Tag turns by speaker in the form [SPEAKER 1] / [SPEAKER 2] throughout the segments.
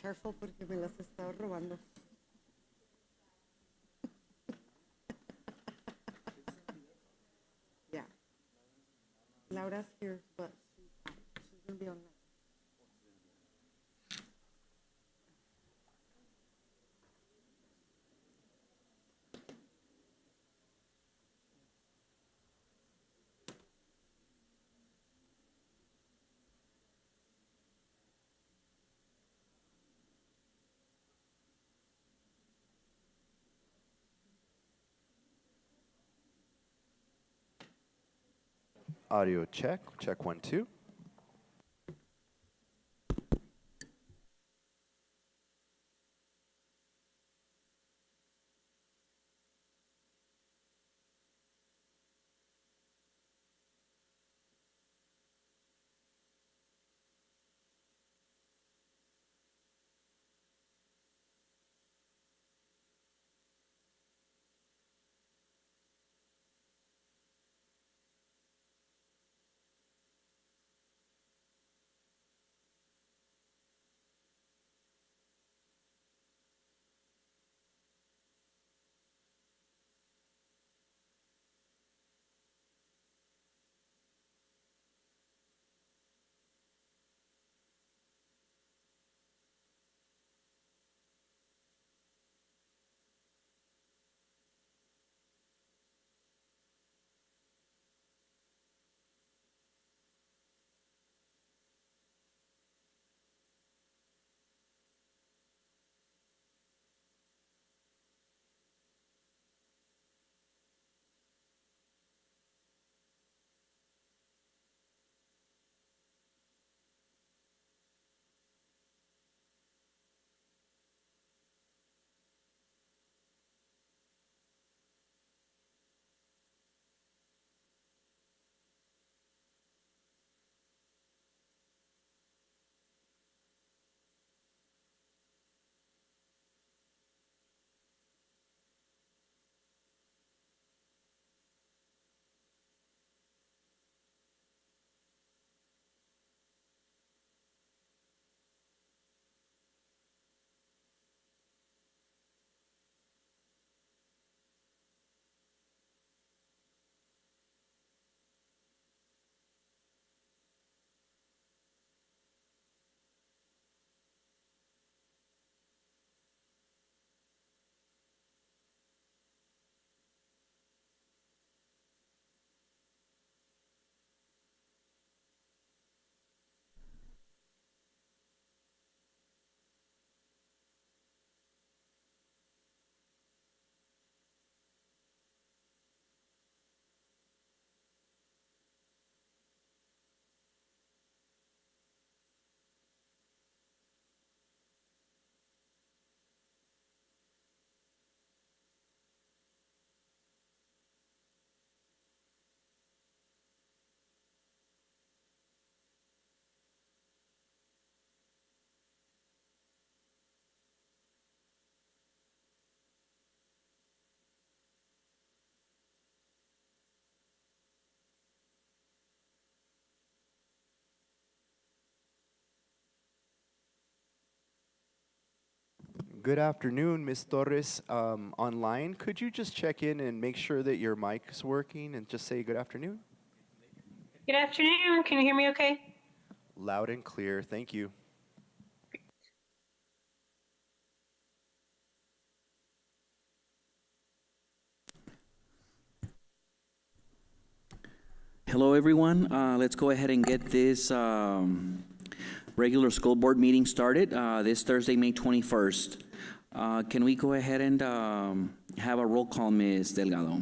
[SPEAKER 1] Careful porque me las he estado robando. Yeah. Laura's here, but she's going to be online.
[SPEAKER 2] Audio check, check 1, 2. Good afternoon, Ms. Torres. Online, could you just check in and make sure that your mic's working and just say good afternoon?
[SPEAKER 3] Good afternoon. Can you hear me okay?
[SPEAKER 2] Loud and clear, thank you.
[SPEAKER 4] Hello, everyone. Let's go ahead and get this regular school board meeting started this Thursday, May 21st. Can we go ahead and have a roll call, Ms. Delgado?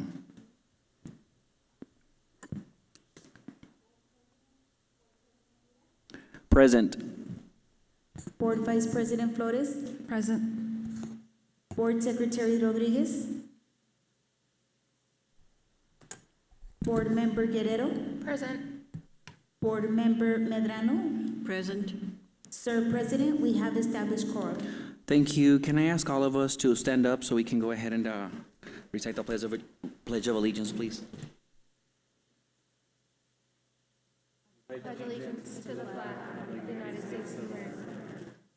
[SPEAKER 4] Present.
[SPEAKER 5] Board Vice President Flores.
[SPEAKER 6] Present.
[SPEAKER 5] Board Secretary Rodriguez. Board Member Guerrero.
[SPEAKER 6] Present.
[SPEAKER 5] Board Member Medrano.
[SPEAKER 6] Present.
[SPEAKER 5] Sir President, we have established quorum.
[SPEAKER 4] Thank you. Can I ask all of us to stand up so we can go ahead and recite the Pledge of Allegiance, please?
[SPEAKER 6] Pledge allegiance to the flag of the United States of America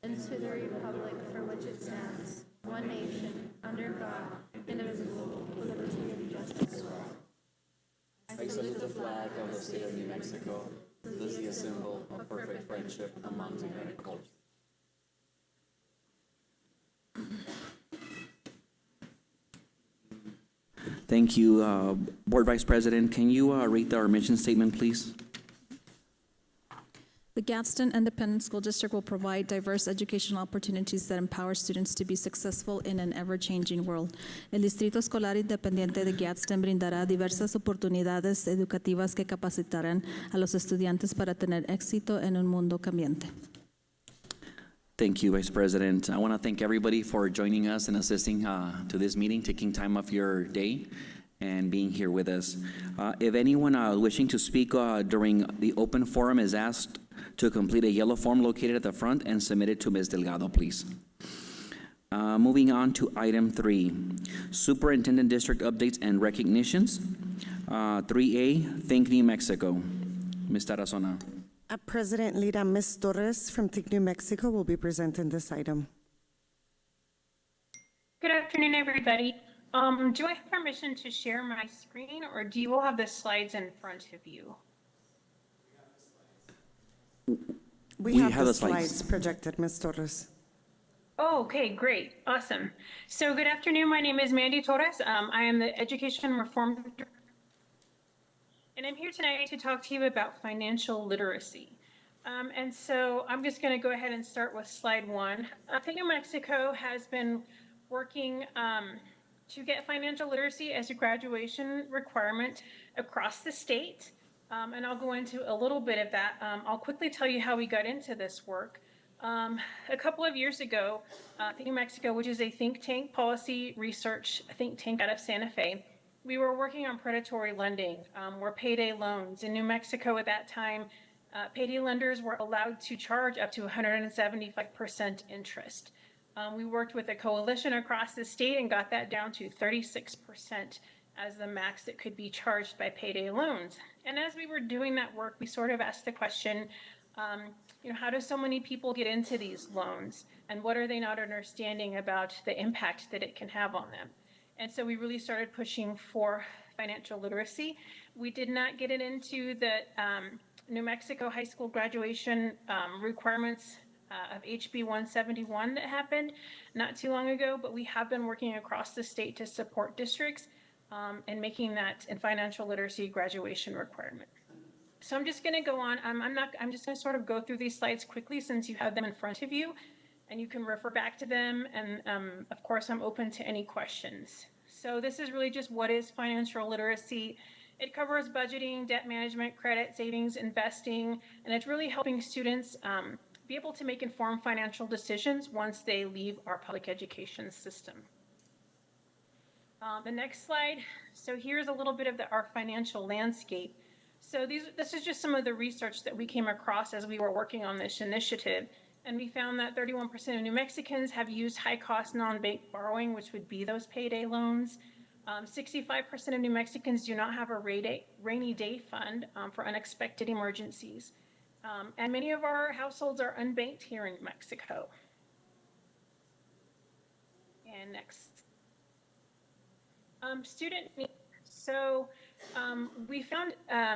[SPEAKER 6] and to the republic for which it stands, one nation, under God, indivisible, with liberty and justice for all.
[SPEAKER 7] I salute the flag of the state of New Mexico. This is a symbol of perfect friendship among the Americans.
[SPEAKER 4] Thank you. Board Vice President, can you read our mission statement, please?
[SPEAKER 8] The Gadsden Independent School District will provide diverse educational opportunities that empower students to be successful in an ever-changing world. El Distrito Escolar Independiente de Gadsden brindará diversas oportunidades educativas que capacitarán a los estudiantes para tener éxito en un mundo cambiante.
[SPEAKER 4] Thank you, Vice President. I want to thank everybody for joining us and assisting to this meeting, taking time off your day and being here with us. If anyone wishing to speak during the open forum is asked to complete a yellow form located at the front and submit it to Ms. Delgado, please. Moving on to item 3, Superintendent District Updates and Recognitions. 3A, Think New Mexico. Ms. Tarazona.
[SPEAKER 1] President Lira, Ms. Torres from Think New Mexico will be presenting this item.
[SPEAKER 3] Good afternoon, everybody. Do I have permission to share my screen, or do you all have the slides in front of you?
[SPEAKER 1] We have the slides projected, Ms. Torres.
[SPEAKER 3] Oh, okay, great, awesome. So good afternoon, my name is Mandy Torres. I am the Education Reform Director, and I'm here tonight to talk to you about financial literacy. And so I'm just going to go ahead and start with slide 1. Think New Mexico has been working to get financial literacy as a graduation requirement across the state. And I'll go into a little bit of that. I'll quickly tell you how we got into this work. A couple of years ago, Think New Mexico, which is a think tank, policy research think tank out of Santa Fe, we were working on predatory lending, or payday loans. In New Mexico at that time, payday lenders were allowed to charge up to 175% interest. We worked with a coalition across the state and got that down to 36% as the max that could be charged by payday loans. And as we were doing that work, we sort of asked the question, how do so many people get into these loans? And what are they not understanding about the impact that it can have on them? And so we really started pushing for financial literacy. We did not get it into the New Mexico high school graduation requirements of HB 171 that happened not too long ago, but we have been working across the state to support districts and making that a financial literacy graduation requirement. So I'm just going to go on. I'm just going to sort of go through these slides quickly since you have them in front of you, and you can refer back to them. And of course, I'm open to any questions. So this is really just what is financial literacy. It covers budgeting, debt management, credit, savings, investing, and it's really helping students be able to make informed financial decisions once they leave our public education system. The next slide. So here's a little bit of our financial landscape. So this is just some of the research that we came across as we were working on this initiative. And we found that 31% of New Mexicans have used high-cost non-bank borrowing, which would be those payday loans. 65% of New Mexicans do not have a rainy day fund for unexpected emergencies. And many of our households are unbanked here in New Mexico. And next. Student needs. So we found,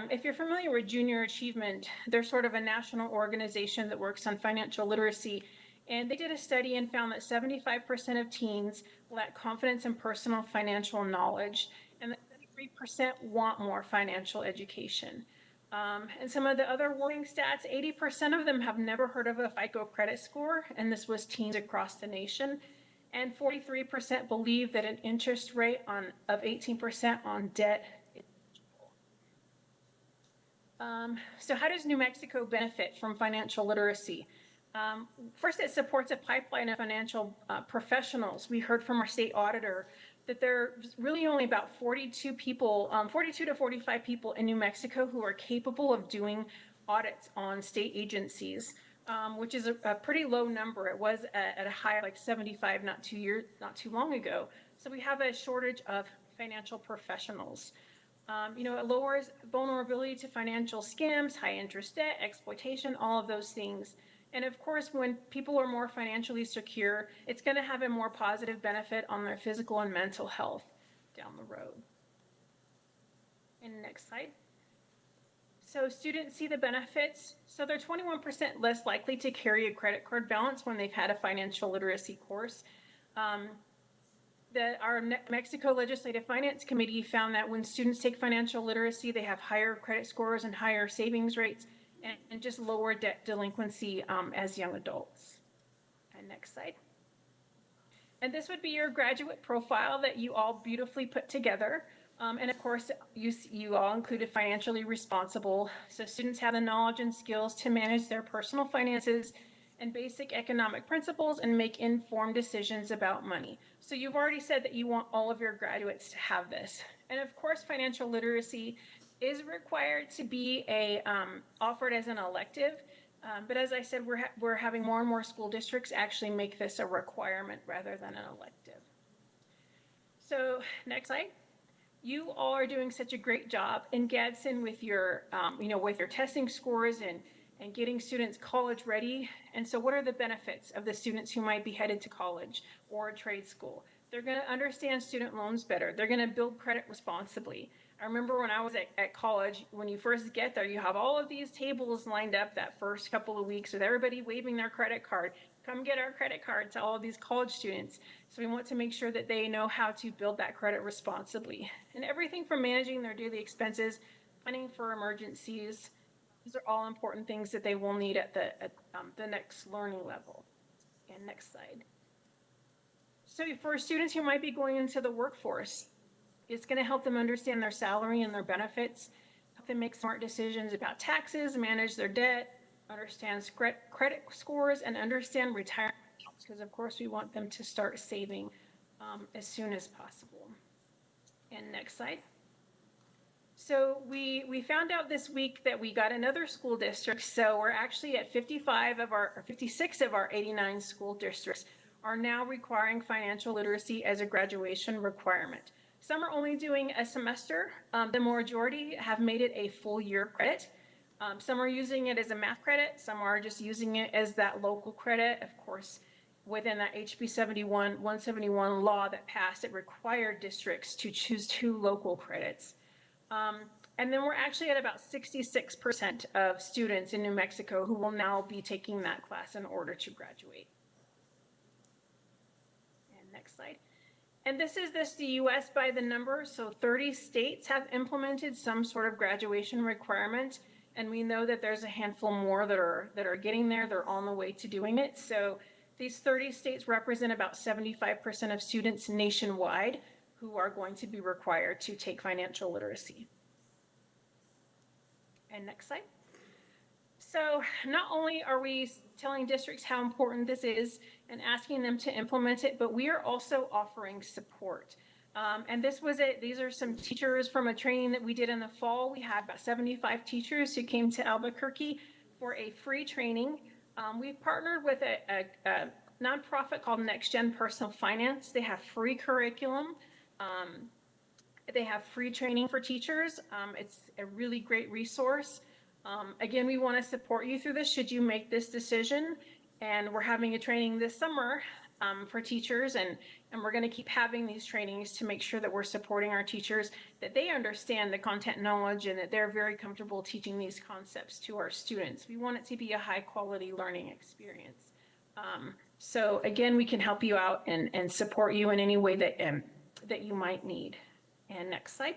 [SPEAKER 3] if you're familiar with Junior Achievement, they're sort of a national organization that works on financial literacy. And they did a study and found that 75% of teens lack confidence in personal financial knowledge, and that 33% want more financial education. And some of the other worrying stats, 80% of them have never heard of a FICO credit score, and this was teens across the nation. And 43% believe that an interest rate of 18% on debt is eligible. So how does New Mexico benefit from financial literacy? First, it supports a pipeline of financial professionals. We heard from our state auditor that there are really only about 42 to 45 people in New Mexico who are capable of doing audits on state agencies, which is a pretty low number. It was at a high like 75 not too long ago. So we have a shortage of financial professionals. It lowers vulnerability to financial scams, high interest debt, exploitation, all of those things. And of course, when people are more financially secure, it's going to have a more positive benefit on their physical and mental health down the road. And next slide. So students see the benefits. So they're 21% less likely to carry a credit card balance when they've had a financial literacy course. Our Mexico Legislative Finance Committee found that when students take financial literacy, they have higher credit scores and higher savings rates and just lower debt delinquency as young adults. And next slide. And this would be your graduate profile that you all beautifully put together. And of course, you all included financially responsible. So students have the knowledge and skills to manage their personal finances and basic economic principles and make informed decisions about money. So you've already said that you want all of your graduates to have this. And of course, financial literacy is required to be offered as an elective. But as I said, we're having more and more school districts actually make this a requirement rather than an elective. So next slide. You all are doing such a great job in Gadsden with your, with your testing scores and getting students college ready. And so what are the benefits of the students who might be headed to college or trade school? They're going to understand student loans better. They're going to build credit responsibly. I remember when I was at college, when you first get there, you have all of these tables lined up that first couple of weeks with everybody waving their credit card. Come get our credit card to all of these college students. So we want to make sure that they know how to build that credit responsibly. And everything from managing their daily expenses, planning for emergencies, these are all important things that they will need at the next learning level. And next slide. So for students who might be going into the workforce, it's going to help them understand their salary and their benefits, help them make smart decisions about taxes, manage their debt, understand credit scores, and understand retirement accounts, because of course we want them to start saving as soon as possible. And next slide. So we found out this week that we got another school district. So we're actually at 56 of our 89 school districts are now requiring financial literacy as a graduation requirement. Some are only doing a semester. The majority have made it a full year credit. Some are using it as a math credit. Some are just using it as that local credit. Of course, within that HB 171 law that passed, it required districts to choose 2 local credits. And then we're actually at about 66% of students in New Mexico who will now be taking that class in order to graduate. And next slide. And this is the US by the number. So 30 states have implemented some sort of graduation requirement. And we know that there's a handful more that are getting there. They're on the way to doing it. So these 30 states represent about 75% of students nationwide who are going to be required to take financial literacy. And next slide. So not only are we telling districts how important this is and asking them to implement it, but we are also offering support. And these are some teachers from a training that we did in the fall. We had about 75 teachers who came to Albuquerque for a free training. We've partnered with a nonprofit called Next Gen Personal Finance. They have free curriculum. They have free training for teachers. It's a really great resource. Again, we want to support you through this should you make this decision. And we're having a training this summer for teachers, and we're going to keep having these trainings to make sure that we're supporting our teachers, that they understand the content knowledge and that they're very comfortable teaching these concepts to our students. We want it to be a high quality learning experience. So again, we can help you out and support you in any way that you might need. And next slide.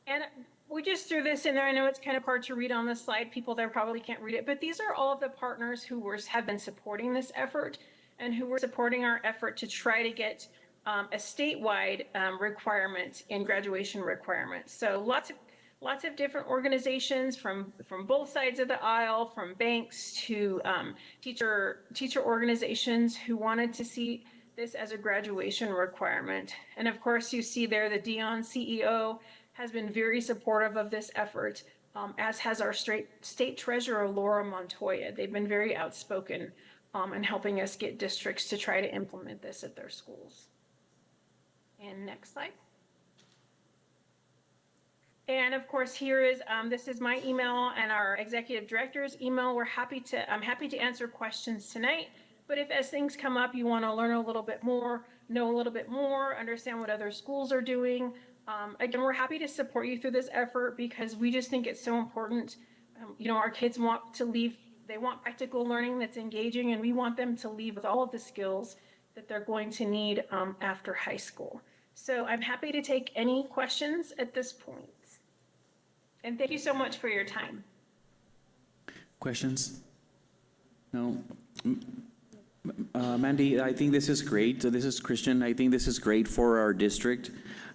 [SPEAKER 3] And we just threw this in there. I know it's kind of hard to read on this slide. People there probably can't read it, but these are all of the partners who have been supporting this effort and who were supporting our effort to try to get a statewide requirement in graduation requirements. So lots of different organizations from both sides of the aisle, from banks to teacher organizations who wanted to see this as a graduation requirement. And of course, you see there the Dion CEO has been very supportive of this effort, as has our state treasurer, Laura Montoya. They've been very outspoken in helping us get districts to try to implement this at their schools. And next slide. And of course, here is, this is my email and our executive director's email. I'm happy to answer questions tonight. But if as things come up, you want to learn a little bit more, know a little bit more, understand what other schools are doing, again, we're happy to support you through this effort because we just think it's so important. You know, our kids want to leave, they want practical learning that's engaging, and we want them to leave with all of the skills that they're going to need after high school. So I'm happy to take any questions at this point. And thank you so much for your time.
[SPEAKER 4] Questions? No? Mandy, I think this is great. This is Christian. I think this is great for our district.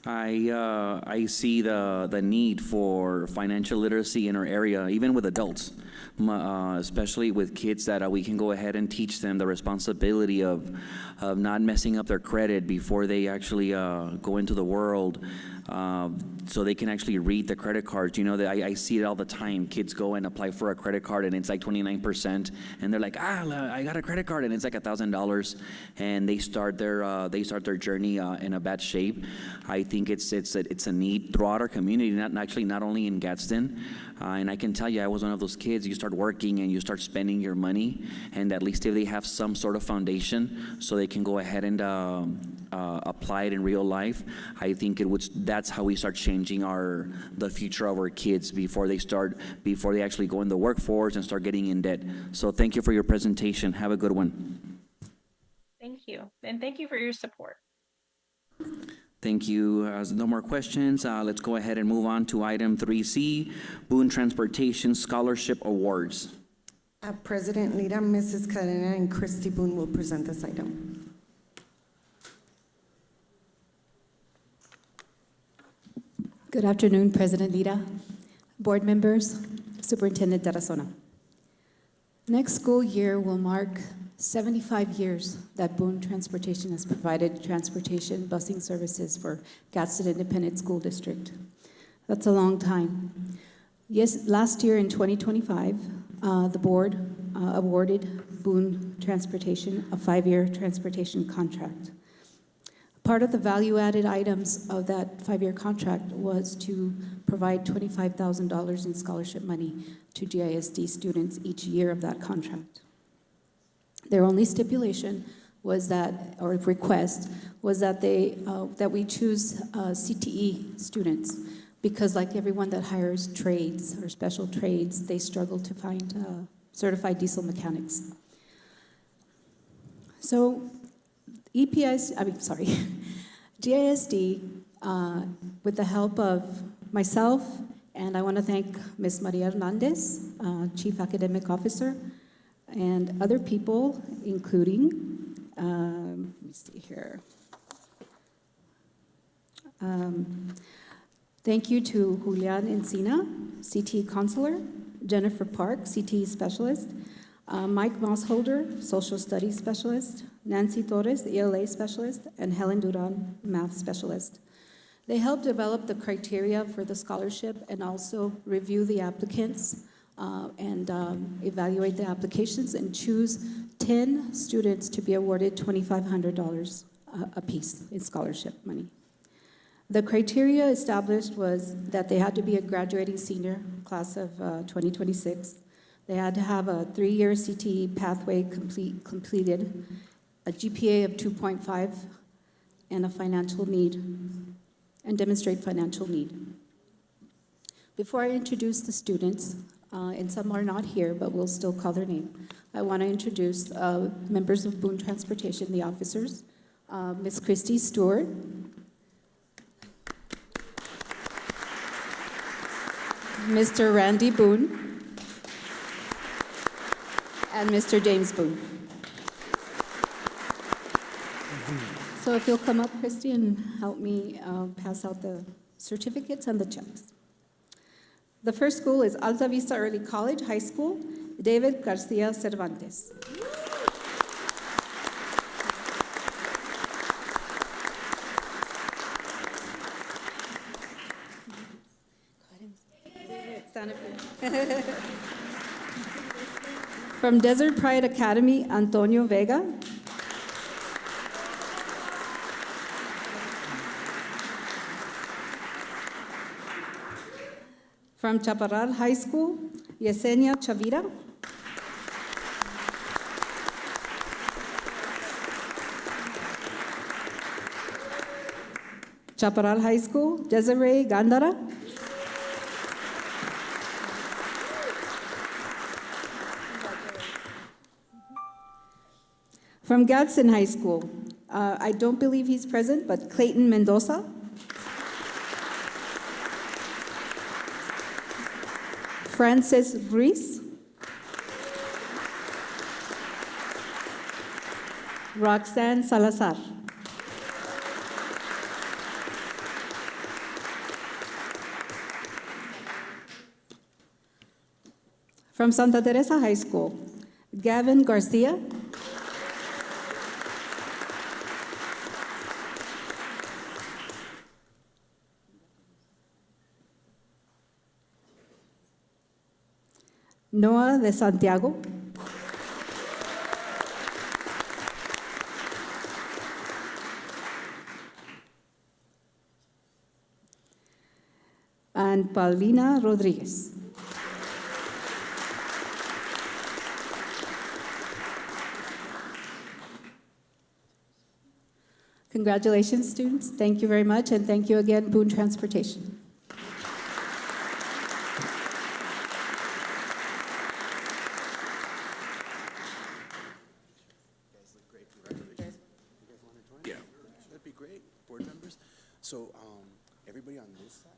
[SPEAKER 4] I see the need for financial literacy in our area, even with adults, especially with kids, that we can go ahead and teach them the responsibility of not messing up their credit before they actually go into the world, so they can actually read the credit cards. You know, that I see it all the time. Kids go and apply for a credit card and it's like 29%, and they're like, I got a credit card, and it's like $1,000, and they start their journey in a bad shape. I think it's a need throughout our community, not only in Gadsden. And I can tell you, I was one of those kids. You start working and you start spending your money, and at least if they have some sort of foundation, so they can go ahead and apply it in real life. I think that's how we start changing the future of our kids before they actually go in the workforce and start getting in debt. So thank you for your presentation. Have a good one.
[SPEAKER 3] Thank you, and thank you for your support.
[SPEAKER 4] Thank you. No more questions. Let's go ahead and move on to item 3C, Boone Transportation Scholarship Awards.
[SPEAKER 1] President Lira, Mrs. Cadena, and Christy Boone will present this item.
[SPEAKER 9] Good afternoon, President Lira, board members, Superintendent Tarazona. Next school year will mark 75 years that Boone Transportation has provided transportation busing services for Gadsden Independent School District. That's a long time. Yes, last year in 2025, the board awarded Boone Transportation a 5-year transportation contract. Part of the value-added items of that 5-year contract was to provide $25,000 in scholarship money to GISD students each year of that contract. Their only stipulation was that, or request, was that that we choose CTE students, because like everyone that hires trades or special trades, they struggle to find certified diesel mechanics. So GISD, with the help of myself, and I want to thank Ms. Maria Hernandez, Chief Academic Officer, and other people, including, let me see here. Thank you to Julian Encina, CTE Counselor, Jennifer Park, CTE Specialist, Mike Mossholder, Social Studies Specialist, Nancy Torres, ELA Specialist, and Helen Duran, Math Specialist. They helped develop the criteria for the scholarship and also review the applicants and evaluate the applications and choose 10 students to be awarded $2,500 apiece in scholarship money. The criteria established was that they had to be a graduating senior class of 2026. They had to have a 3-year CTE pathway completed, a GPA of 2.5, and a financial need, and demonstrate financial need. Before I introduce the students, and some are not here, but we'll still call their name, I want to introduce members of Boone Transportation, the officers, Ms. Christy Stewart, Mr. Randy Boone, and Mr. James Boone. So if you'll come up, Christy, and help me pass out the certificates and the checks. The first school is Alta Vista Early College High School, David Garcia Cervantes. From Desert Pride Academy, Antonio Vega. From Chaparral High School, Yesenia Chavira. Chaparral High School, Desiree Gandara. From Gadsden High School, I don't believe he's present, but Clayton Mendoza. Francis Ruiz. Roxanne Salazar. From Santa Teresa High School, Gavin Garcia. Noah de Santiago. And Paulina Rodriguez. Congratulations, students. Thank you very much, and thank you again, Boone Transportation.
[SPEAKER 2] Yeah. That'd be great, board members. So, everybody on this side?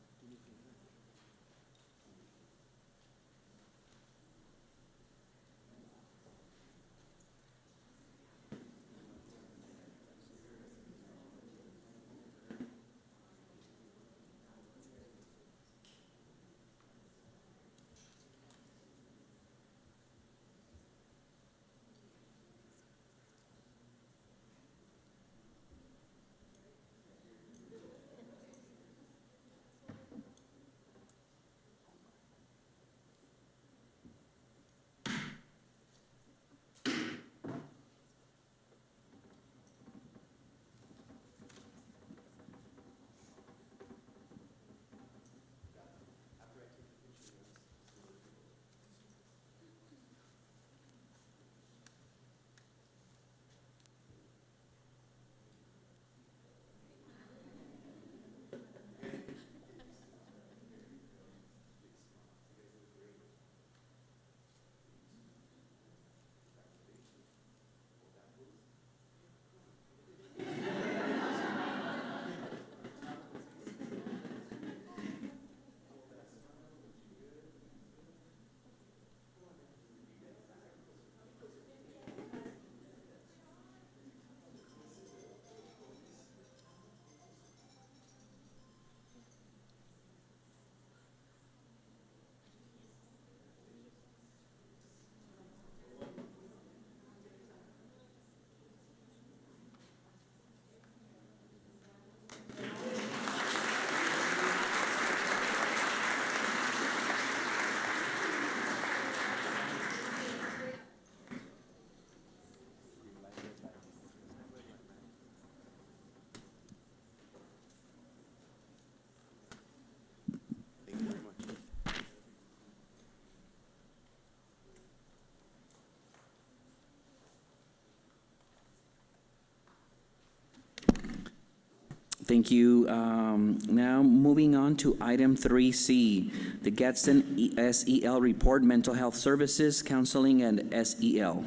[SPEAKER 4] Thank you. Now, moving on to item 3C, the Gadsden SEL report, mental health services, counseling, and SEL.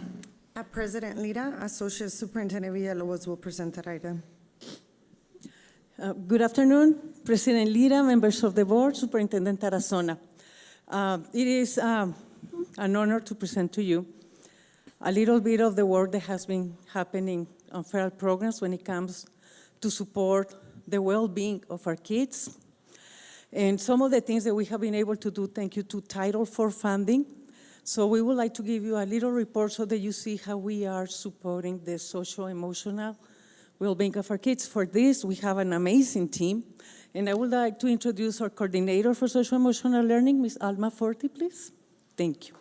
[SPEAKER 1] President Lira, Associate Superintendent Villalobos will present that item.
[SPEAKER 10] Good afternoon, President Lira, members of the board, Superintendent Tarazona. It is an honor to present to you a little bit of the work that has been happening on federal programs when it comes to support the well-being of our kids. And some of the things that we have been able to do, thank you to Title IV funding. So we would like to give you a little report so that you see how we are supporting the social-emotional well-being of our kids. For this, we have an amazing team. And I would like to introduce our coordinator for social-emotional learning, Ms. Alma Forti, please. Thank you.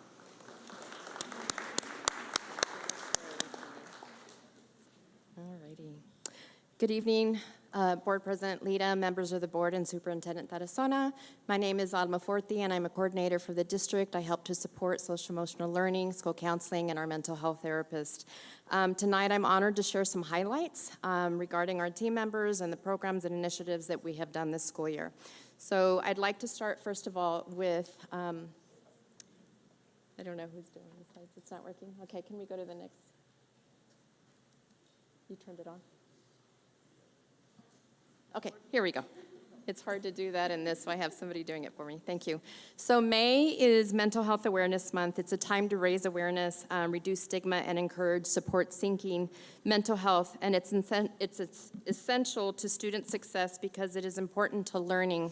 [SPEAKER 11] All righty. Good evening,
[SPEAKER 6] Board President Lita, members of the board, and Superintendent Tarazona. My name is Alma Forti, and I'm a coordinator for the district. I help to support social-emotional learning, school counseling, and our mental health therapist. Tonight, I'm honored to share some highlights regarding our team members and the programs and initiatives that we have done this school year. So I'd like to start, first of all, with, I don't know who's doing the slides. It's not working. Okay, can we go to the next? You turned it on? Okay, here we go. It's hard to do that in this, so I have somebody doing it for me. Thank you. So May is Mental Health Awareness Month. It's a time to raise awareness, reduce stigma, and encourage support seeking mental health. And it's essential to student success because it is important to learning,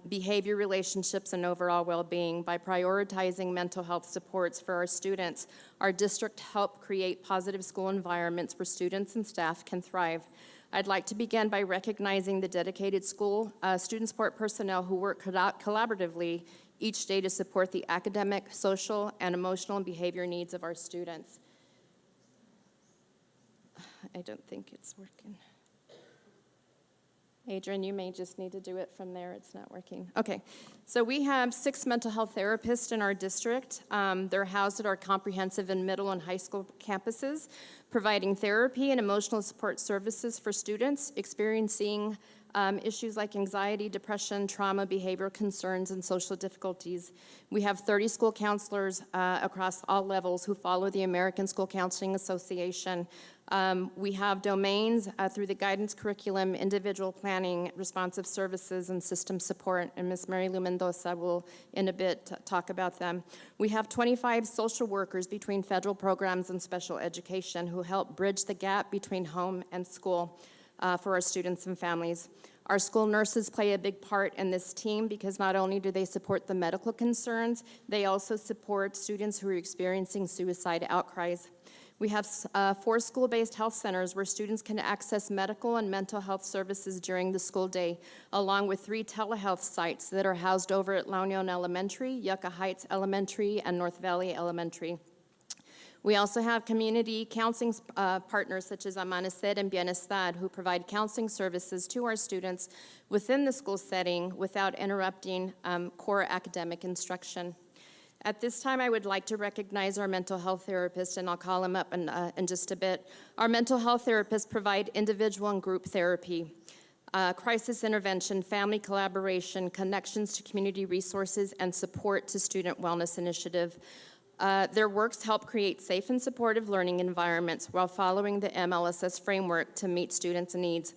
[SPEAKER 6] behavior, relationships, and overall well-being. By prioritizing mental health supports for our students, our district help create positive school environments where students and staff can thrive. I'd like to begin by recognizing the dedicated school student support personnel who work collaboratively each day to support the academic, social, and emotional and behavior needs of our students. I don't think it's working. Adrian, you may just need to do it from there. It's not working. Okay, so we have 6 mental health therapists in our district. They're housed at our comprehensive and middle and high school campuses, providing therapy and emotional support services for students experiencing issues like anxiety, depression, trauma, behavioral concerns, and social difficulties. We have 30 school counselors across all levels who follow the American School Counseling Association. We have domains through the guidance curriculum, individual planning, responsive services, and system support, and Ms. Mary Lou Mendoza will in a bit talk about them. We have 25 social workers between federal programs and special education who help bridge the gap between home and school for our students and families. Our school nurses play a big part in this team because not only do they support the medical concerns, they also support students who are experiencing suicide outcries. We have 4 school-based health centers where students can access medical and mental health services during the school day, along with 3 telehealth sites that are housed over at La Union Elementary, Yucca Heights Elementary, and North Valley Elementary. We also have community counseling partners such as Amanecer and Bienestar who provide counseling services to our students within the school setting without interrupting core academic instruction. At this time, I would like to recognize our mental health therapist, and I'll call him up in just a bit. Our mental health therapists provide individual and group therapy, crisis intervention, family collaboration, connections to community resources, and support to student wellness initiative. Their works help create safe and supportive learning environments while following the MLSS framework to meet students' needs.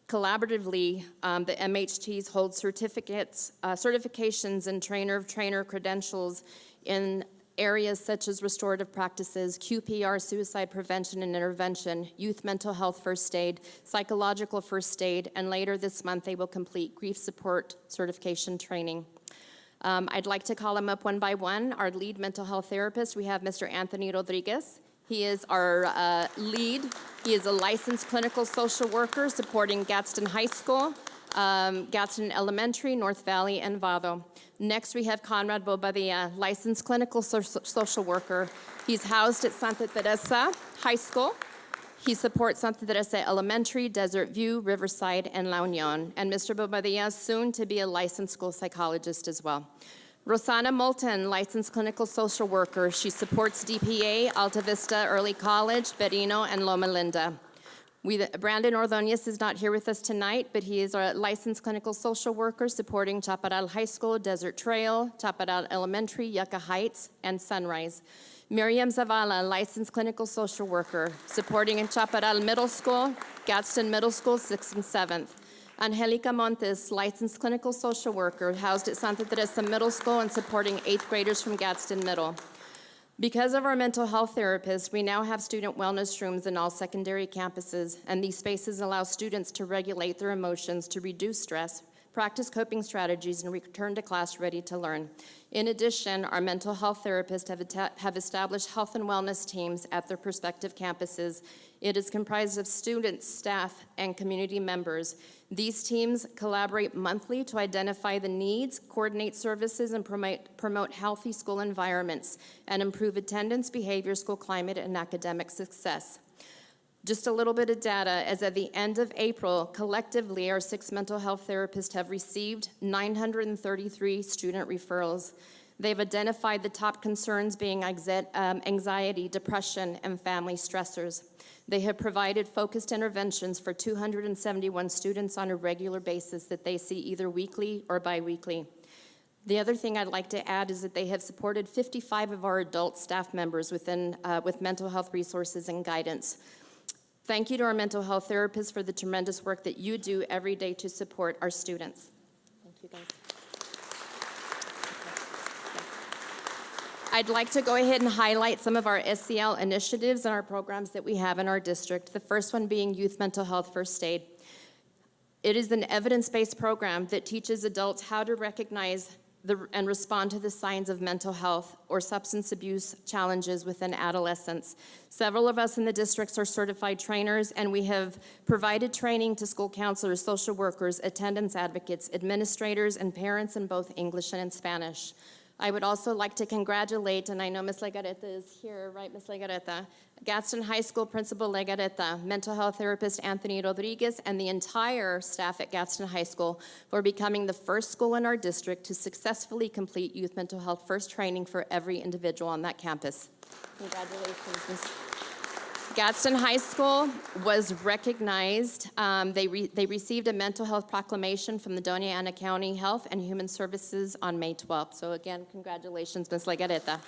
[SPEAKER 6] Collaboratively, the MHTs hold certifications and trainer credentials in areas such as restorative practices, QPR, suicide prevention and intervention, youth mental health first aid, psychological first aid, and later this month they will complete grief support certification training. I'd like to call them up one by one. Our lead mental health therapist, we have Mr. Anthony Rodriguez. He is our lead. He is a licensed clinical social worker supporting Gadsden High School, Gadsden Elementary, North Valley, and Vado. Next, we have Conrad Bobadilla, licensed clinical social worker. He's housed at Santa Teresa High School. He supports Santa Teresa Elementary, Desert View, Riverside, and La Union. And Mr. Bobadilla is soon to be a licensed school psychologist as well. Rosanna Moulton, licensed clinical social worker. She supports DPA, Alta Vista Early College, Berino, and Loma Linda. Brandon Ordonez is not here with us tonight, but he is our licensed clinical social worker supporting Chaparral High School, Desert Trail, Chaparral Elementary, Yucca Heights, and Sunrise. Miriam Zavala, licensed clinical social worker, supporting in Chaparral Middle School, Gadsden Middle School, 6th and 7th. Angelica Montes, licensed clinical social worker, housed at Santa Teresa Middle School and supporting 8th graders from Gadsden Middle. Because of our mental health therapists, we now have student wellness rooms in all secondary campuses, and these spaces allow students to regulate their emotions, to reduce stress, practice coping strategies, and return to class ready to learn. In addition, our mental health therapists have established health and wellness teams at their prospective campuses. It is comprised of students, staff, and community members. These teams collaborate monthly to identify the needs, coordinate services, and promote healthy school environments, and improve attendance, behavior, school climate, and academic success. Just a little bit of data, as at the end of April, collectively, our 6 mental health therapists have received 933 student referrals. They've identified the top concerns being anxiety, depression, and family stressors. They have provided focused interventions for 271 students on a regular basis that they see either weekly or biweekly. The other thing I'd like to add is that they have supported 55 of our adult staff members with mental health resources and guidance. Thank you to our mental health therapists for the tremendous work that you do every day to support our students. Thank you, guys. I'd like to go ahead and highlight some of our SEL initiatives and our programs that we have in our district. The first one being Youth Mental Health First Aid. It is an evidence-based program that teaches adults how to recognize and respond to the signs of mental health or substance abuse challenges within adolescence. Several of us in the districts are certified trainers, and we have provided training to school counselors, social workers, attendance advocates, administrators, and parents in both English and in Spanish. I would also like to congratulate, and I know Ms. Legareta is here, right, Ms. Legareta? Gadsden High School Principal Legareta, mental health therapist Anthony Rodriguez, and the entire staff at Gadsden High School for becoming the first school in our district to successfully complete youth mental health first training for every individual on that campus. Congratulations, Ms. Gadsden High School was recognized. They received a mental health proclamation from the Doña Ana County Health and Human Services on May 12th. So again, congratulations, Ms. Legareta.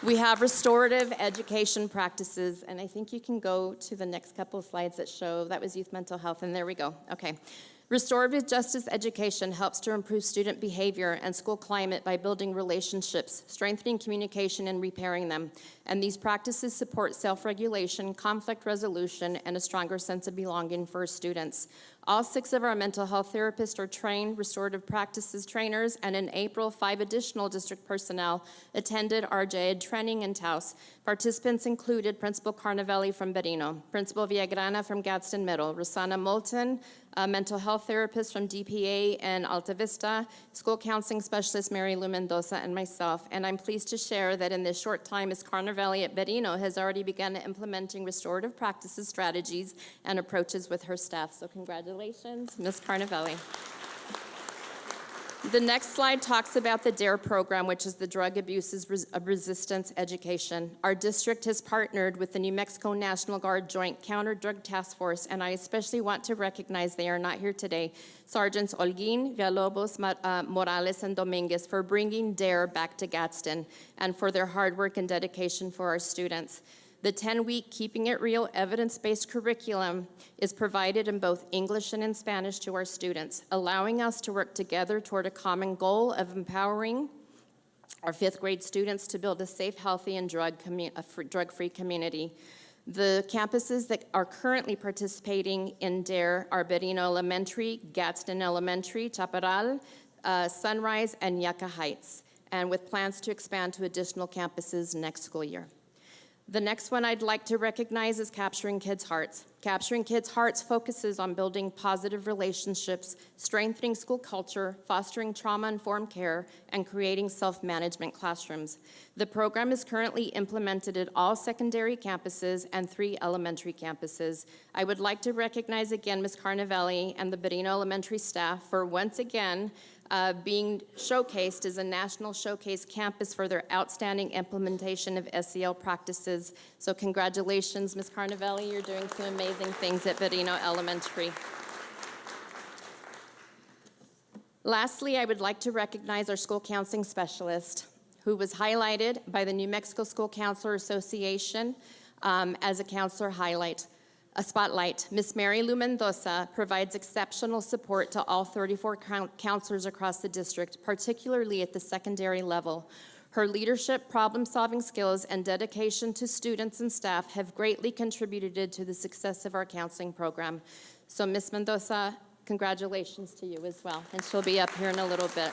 [SPEAKER 6] We have restorative education practices, and I think you can go to the next couple of slides that show, that was youth mental health, and there we go, okay. Restorative justice education helps to improve student behavior and school climate by building relationships, strengthening communication, and repairing them. And these practices support self-regulation, conflict resolution, and a stronger sense of belonging for students. All 6 of our mental health therapists are trained restorative practices trainers, and in April, 5 additional district personnel attended our JED training in Taos. Participants included Principal Carnavelli from Berino, Principal Villagrana from Gadsden Middle, Rosanna Moulton, a mental health therapist from DPA and Alta Vista, school counseling specialist Mary Lou Mendoza, and myself. And I'm pleased to share that in this short time, Ms. Carnavelli at Berino has already begun implementing restorative practices, strategies, and approaches with her staff. So congratulations, Ms. Carnavelli. The next slide talks about the DARE program, which is the Drug Abuse Resistance Education. Our district has partnered with the New Mexico National Guard Joint Counter-Drug Task Force, and I especially want to recognize, they are not here today, Sergeants Holguin, Villalobos, Morales, and Dominguez for bringing DARE back to Gadsden and for their hard work and dedication for our students. The 10-week Keeping It Real evidence-based curriculum is provided in both English and in Spanish to our students, allowing us to work together toward a common goal of empowering our 5th grade students to build a safe, healthy, and drug-free community. The campuses that are currently participating in DARE are Berino Elementary, Gadsden Elementary, Chaparral, Sunrise, and Yucca Heights, and with plans to expand to additional campuses next school year. The next one I'd like to recognize is Capturing Kids' Hearts. Capturing Kids' Hearts focuses on building positive relationships, strengthening school culture, fostering trauma-informed care, and creating self-management classrooms. The program is currently implemented at all secondary campuses and 3 elementary campuses. I would like to recognize again Ms. Carnavelli and the Berino Elementary staff for once again being showcased as a national showcase campus for their outstanding implementation of SEL practices. So congratulations, Ms. Carnavelli, you're doing some amazing things at Berino Elementary. Lastly, I would like to recognize our school counseling specialist, who was highlighted by the New Mexico School Counselor Association as a counselor highlight. A spotlight. Ms. Mary Lou Mendoza provides exceptional support to all 34 counselors across the district, particularly at the secondary level. Her leadership, problem-solving skills, and dedication to students and staff have greatly contributed to the success of our counseling program. So, Ms. Mendoza, congratulations to you as well, and she'll be up here in a little bit.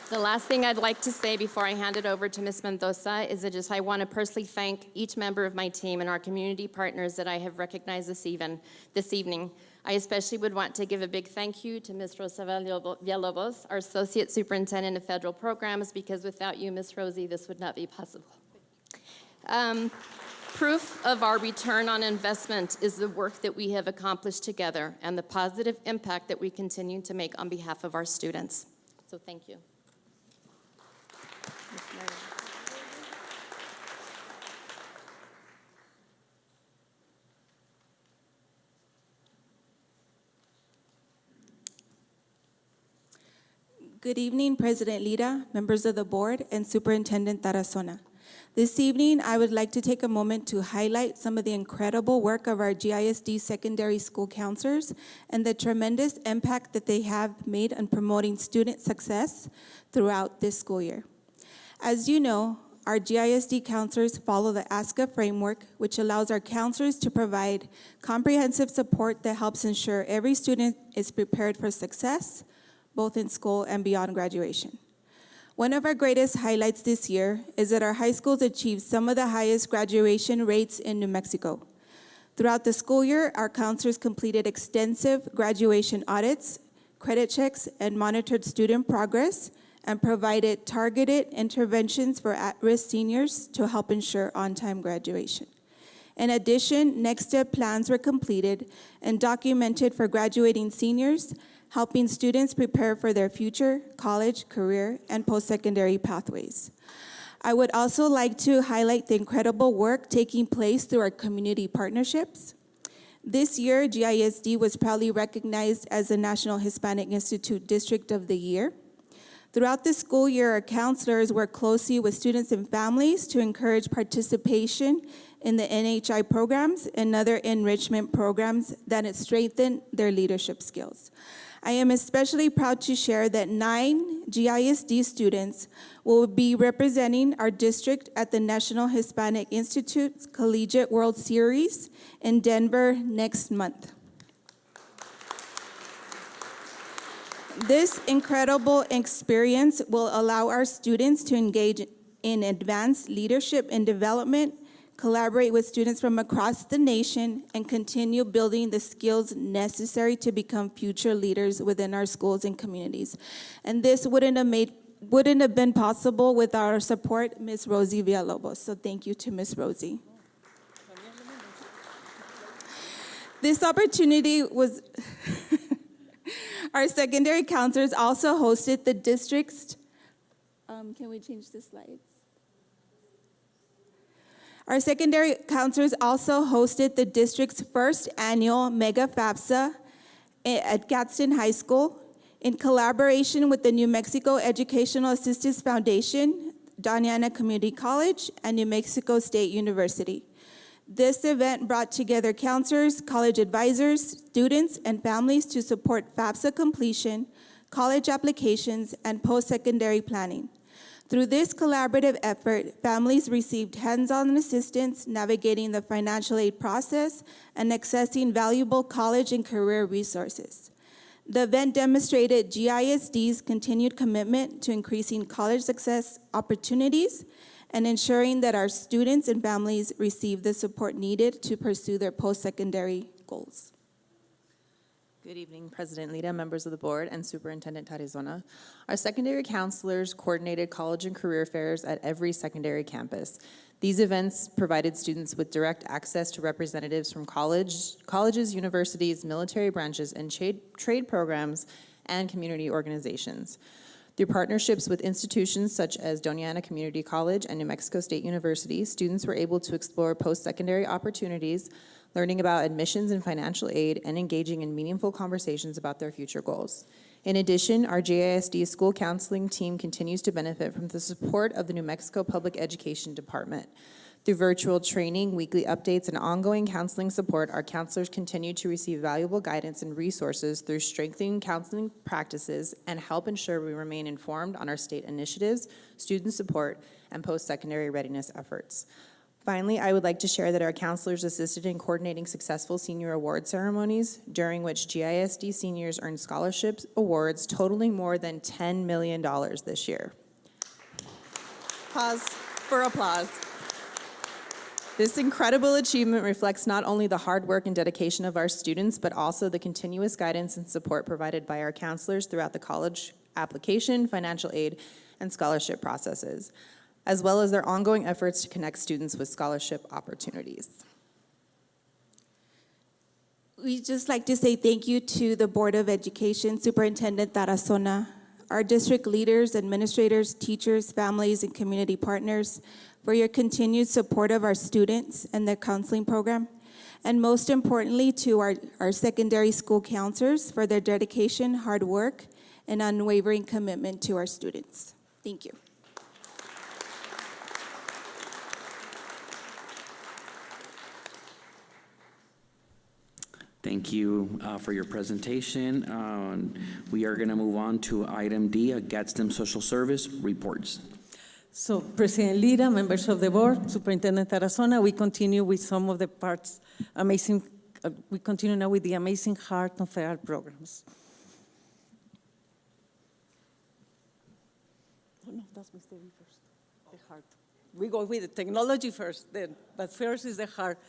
[SPEAKER 6] The last thing I'd like to say before I hand it over to Ms. Mendoza is that I want to personally thank each member of my team and our community partners that I have recognized this evening. I especially would want to give a big thank you to Ms. Rosa Villalobos, our Associate Superintendent of Federal Programs, because without you, Ms. Rosie, this would not be possible. Proof of our return on investment is the work that we have accomplished together and the positive impact that we continue to make on behalf of our students. So thank you. Ms. Mary.
[SPEAKER 11] Good evening, President Lira, members of the board, and Superintendent Tarazona. This evening, I would like to take a moment to highlight some of the incredible work of our GISD secondary school counselors and the tremendous impact that they have made on promoting student success throughout this school year. As you know, our GISD counselors follow the ASCA framework, which allows our counselors to provide comprehensive support that helps ensure every student is prepared for success, both in school and beyond graduation. One of our greatest highlights this year is that our high schools achieved some of the highest graduation rates in New Mexico. Throughout the school year, our counselors completed extensive graduation audits, credit checks, and monitored student progress, and provided targeted interventions for at-risk seniors to help ensure on-time graduation. In addition, next step plans were completed and documented for graduating seniors, helping students prepare for their future college, career, and post-secondary pathways. I would also like to highlight the incredible work taking place through our community partnerships. This year, GISD was proudly recognized as the National Hispanic Institute District of the Year. Throughout the school year, our counselors work closely with students and families to encourage participation in the NHI programs and other enrichment programs that strengthen their leadership skills. I am especially proud to share that 9 GISD students will be representing our district at the National Hispanic Institute's Collegiate World Series in Denver next month. This incredible experience will allow our students to engage in advanced leadership and development, collaborate with students from across the nation, and continue building the skills necessary to become future leaders within our schools and communities. And this wouldn't have been possible without our support, Ms. Rosie Villalobos. So thank you to Ms. Rosie. This opportunity was, our secondary counselors also hosted the district's, can we change the slides? Our secondary counselors also hosted the district's first annual Mega FAFSA at Gadsden High School in collaboration with the New Mexico Educational Assistance Foundation, Doña Community College, and New Mexico State University. This event brought together counselors, college advisors, students, and families to support FAFSA completion, college applications, and post-secondary planning. Through this collaborative effort, families received hands-on assistance navigating the financial aid process and accessing valuable college and career resources. The event demonstrated GISD's continued commitment to increasing college success opportunities and ensuring that our students and families receive the support needed to pursue their post-secondary goals.
[SPEAKER 12] Good evening, President Lira, members of the board, and Superintendent Tarazona. Our secondary counselors coordinated college and career fairs at every secondary campus. These events provided students with direct access to representatives from colleges, universities, military branches, and trade programs and community organizations. Through partnerships with institutions such as Doña Community College and New Mexico State University, students were able to explore post-secondary opportunities, learning about admissions and financial aid, and engaging in meaningful conversations about their future goals. In addition, our GISD school counseling team continues to benefit from the support of the New Mexico Public Education Department. Through virtual training, weekly updates, and ongoing counseling support, our counselors continue to receive valuable guidance and resources through strengthening counseling practices and help ensure we remain informed on our state initiatives, student support, and post-secondary readiness efforts. Finally, I would like to share that our counselors assisted in coordinating successful senior award ceremonies, during which GISD seniors earned scholarships awards totaling more than $10 million this year. Pause for applause. This incredible achievement reflects not only the hard work and dedication of our students, but also the continuous guidance and support provided by our counselors throughout the college application, financial aid, and scholarship processes. as well as their ongoing efforts to connect students with scholarship opportunities.
[SPEAKER 11] We'd just like to say thank you to the Board of Education, Superintendent Tarazona, our district leaders, administrators, teachers, families, and community partners for your continued support of our students and their counseling program. And most importantly, to our secondary school counselors for their dedication, hard work, and unwavering commitment to our students. Thank you.
[SPEAKER 4] Thank you for your presentation. We are going to move on to item D, Gadsden Social Service reports.
[SPEAKER 10] So, President Lira, members of the board, Superintendent Tarazona, we continue with some of the parts, we continue now with the Amazing Heart of Federal programs. Oh, no, that's Mr. B first, the heart. We go with the technology first, then, but first is the heart.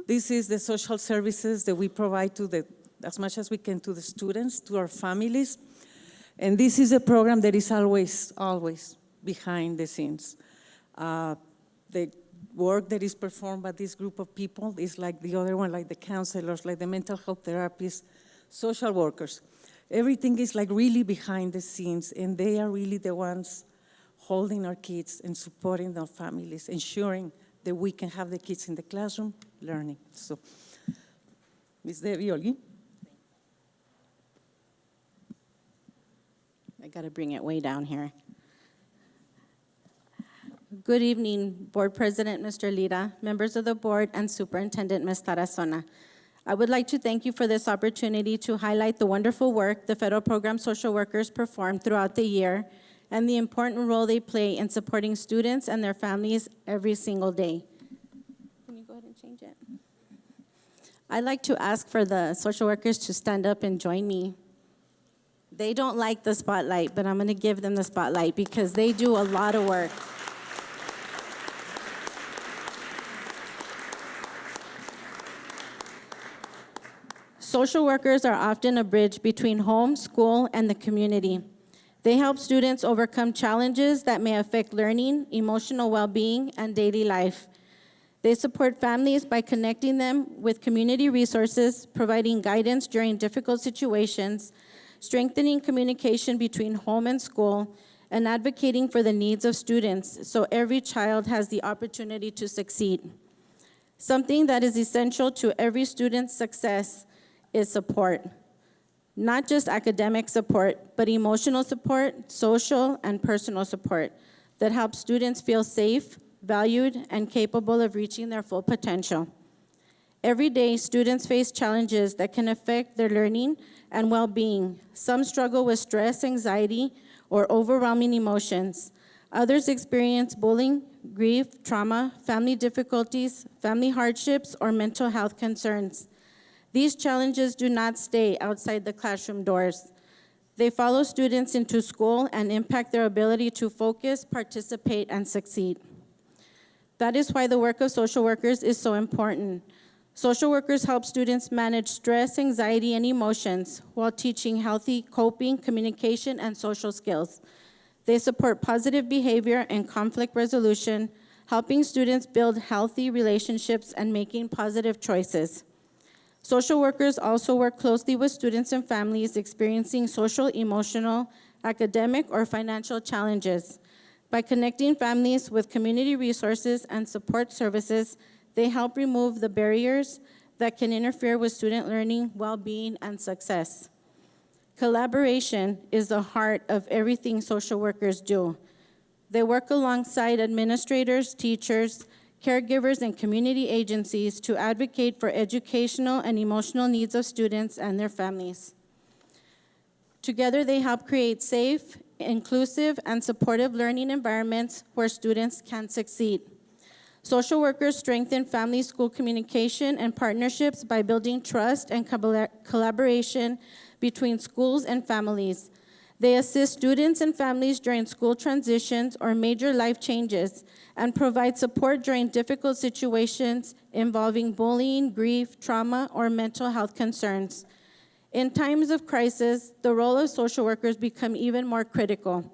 [SPEAKER 10] This is the social services that we provide to as much as we can to the students, to our families. And this is a program that is always behind the scenes. The work that is performed by this group of people is like the other one, like the counselors, like the mental health therapists, social workers. Everything is like really behind the scenes, and they are really the ones holding our kids and supporting their families, ensuring that we can have the kids in the classroom learning. So, Ms. Debbie Olgi.
[SPEAKER 13] I got to bring it way down here. Good evening, Board President Mr. Lira, members of the board, and Superintendent Ms. Tarazona. I would like to thank you for this opportunity to highlight the wonderful work the federal program social workers perform throughout the year and the important role they play in supporting students and their families every single day. Can you go ahead and change it? I'd like to ask for the social workers to stand up and join me. They don't like the spotlight, but I'm going to give them the spotlight because they do a lot of work. Social workers are often a bridge between home, school, and the community. They help students overcome challenges that may affect learning, emotional well-being, and daily life. They support families by connecting them with community resources, providing guidance during difficult situations, strengthening communication between home and school, and advocating for the needs of students so every child has the opportunity to succeed. Something that is essential to every student's success is support. Not just academic support, but emotional support, social and personal support that helps students feel safe, valued, and capable of reaching their full potential. Every day, students face challenges that can affect their learning and well-being. Some struggle with stress, anxiety, or overwhelming emotions. Others experience bullying, grief, trauma, family difficulties, family hardships, or mental health concerns. These challenges do not stay outside the classroom doors. They follow students into school and impact their ability to focus, participate, and succeed. That is why the work of social workers is so important. Social workers help students manage stress, anxiety, and emotions while teaching healthy coping, communication, and social skills. They support positive behavior and conflict resolution, helping students build healthy relationships and making positive choices. Social workers also work closely with students and families experiencing social, emotional, academic, or financial challenges. By connecting families with community resources and support services, they help remove the barriers that can interfere with student learning, well-being, and success. Collaboration is the heart of everything social workers do. They work alongside administrators, teachers, caregivers, and community agencies to advocate for educational and emotional needs of students and their families. Together, they help create safe, inclusive, and supportive learning environments where students can succeed. Social workers strengthen family-school communication and partnerships by building trust and collaboration between schools and families. They assist students and families during school transitions or major life changes and provide support during difficult situations involving bullying, grief, trauma, or mental health concerns. In times of crisis, the role of social workers become even more critical.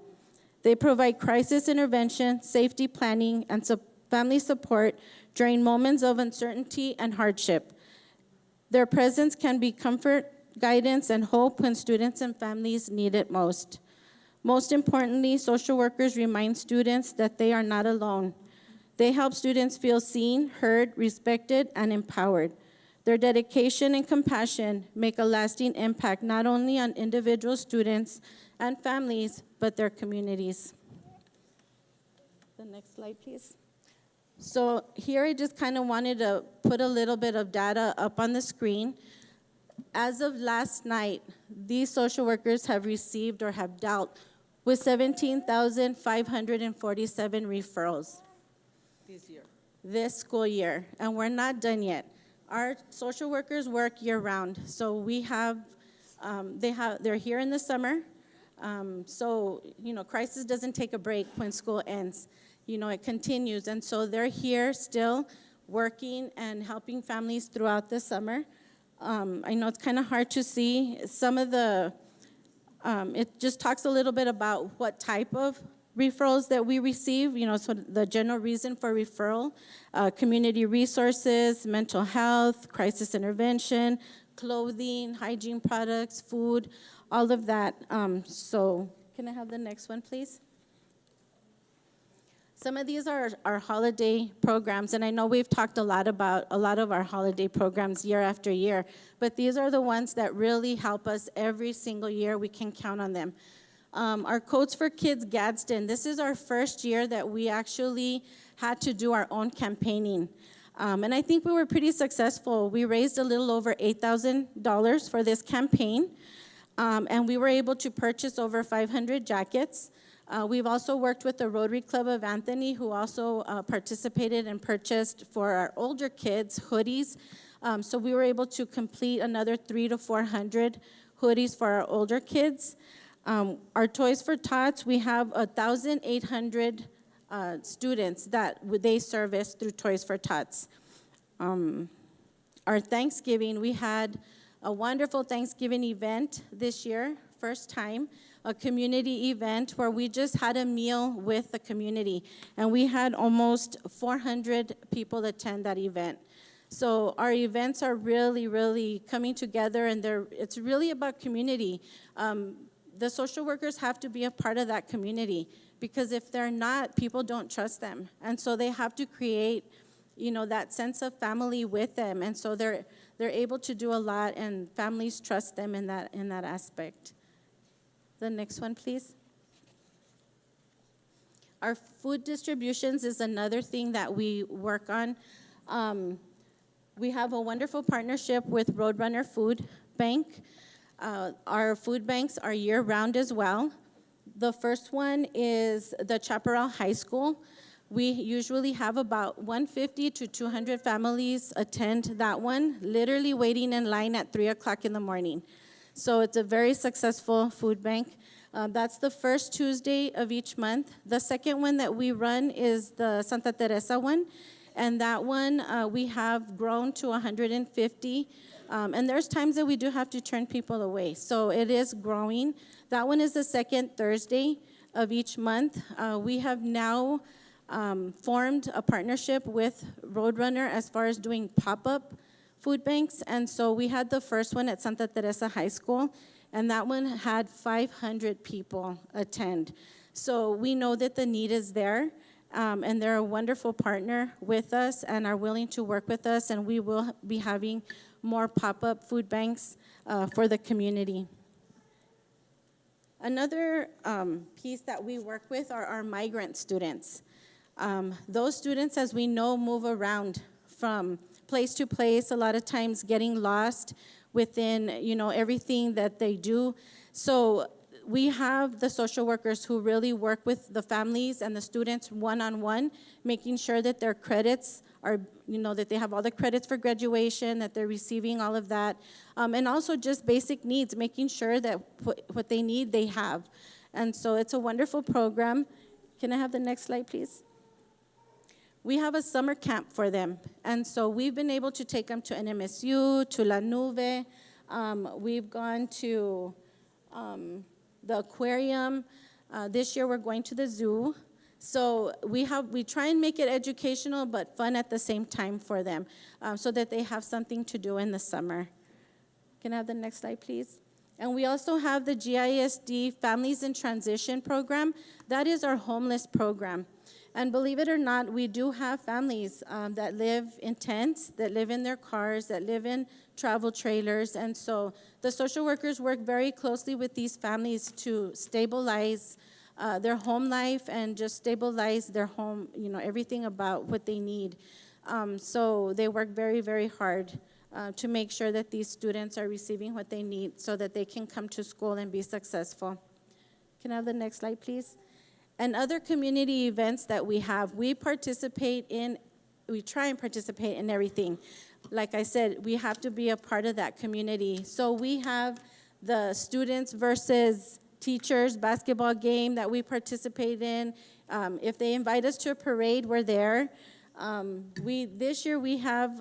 [SPEAKER 13] They provide crisis intervention, safety planning, and family support during moments of uncertainty and hardship. Their presence can be comfort, guidance, and hope when students and families need it most. Most importantly, social workers remind students that they are not alone. They help students feel seen, heard, respected, and empowered. Their dedication and compassion make a lasting impact not only on individual students and families, but their communities. The next slide, please. So here I just kind of wanted to put a little bit of data up on the screen. As of last night, these social workers have received or have dealt with 17,547 referrals this school year, and we're not done yet. Our social workers work year-round, so we have, they're here in the summer, so, crisis doesn't take a break when school ends. It continues, and so they're here still working and helping families throughout the summer. I know it's kind of hard to see. Some of the, it just talks a little bit about what type of referrals that we receive, so the general reason for referral, community resources, mental health, crisis intervention, clothing, hygiene products, food, all of that. So can I have the next one, please? Some of these are our holiday programs, and I know we've talked a lot about a lot of our holiday programs year after year, but these are the ones that really help us every single year. We can count on them. Our Codes for Kids Gadsden, this is our first year that we actually had to do our own campaigning. And I think we were pretty successful. We raised a little over $8,000 for this campaign, and we were able to purchase over 500 jackets. We've also worked with the Rotary Club of Anthony, who also participated and purchased for our older kids hoodies. So we were able to complete another 300 to 400 hoodies for our older kids. Our Toys for Tots, we have 1,800 students that they service through Toys for Tots. Our Thanksgiving, we had a wonderful Thanksgiving event this year, first time, a community event where we just had a meal with the community, and we had almost 400 people attend that event. So our events are really, really coming together, and it's really about community. The social workers have to be a part of that community, because if they're not, people don't trust them. And so they have to create, that sense of family with them. And so they're able to do a lot, and families trust them in that aspect. The next one, please. Our food distributions is another thing that we work on. We have a wonderful partnership with Roadrunner Food Bank. Our food banks are year-round as well. The first one is the Chaparral High School. We usually have about 150 to 200 families attend that one, literally waiting in line at 3 o'clock in the morning. So it's a very successful food bank. That's the first Tuesday of each month. The second one that we run is the Santa Teresa one, and that one we have grown to 150. And there's times that we do have to turn people away. So it is growing. That one is the second Thursday of each month. We have now formed a partnership with Roadrunner as far as doing pop-up food banks. And so we had the first one at Santa Teresa High School, and that one had 500 people attend. So we know that the need is there. And they're a wonderful partner with us and are willing to work with us, and we will be having more pop-up food banks for the community. Another piece that we work with are our migrant students. Those students, as we know, move around from place to place, a lot of times getting lost within, everything that they do. So we have the social workers who really work with the families and the students one-on-one, making sure that their credits are, that they have all the credits for graduation, that they're receiving all of that, and also just basic needs, making sure that what they need, they have. And so it's a wonderful program. Can I have the next slide, please? We have a summer camp for them, and so we've been able to take them to NMSU, to La Nube. We've gone to the aquarium. This year, we're going to the zoo. So we try and make it educational but fun at the same time for them, so that they have something to do in the summer. Can I have the next slide, please? And we also have the GISD Families in Transition program. That is our homeless program. And believe it or not, we do have families that live in tents, that live in their cars, that live in travel trailers. And so the social workers work very closely with these families to stabilize their home life and just stabilize their home, everything about what they need. So they work very, very hard to make sure that these students are receiving what they need so that they can come to school and be successful. Can I have the next slide, please? And other community events that we have, we try and participate in everything. Like I said, we have to be a part of that community. So we have the students versus teachers basketball game that we participate in. If they invite us to a parade, we're there. This year we have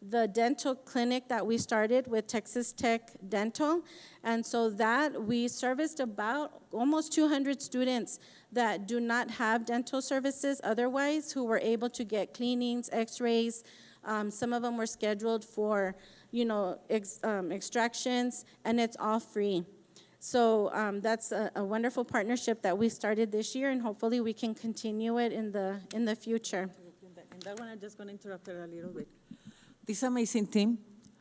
[SPEAKER 13] the dental clinic that we started with Texas Tech Dental. And so that we serviced about almost 200 students that do not have dental services otherwise, who were able to get cleanings, x-rays. Some of them were scheduled for, extractions, and it's all free. So that's a wonderful partnership that we started this year, and hopefully we can continue it in the future.
[SPEAKER 10] And that one, I'm just going to interrupt her a little bit. This amazing team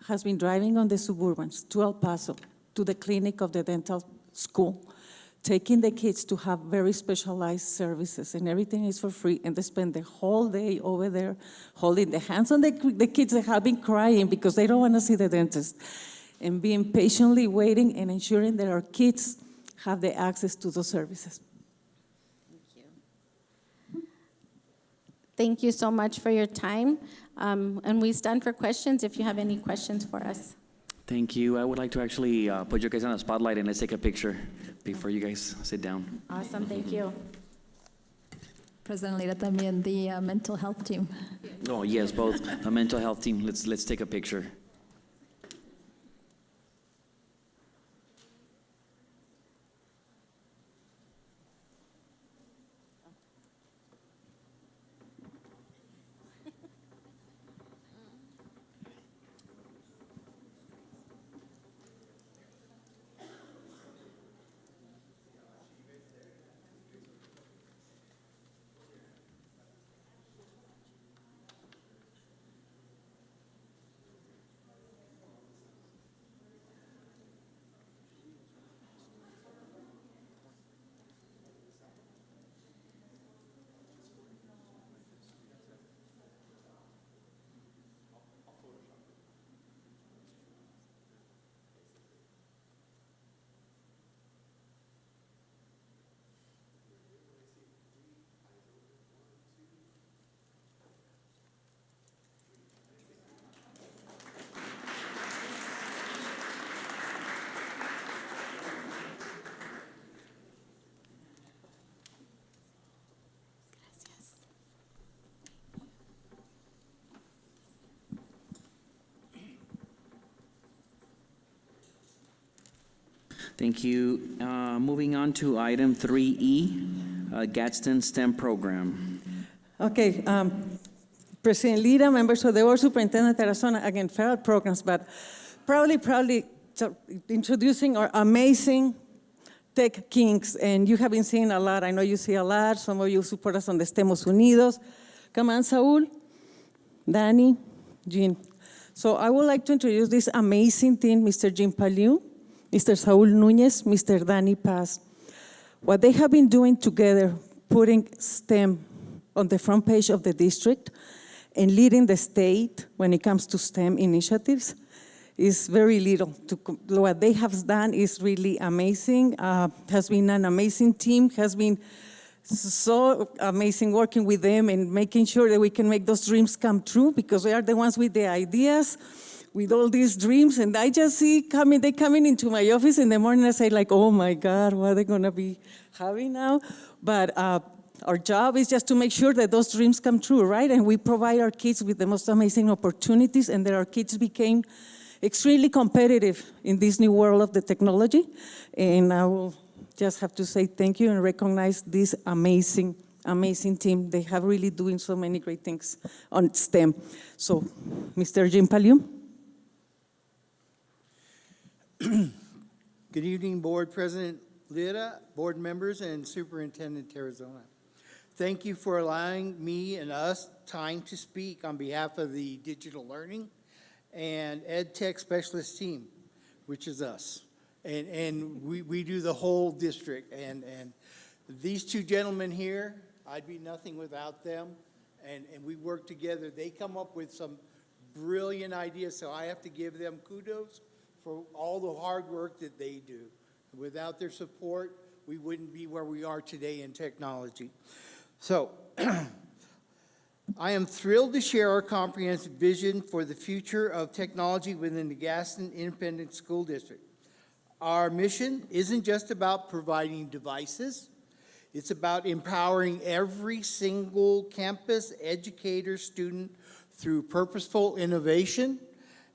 [SPEAKER 10] has been driving on the Suburbans to El Paso, to the clinic of the dental school, taking the kids to have very specialized services, and everything is for free, and they spend the whole day over there holding the hands on the kids that have been crying because they don't want to see the dentist, and being patiently waiting and ensuring that our kids have the access to those services.
[SPEAKER 13] Thank you so much for your time. And we stand for questions if you have any questions for us.
[SPEAKER 4] Thank you. I would like to actually put you guys on the spotlight and let's take a picture before you guys sit down.
[SPEAKER 13] Awesome, thank you.
[SPEAKER 8] President Lira, también the mental health team.
[SPEAKER 4] Oh, yes, both. The mental health team. Let's take a picture. Thank you. Moving on to item 3E, Gadsden STEM program.
[SPEAKER 10] Okay, President Lira, members of the board, Superintendent Tarazona, again, federal programs, but proudly introducing our amazing tech kings, and you have been seeing a lot. I know you see a lot. Some of you support us on the Estemos Unidos. Come on, Saul, Danny, Jean. So I would like to introduce this amazing team, Mr. Jim Paliu, Mr. Saul Nunez, Mr. Danny Paz. What they have been doing together, putting STEM on the front page of the district and leading the state when it comes to STEM initiatives, is very little. What they have done is really amazing. Has been an amazing team, has been so amazing working with them and making sure that we can make those dreams come true, because they are the ones with the ideas, with all these dreams. And I just see they coming into my office in the morning, I say like, oh my God, what are they gonna be having now? But our job is just to make sure that those dreams come true, right? And we provide our kids with the most amazing opportunities, and that our kids became extremely competitive in this new world of the technology. And I will just have to say thank you and recognize this amazing team. They have really doing so many great things on STEM. So, Mr. Jim Paliu.
[SPEAKER 14] Good evening, Board President Lira, board members, and Superintendent Tarazona. Thank you for allowing me and us time to speak on behalf of the Digital Learning and Ed Tech Specialist team, which is us. And we do the whole district. And these two gentlemen here, I'd be nothing without them. And we work together. They come up with some brilliant ideas, so I have to give them kudos for all the hard work that they do. Without their support, we wouldn't be where we are today in technology. So, I am thrilled to share our comprehensive vision for the future of technology within the Gadsden Independent School District. Our mission isn't just about providing devices. It's about empowering every single campus, educator, student through purposeful innovation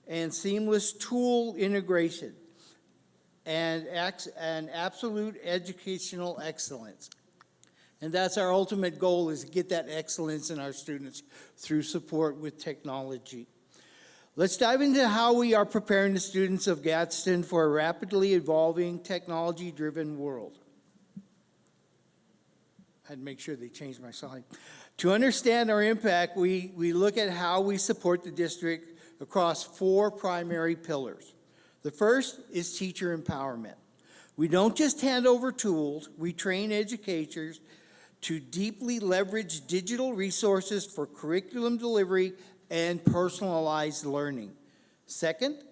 [SPEAKER 14] and seamless tool integration and absolute educational excellence. And that's our ultimate goal, is to get that excellence in our students through support with technology. Let's dive into how we are preparing the students of Gadsden for a rapidly evolving, technology-driven world. I had to make sure they changed my slide. To understand our impact, we look at how we support the district across 4 primary pillars. The first is teacher empowerment. We don't just hand over tools, we train educators to deeply leverage digital resources for curriculum delivery and personalized learning. Second,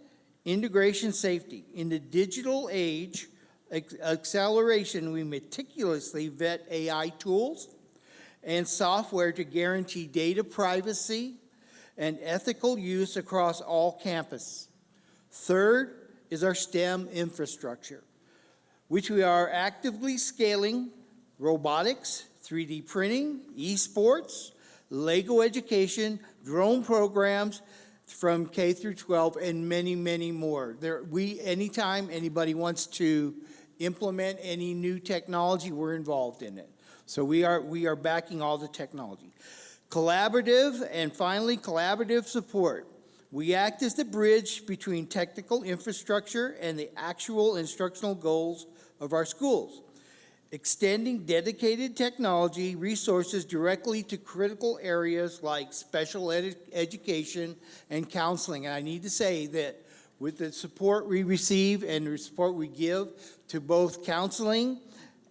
[SPEAKER 14] integration safety. In the digital age, acceleration, we meticulously vet AI tools and software to guarantee data privacy and ethical use across all campuses. Third is our STEM infrastructure, which we are actively scaling: robotics, 3D printing, esports, Lego education, drone programs from K through 12, and many, many more. Anytime anybody wants to implement any new technology, we're involved in it. So we are backing all the technology. Collaborative, and finally, collaborative support. We act as the bridge between technical infrastructure and the actual instructional goals of our schools, extending dedicated technology resources directly to critical areas like special education and counseling. And I need to say that with the support we receive and the support we give to both counseling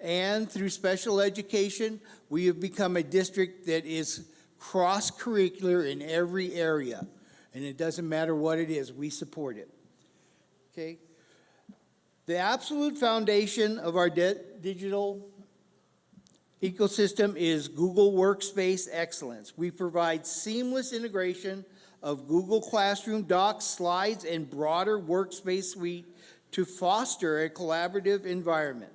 [SPEAKER 14] and through special education, we have become a district that is cross-curricular in every area. And it doesn't matter what it is, we support it. Okay? The absolute foundation of our digital ecosystem is Google Workspace Excellence. We provide seamless integration of Google Classroom Docs, slides, and broader workspace suite to foster a collaborative environment.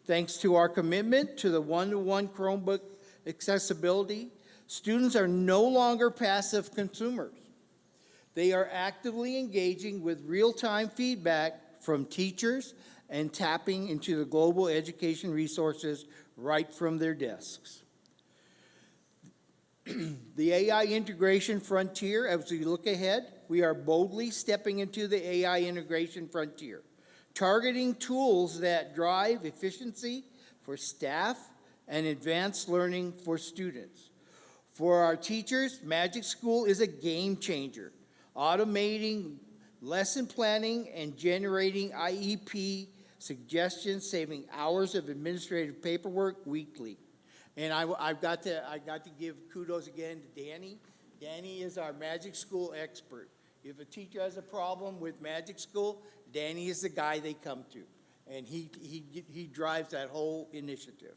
[SPEAKER 14] Thanks to our commitment to the one-to-one Chromebook accessibility, students are no longer passive consumers. They are actively engaging with real-time feedback from teachers and tapping into the global education resources right from their desks. The AI integration frontier, as we look ahead, we are boldly stepping into the AI integration frontier, targeting tools that drive efficiency for staff and advanced learning for students. For our teachers, Magic School is a game changer, automating lesson planning and generating IEP suggestions, saving hours of administrative paperwork weekly. And I've got to give kudos again to Danny. Danny is our Magic School expert. If a teacher has a problem with Magic School, Danny is the guy they come to. And he drives that whole initiative.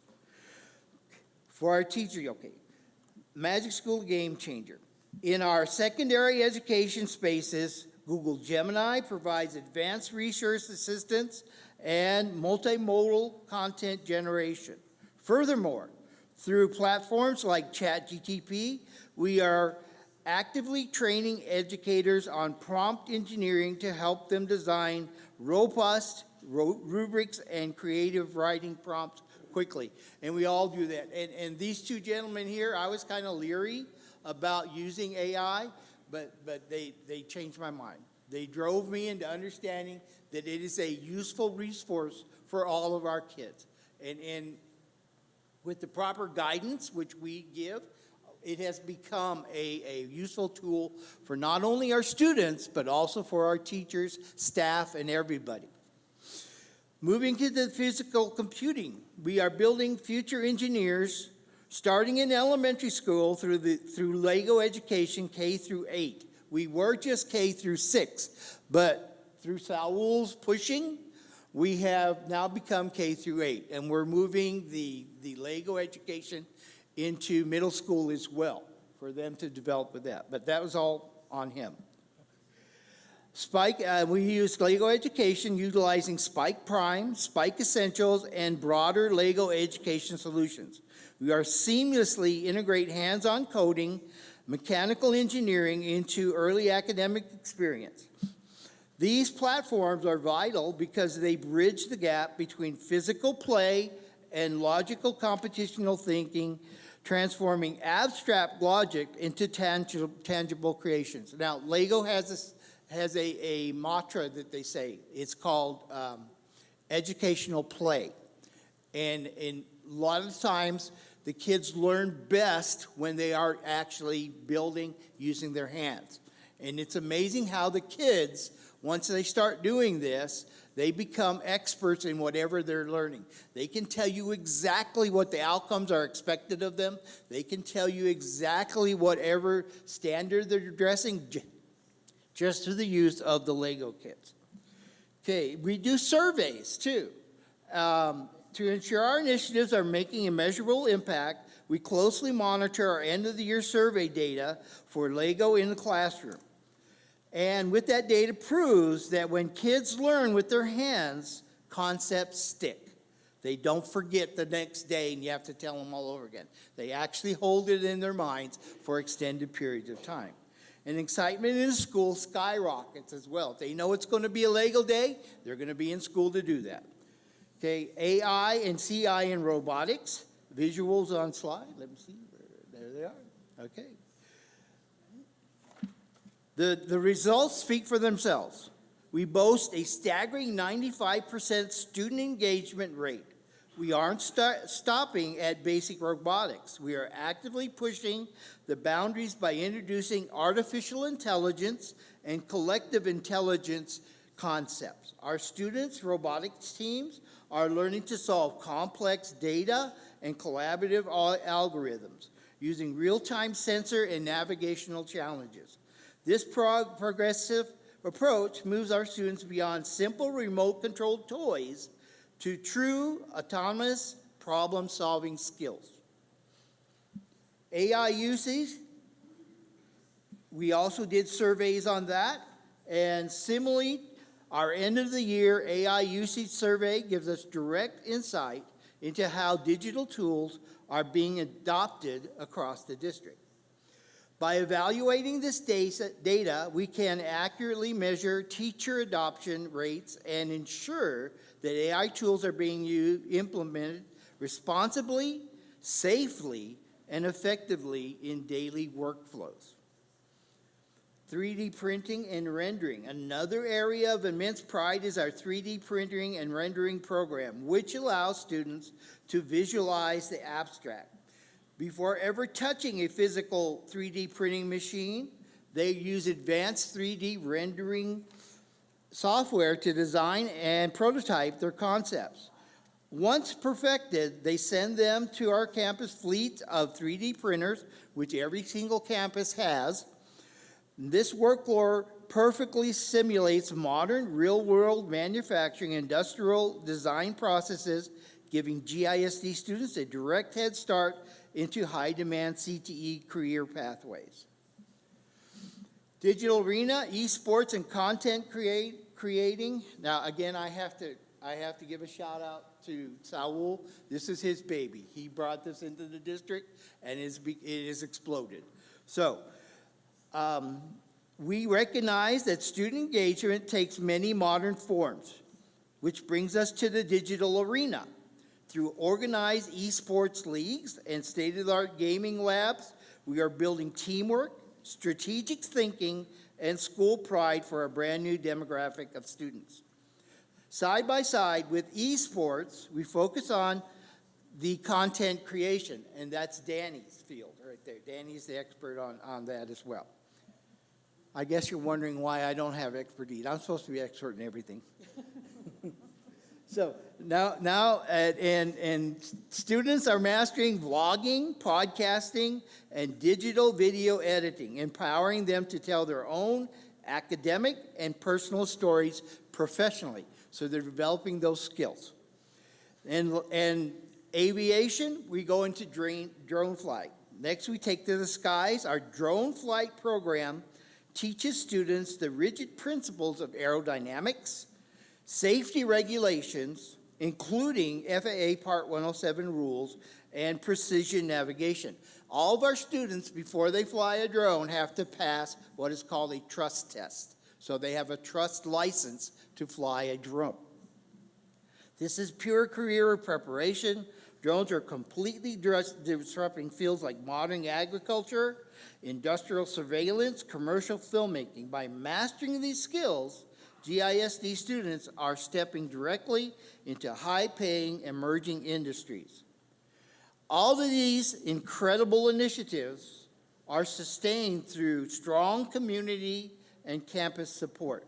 [SPEAKER 14] For our teacher, okay, Magic School game changer. In our secondary education spaces, Google Gemini provides advanced research assistance and multimodal content generation. Furthermore, through platforms like ChatGPT, we are actively training educators on prompt engineering to help them design robust rubrics and creative writing prompts quickly. And we all do that. And these two gentlemen here, I was kind of leery about using AI, but they changed my mind. They drove me into understanding that it is a useful resource for all of our kids. And with the proper guidance, which we give, it has become a useful tool for not only our students, but also for our teachers, staff, and everybody. Moving to the physical computing, we are building future engineers starting in elementary school through Lego education K through 8. We were just K through 6, but through Saul's pushing, we have now become K through 8, and we're moving the Lego education into middle school as well for them to develop with that. But that was all on him. Spike, we use Lego education utilizing Spike Prime, Spike Essentials, and broader Lego education solutions. We are seamlessly integrate hands-on coding, mechanical engineering into early academic experience. These platforms are vital because they bridge the gap between physical play and logical computational thinking, transforming abstract logic into tangible creations. Now, Lego has a mantra that they say. It's called educational play. And a lot of times, the kids learn best when they are actually building using their hands. And it's amazing how the kids, once they start doing this, they become experts in whatever they're learning. They can tell you exactly what the outcomes are expected of them. They can tell you exactly whatever standard they're addressing just through the use of the Lego kits. Okay, we do surveys too. To ensure our initiatives are making a measurable impact, we closely monitor our end-of-the-year survey data for Lego in the classroom. And with that data proves that when kids learn with their hands, concepts stick. They don't forget the next day and you have to tell them all over again. They actually hold it in their minds for extended periods of time. And excitement in the school skyrockets as well. If they know it's going to be a Lego day, they're going to be in school to do that. Okay, AI and CI in robotics. Visuals on slide. Let me see. There they are. Okay. The results speak for themselves. We boast a staggering 95% student engagement rate. We aren't stopping at basic robotics. We are actively pushing the boundaries by introducing artificial intelligence and collective intelligence concepts. Our students' robotics teams are learning to solve complex data and collaborative algorithms using real-time sensor and navigational challenges. This progressive approach moves our students beyond simple remote-controlled toys to true autonomous problem-solving skills. AI usage, we also did surveys on that, and similarly, our end-of-the-year AI usage survey gives us direct insight into how digital tools are being adopted across the district. By evaluating this data, we can accurately measure teacher adoption rates and ensure that AI tools are being implemented responsibly, safely, and effectively in daily workflows. 3D printing and rendering. Another area of immense pride is our 3D printing and rendering program, which allows students to visualize the abstract. Before ever touching a physical 3D printing machine, they use advanced 3D rendering software to design and prototype their concepts. Once perfected, they send them to our campus fleet of 3D printers, which every single campus has. This workflow perfectly simulates modern real-world manufacturing industrial design processes, giving GISD students a direct head start into high-demand CTE career pathways. Digital arena, esports, and content creating. Now, again, I have to give a shout out to Saul. This is his baby. He brought this into the district, and it has exploded. So, we recognize that student engagement takes many modern forms. which brings us to the digital arena. Through organized esports leagues and state-of-the-art gaming labs, we are building teamwork, strategic thinking, and school pride for a brand new demographic of students. Side by side with esports, we focus on the content creation, and that's Danny's field right there. Danny's the expert on that as well. I guess you're wondering why I don't have expertise. I'm supposed to be expert in everything. So now students are mastering vlogging, podcasting, and digital video editing, empowering them to tell their own academic and personal stories professionally. So they're developing those skills. And aviation, we go into drone flight. Next, we take to the skies. Our drone flight program teaches students the rigid principles of aerodynamics, safety regulations, including FAA Part 107 rules, and precision navigation. All of our students, before they fly a drone, have to pass what is called a trust test. So they have a trust license to fly a drone. This is pure career preparation. Drones are completely disrupting fields like modern agriculture, industrial surveillance, commercial filmmaking. By mastering these skills, GISD students are stepping directly into high-paying emerging industries. All of these incredible initiatives are sustained through strong community and campus support.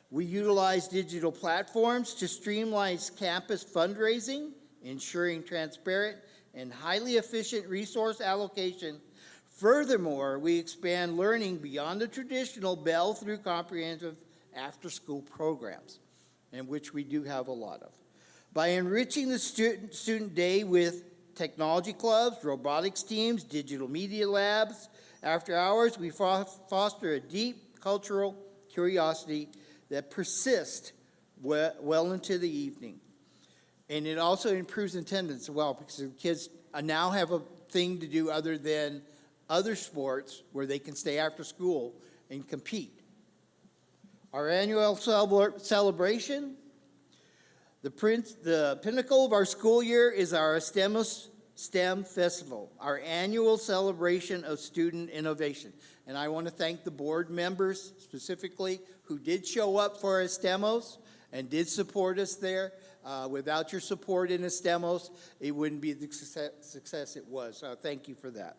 [SPEAKER 14] We utilize digital platforms to streamline campus fundraising, ensuring transparent and highly efficient resource allocation. Furthermore, we expand learning beyond the traditional Bell through comprehensive after-school programs, and which we do have a lot of. By enriching the student day with technology clubs, robotics teams, digital media labs, after hours, we foster a deep cultural curiosity that persists well into the evening. And it also improves attendance as well, because the kids now have a thing to do other than other sports where they can stay after school and compete. Our annual celebration, the pinnacle of our school year is our STEM Festival, our annual celebration of student innovation. And I want to thank the board members specifically who did show up for Estemos and did support us there. Without your support in Estemos, it wouldn't be the success it was. So thank you for that.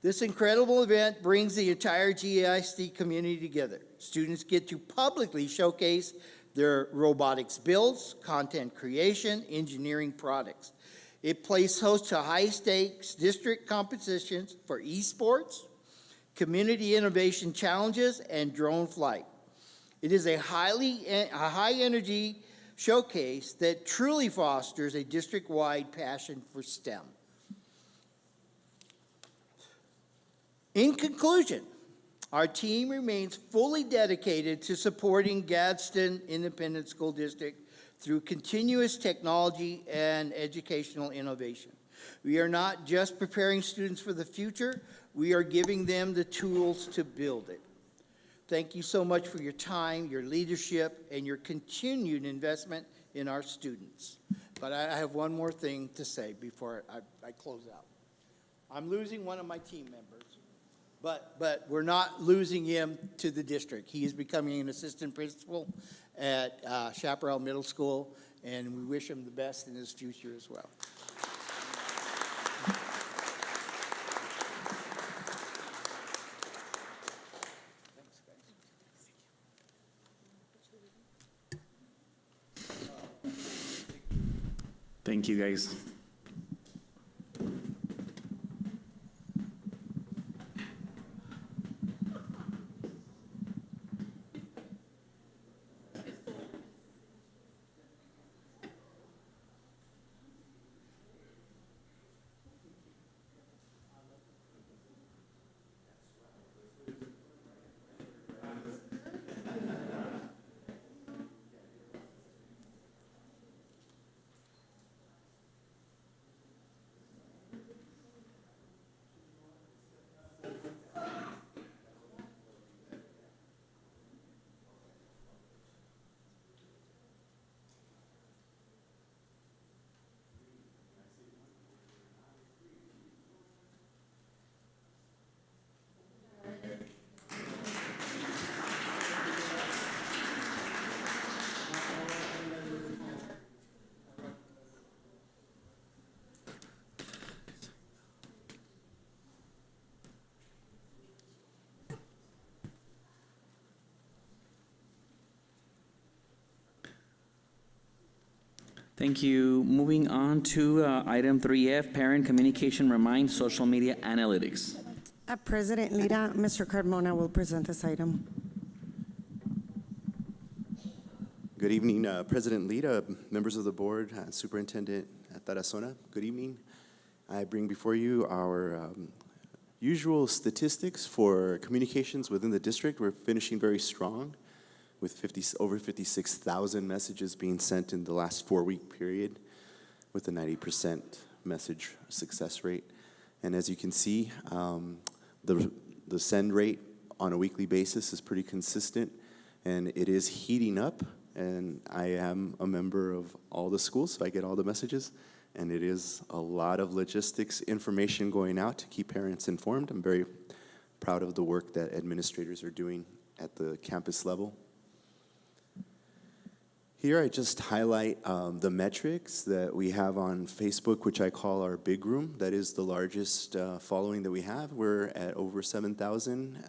[SPEAKER 14] This incredible event brings the entire GISD community together. Students get to publicly showcase their robotics builds, content creation, engineering products. It plays host to high-stakes district competitions for esports, community innovation challenges, and drone flight. It is a high-energy showcase that truly fosters a district-wide passion for STEM. In conclusion, our team remains fully dedicated to supporting Gadsden Independent School District through continuous technology and educational innovation. We are not just preparing students for the future, we are giving them the tools to build it. Thank you so much for your time, your leadership, and your continued investment in our students. But I have one more thing to say before I close out. I'm losing one of my team members, but we're not losing him to the district. He is becoming an assistant principal at Chaparral Middle School, and we wish him the best in his future as well.
[SPEAKER 4] Thank you, guys. Thank you. Moving on to item 3F, parent communication remind social media analytics.
[SPEAKER 1] President Lira, Mr. Carmona will present this item.
[SPEAKER 2] Good evening, President Lira, members of the board, Superintendent Tarazona. Good evening. I bring before you our usual statistics for communications within the district. We're finishing very strong with over 56,000 messages being sent in the last 4-week period with a 90% message success rate. And as you can see, the send rate on a weekly basis is pretty consistent, and it is heating up. And I am a member of all the schools, so I get all the messages. And it is a lot of logistics information going out to keep parents informed. I'm very proud of the work that administrators are doing at the campus level. Here I just highlight the metrics that we have on Facebook, which I call our big room. That is the largest following that we have. We're at over 7,000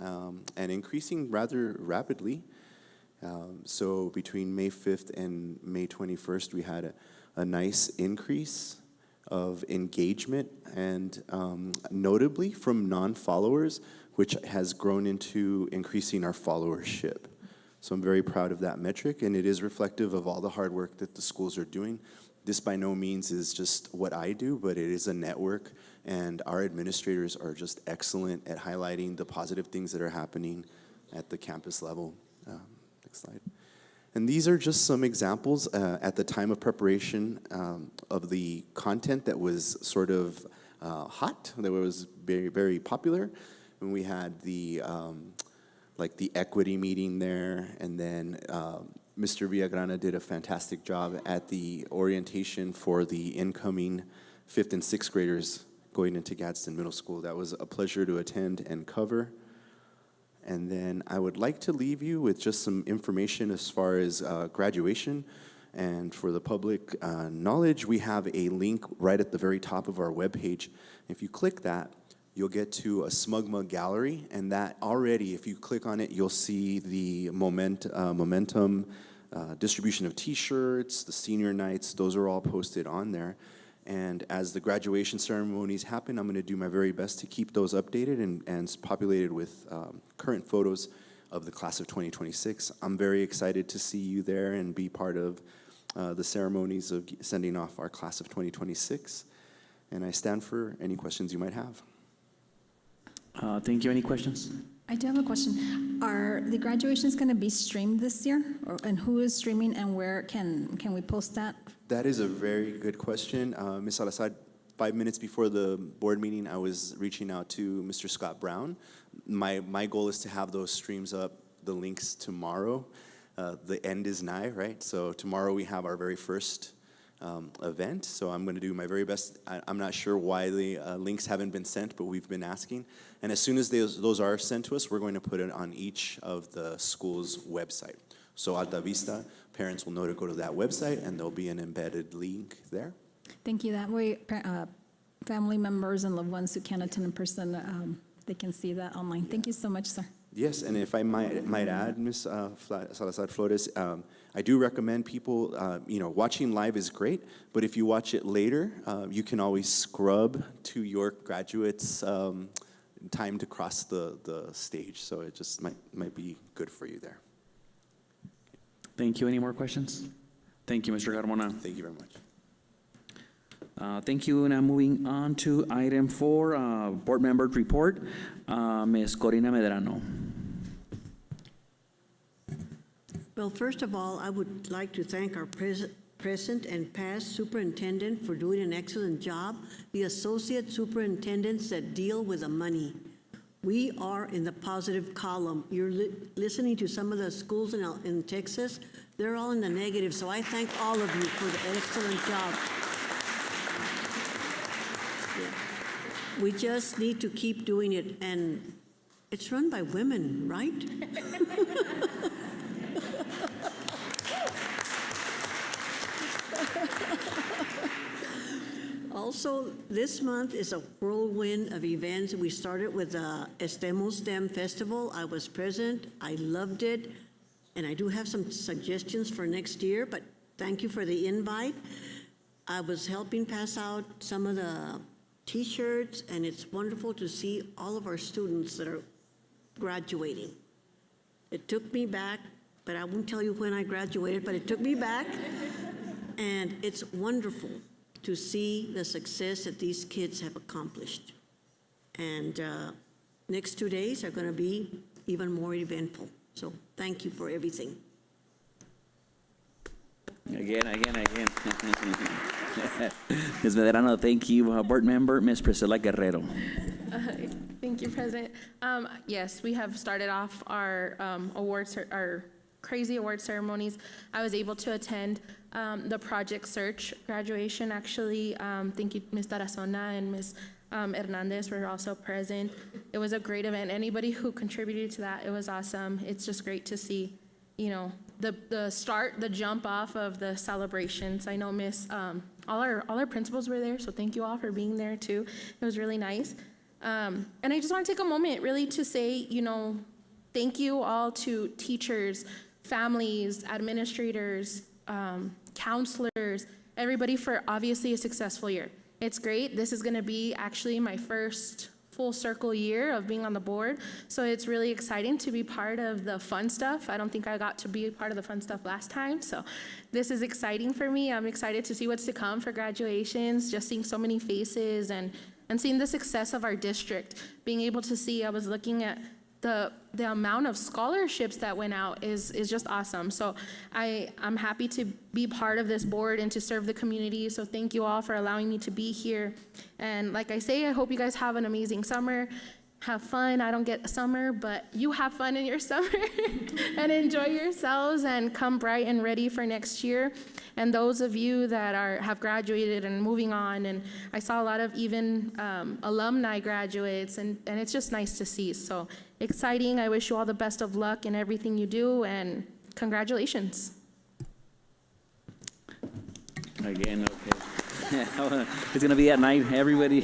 [SPEAKER 2] and increasing rather rapidly. So between May 5th and May 21st, we had a nice increase of engagement, and notably from non-followers, which has grown into increasing our followership. So I'm very proud of that metric, and it is reflective of all the hard work that the schools are doing. This by no means is just what I do, but it is a network, and our administrators are just excellent at highlighting the positive things that are happening at the campus level. Next slide. And these are just some examples at the time of preparation of the content that was sort of hot, that was very, very popular. And we had the like the equity meeting there, and then Mr. Villagrana did a fantastic job at the orientation for the incoming 5th and 6th graders going into Gadsden Middle School. That was a pleasure to attend and cover. And then I would like to leave you with just some information as far as graduation. And for the public knowledge, we have a link right at the very top of our webpage. If you click that, you'll get to a Smugma gallery, and that already, if you click on it, you'll see the momentum distribution of t-shirts, the senior nights, those are all posted on there. And as the graduation ceremonies happen, I'm going to do my very best to keep those updated and populated with current photos of the class of 2026. I'm very excited to see you there and be part of the ceremonies of sending off our class of 2026. And I stand for any questions you might have.
[SPEAKER 4] Thank you. Any questions?
[SPEAKER 8] I do have a question. Are the graduations going to be streamed this year? And who is streaming, and where can we post that?
[SPEAKER 2] That is a very good question. Ms. Salazar, 5 minutes before the board meeting, I was reaching out to Mr. Scott Brown. My goal is to have those streams up, the links tomorrow. The end is nigh, right? So tomorrow we have our very first event, so I'm going to do my very best. I'm not sure why the links haven't been sent, but we've been asking. And as soon as those are sent to us, we're going to put it on each of the school's website. So Alta Vista, parents will know to go to that website, and there'll be an embedded link there.
[SPEAKER 8] Thank you. That way, family members and loved ones who can't attend in person, they can see that online. Thank you so much, sir.
[SPEAKER 2] Yes, and if I might add, Ms. Salazar Flores, I do recommend people, watching live is great, but if you watch it later, you can always scrub to your graduates' time to cross the stage, so it just might be good for you there.
[SPEAKER 4] Thank you. Any more questions? Thank you, Mr. Carmona.
[SPEAKER 2] Thank you very much.
[SPEAKER 4] Thank you. Now moving on to item 4, board member report. Ms. Corina Medrano.
[SPEAKER 15] Well, first of all, I would like to thank our present and past superintendent for doing an excellent job, the associate superintendents that deal with the money. We are in the positive column. You're listening to some of the schools in Texas, they're all in the negative, so I thank all of you for the excellent job. Yeah. We just need to keep doing it, and it's run by women, right? Also, this month is a whirlwind of events. We started with the Estemos STEM Festival. I was present. I loved it. And I do have some suggestions for next year, but thank you for the invite. I was helping pass out some of the T-shirts, and it's wonderful to see all of our students that are graduating. It took me back, but I won't tell you when I graduated, but it took me back. And it's wonderful to see the success that these kids have accomplished. And next 2 days are going to be even more eventful. So thank you for everything.
[SPEAKER 4] Again. Ms. Medrano, thank you. Board member, Ms. Priscilla Guerrero.
[SPEAKER 16] Thank you, President. Yes, we have started off our our crazy award ceremonies. I was able to attend the Project Search graduation, actually. Thank you, Ms. Tarazona and Ms. Hernandez were also present. It was a great event. Anybody who contributed to that, it was awesome. It's just great to see, the jump off of the celebrations. I know all our principals were there, so thank you all for being there too. It was really nice. And I just want to take a moment really to say, thank you all to teachers, families, administrators, counselors, everybody for obviously a successful year. It's great. This is going to be actually my first full circle year of being on the board. So it's really exciting to be part of the fun stuff. I don't think I got to be part of the fun stuff last time. So this is exciting for me. I'm excited to see what's to come for graduations, just seeing so many faces and seeing the success of our district. Being able to see, I was looking at the amount of scholarships that went out is just awesome. So I'm happy to be part of this board and to serve the community. So thank you all for allowing me to be here. And like I say, I hope you guys have an amazing summer. Have fun. I don't get summer, but you have fun in your summer and enjoy yourselves and come bright and ready for next year. And those of you that have graduated and moving on, and I saw a lot of even alumni graduates, and it's just nice to see. So exciting. I wish you all the best of luck in everything you do, and congratulations.
[SPEAKER 4] Again, okay. It's going to be at night, everybody.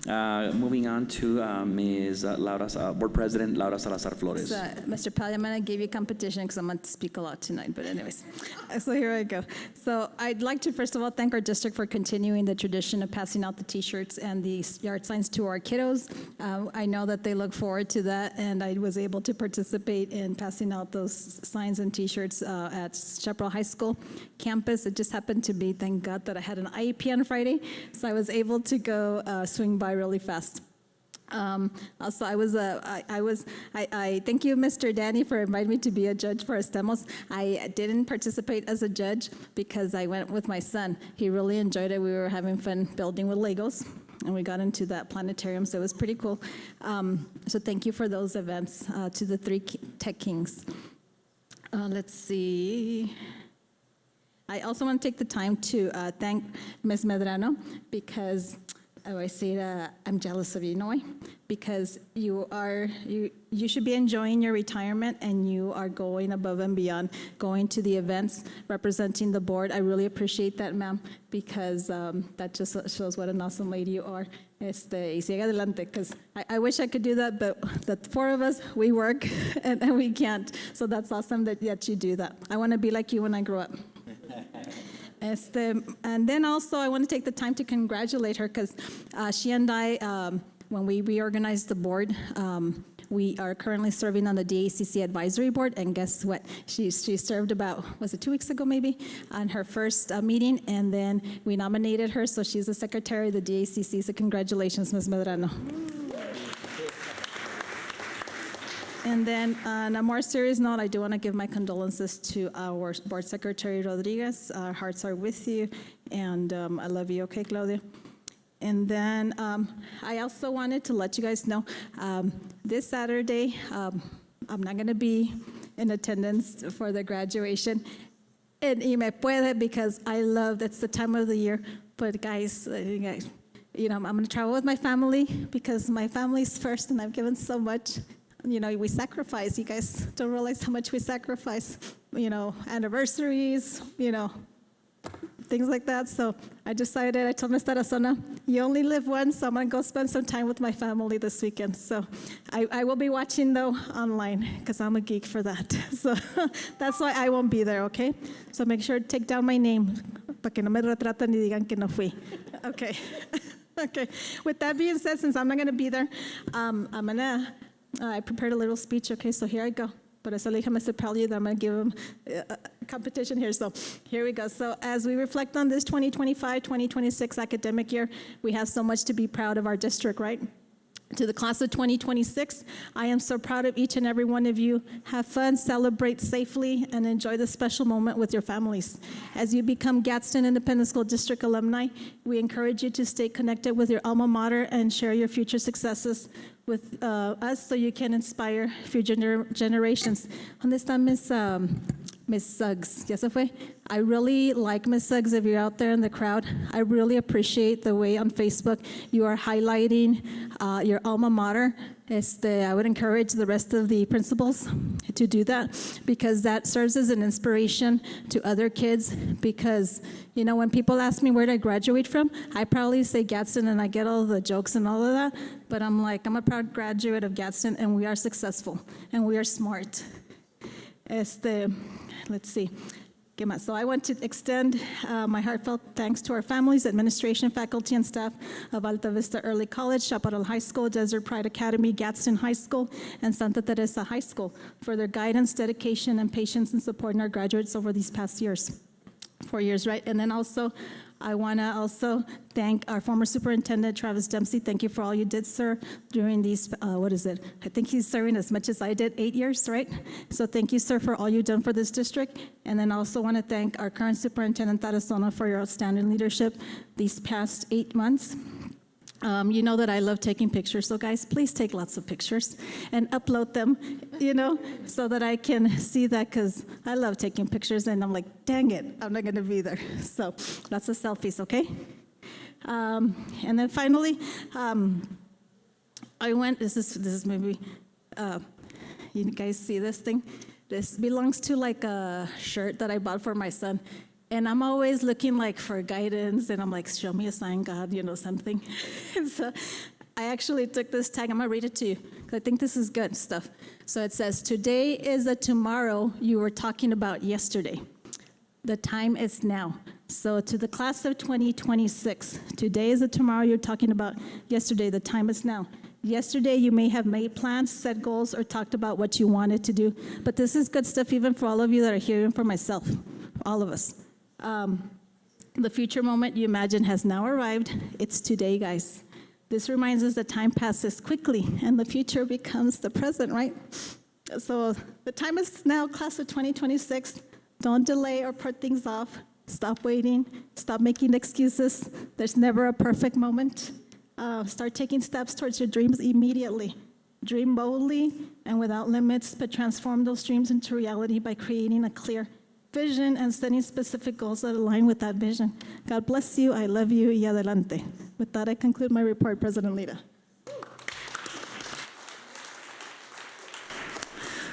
[SPEAKER 4] Moving on to Ms. Board President Laura Salazar Flores.
[SPEAKER 8] So, Mr. Pally, I'm going to give you competition because I'm going to speak a lot tonight, but anyways. So here I go. So I'd like to, first of all, thank our district for continuing the tradition of passing out the T-shirts and the yard signs to our kiddos. I know that they look forward to that, and I was able to participate in passing out those signs and T-shirts at Chaparral High School campus. It just happened to be, thank God, that I had an IEP on Friday, so I was able to go swing by really fast. Also, I thank you, Mr. Danny, for inviting me to be a judge for Estemos. I didn't participate as a judge because I went with my son. He really enjoyed it. We were having fun building with Legos, and we got into that planetarium, so it was pretty cool. So thank you for those events to the 3 Tech Kings. Let's see. I also want to take the time to thank Ms. Medrano because I always say that I'm jealous of you, because you should be enjoying your retirement, and you are going above and beyond, going to the events, representing the board. I really appreciate that, ma'am, because that just shows what an awesome lady you are. Y sigue adelante, because I wish I could do that, but the 4 of us, we work, and we can't. So that's awesome that you do that. I want to be like you when I grow up. And then also I want to take the time to congratulate her because she and I, when we reorganized the board, we are currently serving on the DACC advisory board, and guess what? She served about, was it 2 weeks ago maybe, on her first meeting, and then we nominated her, so she's the secretary of the DACC, so congratulations, Ms. Medrano. And then on a more serious note, I do want to give my condolences to our board secretary, Rodriguez. Our hearts are with you, and I love you, okay, Claudia? And then I also wanted to let you guys know, this Saturday, I'm not going to be in attendance for the graduation. And y me puede, because I love, that's the time of the year. But guys, I'm going to travel with my family because my family's first, and I've given so much. We sacrifice. You guys don't realize how much we sacrifice, anniversaries, things like that. So I told Ms. Tarazona, you only live once, so I'm going to go spend some time with my family this weekend. So I will be watching, though, online, because I'm a geek for that. So that's why I won't be there, okay? So make sure to take down my name, para que no me retratan y digan que no fui. Okay. Okay. With that being said, since I'm not going to be there, I prepared a little speech. Okay, so here I go. Por eso le dije a Mr. Pellier that I'm going to give him a competition here. So here we go. So as we reflect on this 2025-2026 academic year, we have so much to be proud of our district, right? To the class of 2026, I am so proud of each and every one of you. Have fun, celebrate safely, and enjoy this special moment with your families. As you become Gadsden Independent School District alumni, we encourage you to stay connected with your alma mater and share your future successes with us so you can inspire future generations. ¿Dónde está Miss Suggs? ¿Ya se fue? I really like Miss Suggs, if you're out there in the crowd. I really appreciate the way on Facebook you are highlighting your alma mater. I would encourage the rest of the principals to do that because that serves as an inspiration to other kids because, you know, when people ask me where did I graduate from, I probably say Gadsden and I get all the jokes and all of that, but I'm like, I'm a proud graduate of Gadsden and we are successful and we are smart. Let's see. So I want to extend my heartfelt thanks to our families, administration, faculty, and staff of Alta Vista Early College, Chaparral High School, Desert Pride Academy, Gadsden High School, and Santa Teresa High School for their guidance, dedication, and patience in supporting our graduates over these past 4 years, right? And then also, I want to also thank our former superintendent, Travis Dempsey. Thank you for all you did, sir, during these, I think he's serving as much as I did, 8 years, right? So thank you, sir, for all you've done for this district. And then I also want to thank our current superintendent, Tarazona, for your outstanding leadership these past 8 months. You know that I love taking pictures, so guys, please take lots of pictures and upload them, you know, so that I can see that because I love taking pictures and I'm like, dang it, I'm not going to be there. So lots of selfies, okay? And then finally, I went, this is maybe, you guys see this thing? This belongs to like a shirt that I bought for my son. And I'm always looking like for guidance, and I'm like, show me a sign, God, you know, something. And so I actually took this tag. I'm gonna read it to you, because I think this is good stuff. So it says, today is a tomorrow you were talking about yesterday. The time is now. So to the class of 2026, today is a tomorrow you're talking about yesterday. The time is now. Yesterday, you may have made plans, set goals, or talked about what you wanted to do. But this is good stuff even for all of you that are here, and for myself, all of us. The future moment you imagine has now arrived. It's today, guys. This reminds us that time passes quickly and the future becomes the present, right? So the time is now, class of 2026. Don't delay or put things off. Stop waiting. Stop making excuses. There's never a perfect moment. Start taking steps towards your dreams immediately. Dream boldly and without limits, but transform those dreams into reality by creating a clear vision and setting specific goals that align with that vision. God bless you. I love you. Y adelante. With that, I conclude my report, President Lira.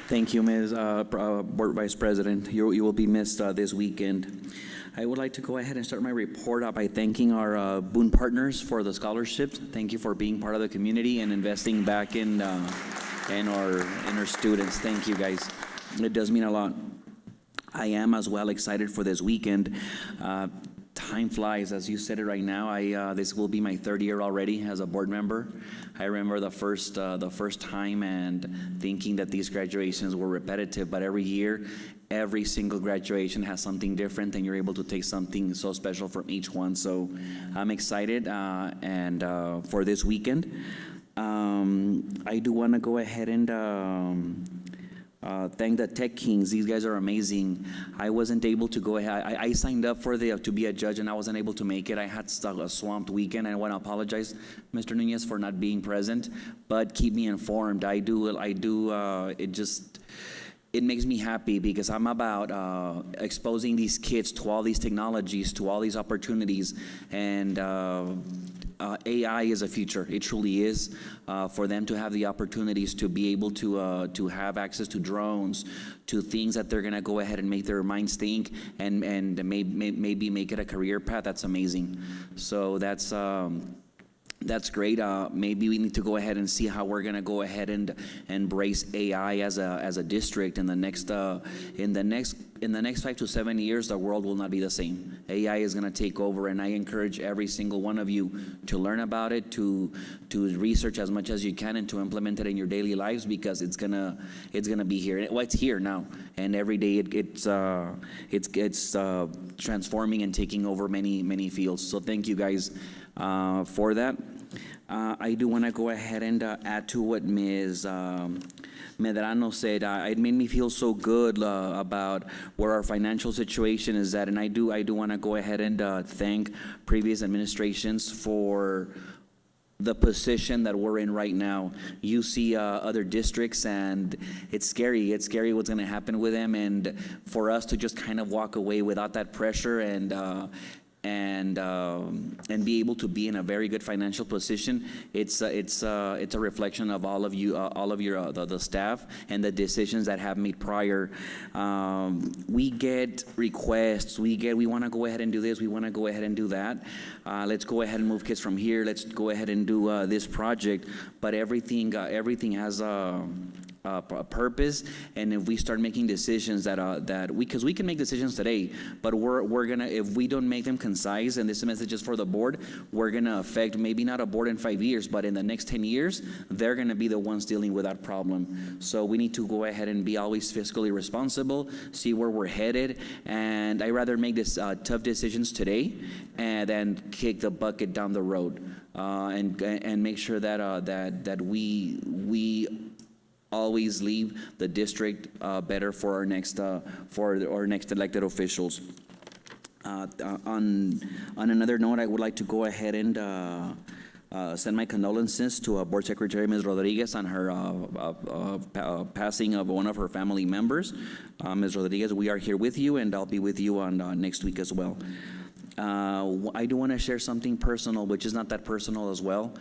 [SPEAKER 4] Thank you, Ms. Board Vice President. You will be missed this weekend. I would like to go ahead and start my report out by thanking our Boone partners for the scholarships. Thank you for being part of the community and investing back in our students. Thank you, guys. It does mean a lot. I am as well excited for this weekend. Time flies, as you said it right now. This will be my 3rd year already as a board member. I remember the first time and thinking that these graduations were repetitive, but every year, every single graduation has something different, and you're able to take something so special from each one. So I'm excited and for this weekend. I do want to go ahead and thank the Tech Kings. These guys are amazing. I wasn't able to go ahead. I signed up for to be a judge, and I wasn't able to make it. I had a swamped weekend. I want to apologize, Mr. Nunez, for not being present, but keep me informed. It makes me happy because I'm about exposing these kids to all these technologies, to all these opportunities, and AI is a future. It truly is, for them to have the opportunities to be able to have access to drones, to things that they're gonna go ahead and make their minds think and maybe make it a career path. That's amazing. So that's That's great. Maybe we need to go ahead and see how we're going to go ahead and embrace AI as a district in the next 5 to 7 years. The world will not be the same. AI is going to take over, and I encourage every single one of you to learn about it, to research as much as you can, and to implement it in your daily lives, because it's gonna be here. Well, it's here now, and every day it's transforming and taking over many fields. So thank you guys for that. I do want to go ahead and add to what Ms. Medrano said. It made me feel so good about where our financial situation is at, and I do want to go ahead and thank previous administrations for the position that we're in right now. You see other districts, and it's scary. It's scary what's going to happen with them, and for us to just kind of walk away without that pressure and be able to be in a very good financial position. It's a reflection of all of you, the staff, and the decisions that have made prior. We get requests. We want to go ahead and do this. We want to go ahead and do that. Let's go ahead and move kids from here. Let's go ahead and do this project. But everything has a purpose, and if we start making decisions because we can make decisions today, but we're gonna, if we don't make them concise, and this message is for the board, we're gonna affect maybe not a board in 5 years, but in the next 10 years, they're gonna be the ones dealing with that problem. So we need to go ahead and be always fiscally responsible, see where we're headed, and I'd rather make this tough decisions today and then kick the bucket down the road, and make sure that we always leave the district better for our next elected officials. On another note, I would like to go ahead and send my condolences to Board Secretary Ms. Rodriguez on her passing of one of her family members. Ms. Rodriguez, we are here with you, and I'll be with you on next week as well. I do want to share something personal, which is not that personal as well.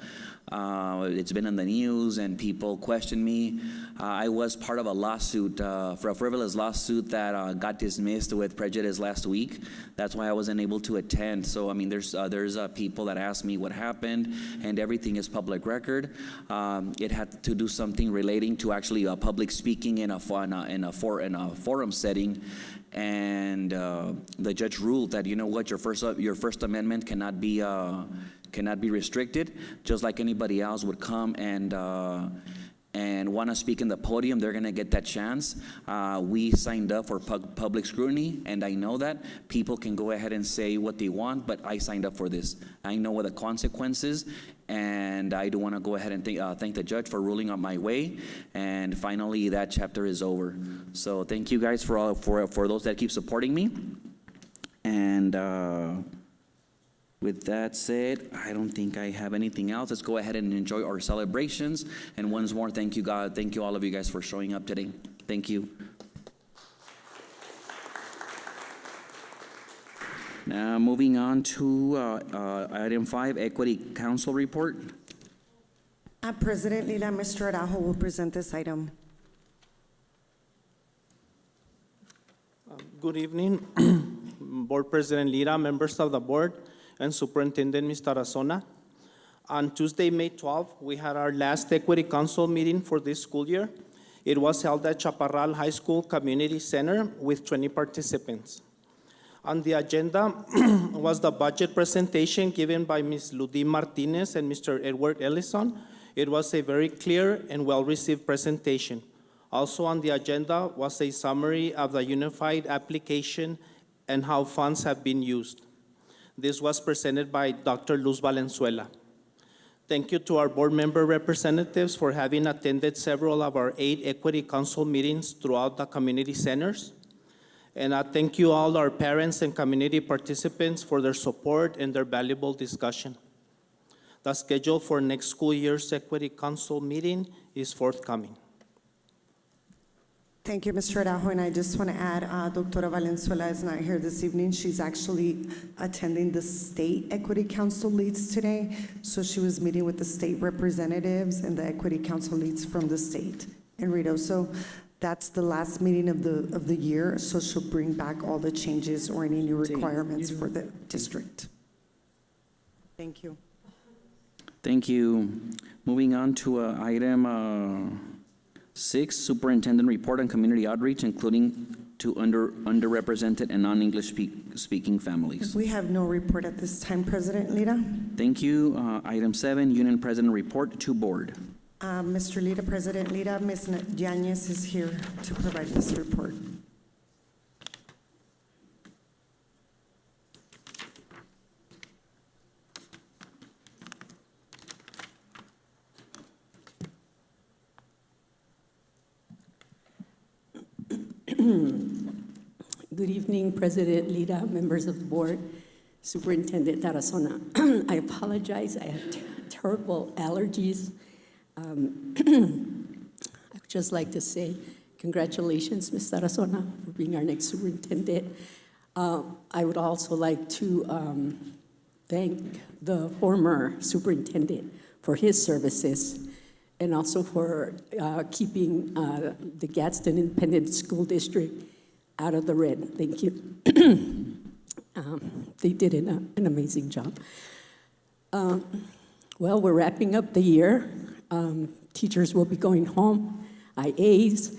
[SPEAKER 4] It's been in the news, and people question me. I was part of a lawsuit, for a frivolous lawsuit that got dismissed with prejudice last week. That's why I wasn't able to attend. So, I mean, there's people that ask me what happened, and everything is public record. It had to do something relating to actually public speaking in a forum setting. And the judge ruled that, you know what, your First Amendment cannot be restricted. Just like anybody else would come and want to speak in the podium, they're going to get that chance. We signed up for public scrutiny, and I know that people can go ahead and say what they want, but I signed up for this. I know what the consequences, and I do want to go ahead and thank the judge for ruling on my way. And finally, that chapter is over. So thank you guys for those that keep supporting me. And with that said, I don't think I have anything else. Let's go ahead and enjoy our celebrations. And once more, thank you, God. Thank you, all of you guys, for showing up today. Thank you. Now, moving on to item 5, Equity Council Report.
[SPEAKER 1] President Lila, Mr. Araujo will present this item.
[SPEAKER 17] Good evening, Board President Lira, members of the board, and Superintendent Mr. Tarazona. On Tuesday, May 12th, we had our last Equity Council meeting for this school year. It was held at Chaparral High School Community Center with 20 participants. On the agenda was the budget presentation given by Ms. Ludi Martinez and Mr. Edward Ellison. It was a very clear and well-received presentation. Also on the agenda was a summary of the unified application and how funds have been used. This was presented by Dr. Luz Valenzuela. Thank you to our board member representatives for having attended several of our 8 Equity Council meetings throughout the community centers. And I thank you all, our parents and community participants, for their support and their valuable discussion. The schedule for next school year's Equity Council meeting is forthcoming.
[SPEAKER 1] Thank you, Mr. Araujo, and I just want to add, Doctora Valenzuela is not here this evening. She's actually attending the State Equity Council leads today. So she was meeting with the state representatives and the Equity Council leads from the state in Rito. So that's the last meeting of the year, so she'll bring back all the changes or any new requirements for the district. Thank you.
[SPEAKER 4] Thank you. Moving on to item 6, Superintendent Report on Community Outreach, including to underrepresented and non-English speaking families.
[SPEAKER 1] We have no report at this time, President Lira.
[SPEAKER 4] Thank you. Item 7, Union President Report to Board.
[SPEAKER 1] Mr. Lira, President Lira, Ms. Yanez is here to provide this report.
[SPEAKER 18] Good evening, President Lira, members of the board, Superintendent Tarazona. I apologize, I have terrible allergies. I would just like to say congratulations, Ms. Tarazona, for being our next superintendent. I would also like to thank the former superintendent for his services and also for keeping the Gadsden Independent School District out of the red. Thank you. They did an amazing job. Well, we're wrapping up the year. Teachers will be going home, IAs,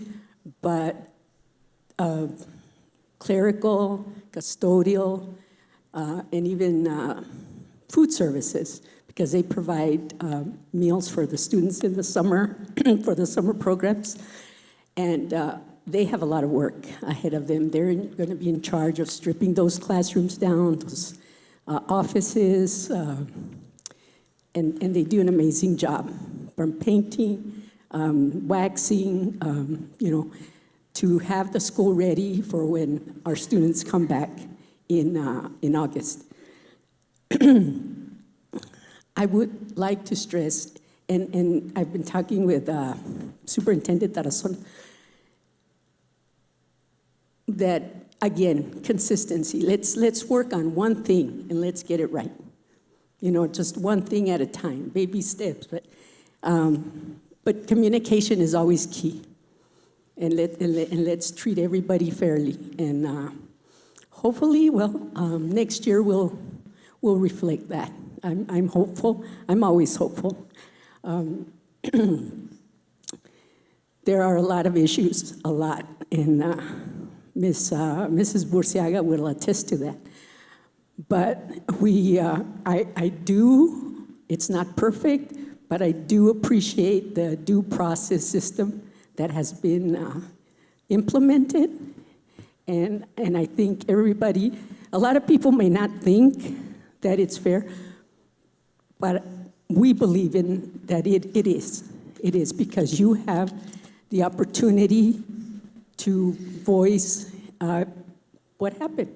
[SPEAKER 18] but clerical, custodial, and even food services, because they provide meals for the students in the summer, for the summer programs. And they have a lot of work ahead of them. They're going to be in charge of stripping those classrooms down, those offices, and they do an amazing job, from painting, waxing, to have the school ready for when our students come back in August. I would like to stress, and I've been talking with Superintendent Tarazona, that, again, consistency. Let's work on one thing and let's get it right. Just one thing at a time, baby steps. But communication is always key. And let's treat everybody fairly. And hopefully, next year we'll reflect that. I'm hopeful. I'm always hopeful. There are a lot of issues, a lot, and Mrs. Burciaga will attest to that. But I do, it's not perfect, but I do appreciate the due process system that has been implemented. And I think everybody, a lot of people may not think that it's fair, but we believe in that it is. It is, because you have the opportunity to voice what happened.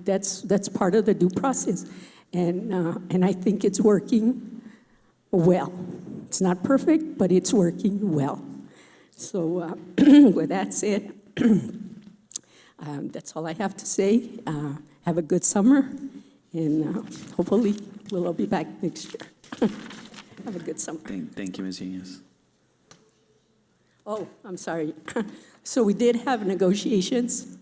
[SPEAKER 18] That's part of the due process, and I think it's working well. It's not perfect, but it's working well. So with that said, that's all I have to say. Have a good summer, and hopefully we'll all be back next year. Have a good summer.
[SPEAKER 4] Thank you, Ms. Yanez.
[SPEAKER 18] Oh, I'm sorry. So we did have negotiations.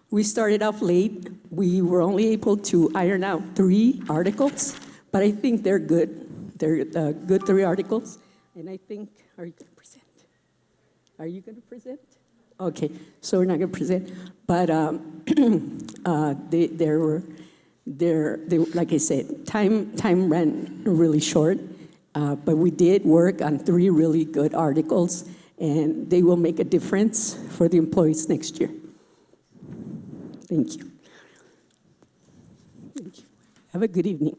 [SPEAKER 18] We started off late. We were only able to iron out 3 articles, but I think they're good. They're good 3 articles. And I think, are you going to present? Are you going to present? Okay, so we're not going to present. But they like I said, time ran really short. But we did work on 3 really good articles, and they will make a difference for the employees next year. Thank you. Thank you. Have a good evening.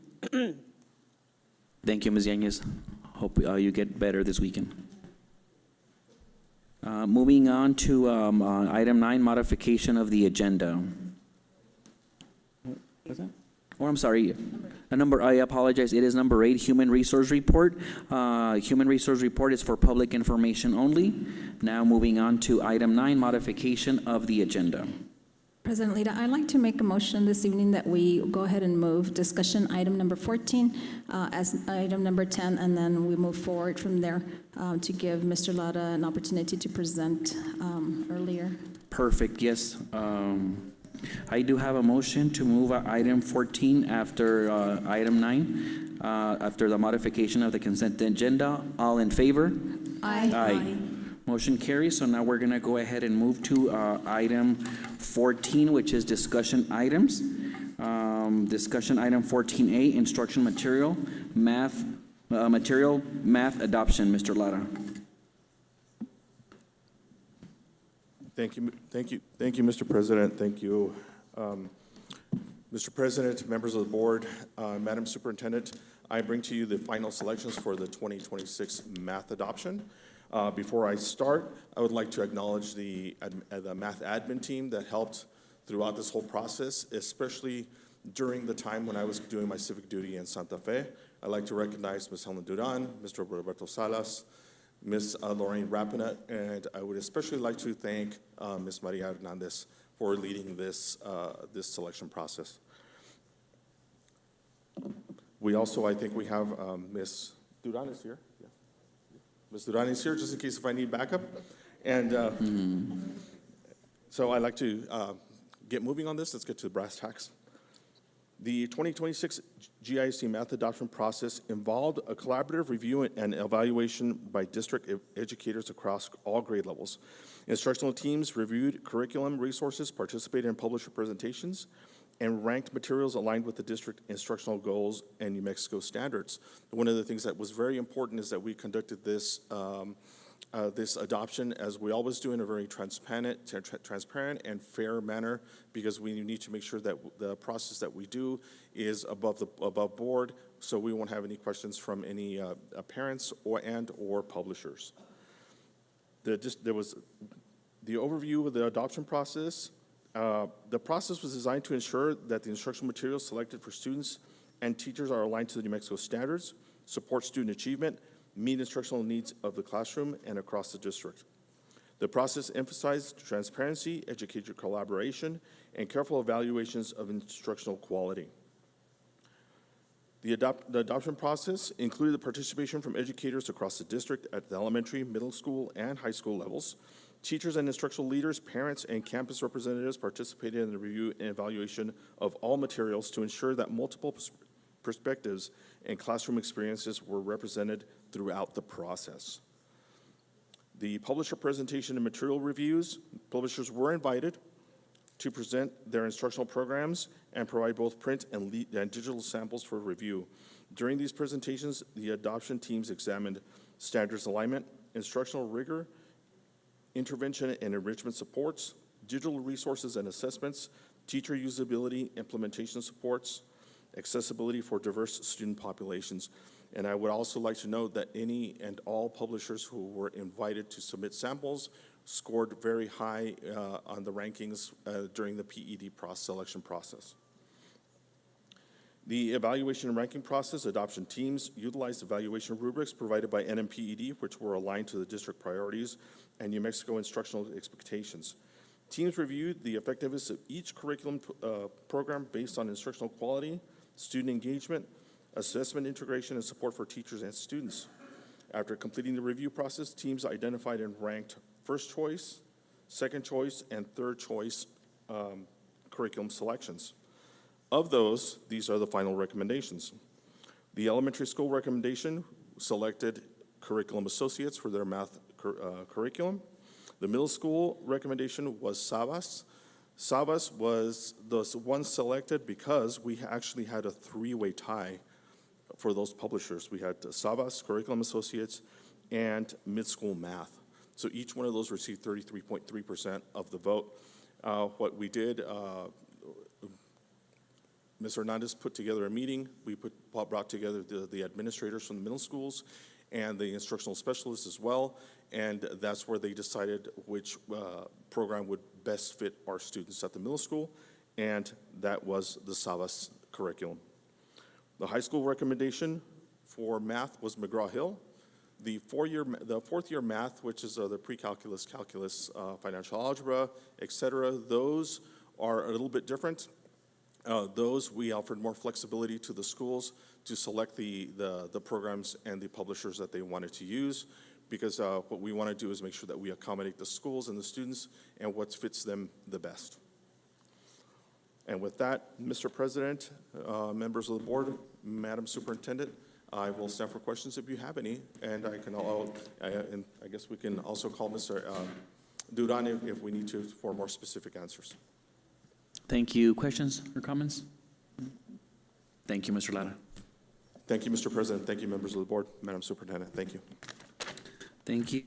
[SPEAKER 4] Thank you, Ms. Yanez. Hope you get better this weekend. Moving on to item 9, modification of the agenda. What's that? Oh, I'm sorry. I apologize. It is number 8, Human Resource Report. Human Resource Report is for public information only. Now moving on to item 9, modification of the agenda.
[SPEAKER 8] President Lira, I'd like to make a motion this evening that we go ahead and move discussion item number 14 as item number 10, and then we move forward from there to give Mr. Lara an opportunity to present earlier.
[SPEAKER 4] Perfect, yes. I do have a motion to move item 14 after item 9. after the modification of the consent agenda. All in favor? Aye. Motion carries. So now we're going to go ahead and move to item 14, which is discussion items. Discussion item 14A, instruction material, math adoption. Mr. Lara.
[SPEAKER 19] Thank you, Mr. President. Thank you, Mr. President, members of the board, Madam Superintendent. I bring to you the final selections for the 2026 math adoption. Before I start, I would like to acknowledge the math admin team that helped throughout this whole process, especially during the time when I was doing my civic duty in Santa Fe. I'd like to recognize Ms. Helen Duran, Mr. Roberto Salas, Ms. Lorraine Rapinette, and I would especially like to thank Ms. Maria Hernandez for leading this selection process. We also, I think we have Ms. Duran is here. Yeah. Ms. Duran is here just in case if I need backup. And so I'd like to get moving on this. Let's get to brass tacks. The 2026 GISD math adoption process involved a collaborative review and evaluation by district educators across all grade levels. Instructional teams reviewed curriculum resources, participated in publisher presentations, and ranked materials aligned with the district instructional goals and New Mexico standards. One of the things that was very important is that we conducted this this adoption, as we always do, in a very transparent and fair manner, because we need to make sure that the process that we do is above board, so we won't have any questions from any parents or publishers. There was the overview of the adoption process. The process was designed to ensure that the instructional materials selected for students and teachers are aligned to the New Mexico standards, support student achievement, meet instructional needs of the classroom and across the district. The process emphasized transparency, educator collaboration, and careful evaluations of instructional quality. The adoption process included the participation from educators across the district at the elementary, middle school, and high school levels. Teachers and instructional leaders, parents, and campus representatives participated in the review and evaluation of all materials to ensure that multiple perspectives and classroom experiences were represented throughout the process. The publisher presentation and material reviews, publishers were invited to present their instructional programs and provide both print and digital samples for review. During these presentations, the adoption teams examined standards alignment, instructional rigor, intervention and enrichment supports, digital resources and assessments, teacher usability, implementation supports, accessibility for diverse student populations. And I would also like to note that any and all publishers who were invited to submit samples scored very high on the rankings during the PED selection process. The evaluation and ranking process, adoption teams utilized evaluation rubrics provided by NMPED, which were aligned to the district priorities and New Mexico instructional expectations. Teams reviewed the effectiveness of each curriculum program based on instructional quality, student engagement, assessment integration, and support for teachers and students. After completing the review process, teams identified and ranked first choice, second choice, and third choice curriculum selections. Of those, these are the final recommendations. The elementary school recommendation selected curriculum associates for their math curriculum. The middle school recommendation was Savas. Savas was the one selected because we actually had a three-way tie for those publishers. We had Savas, Curriculum Associates, and mid-school math. So each one of those received 33.3% of the vote. What we did, Ms. Hernandez put together a meeting. We brought together the administrators from the middle schools and the instructional specialists as well, and that's where they decided which program would best fit our students at the middle school, and that was the Savas curriculum. The high school recommendation for math was McGraw-Hill. The fourth year math, which is the pre-calculus, calculus, financial algebra, et cetera, those are a little bit different. Those we offered more flexibility to the schools to select the programs and the publishers that they wanted to use, because what we want to do is make sure that we accommodate the schools and the students and what fits them the best. And with that, Mr. President, members of the board, Madam Superintendent, I will stand for questions if you have any, and and I guess we can also call Mr. Duran if we need to for more specific answers.
[SPEAKER 4] Thank you. Questions or comments? Thank you, Mr. Lara.
[SPEAKER 19] Thank you, Mr. President. Thank you, members of the board, Madam Superintendent. Thank you.
[SPEAKER 4] Thank you.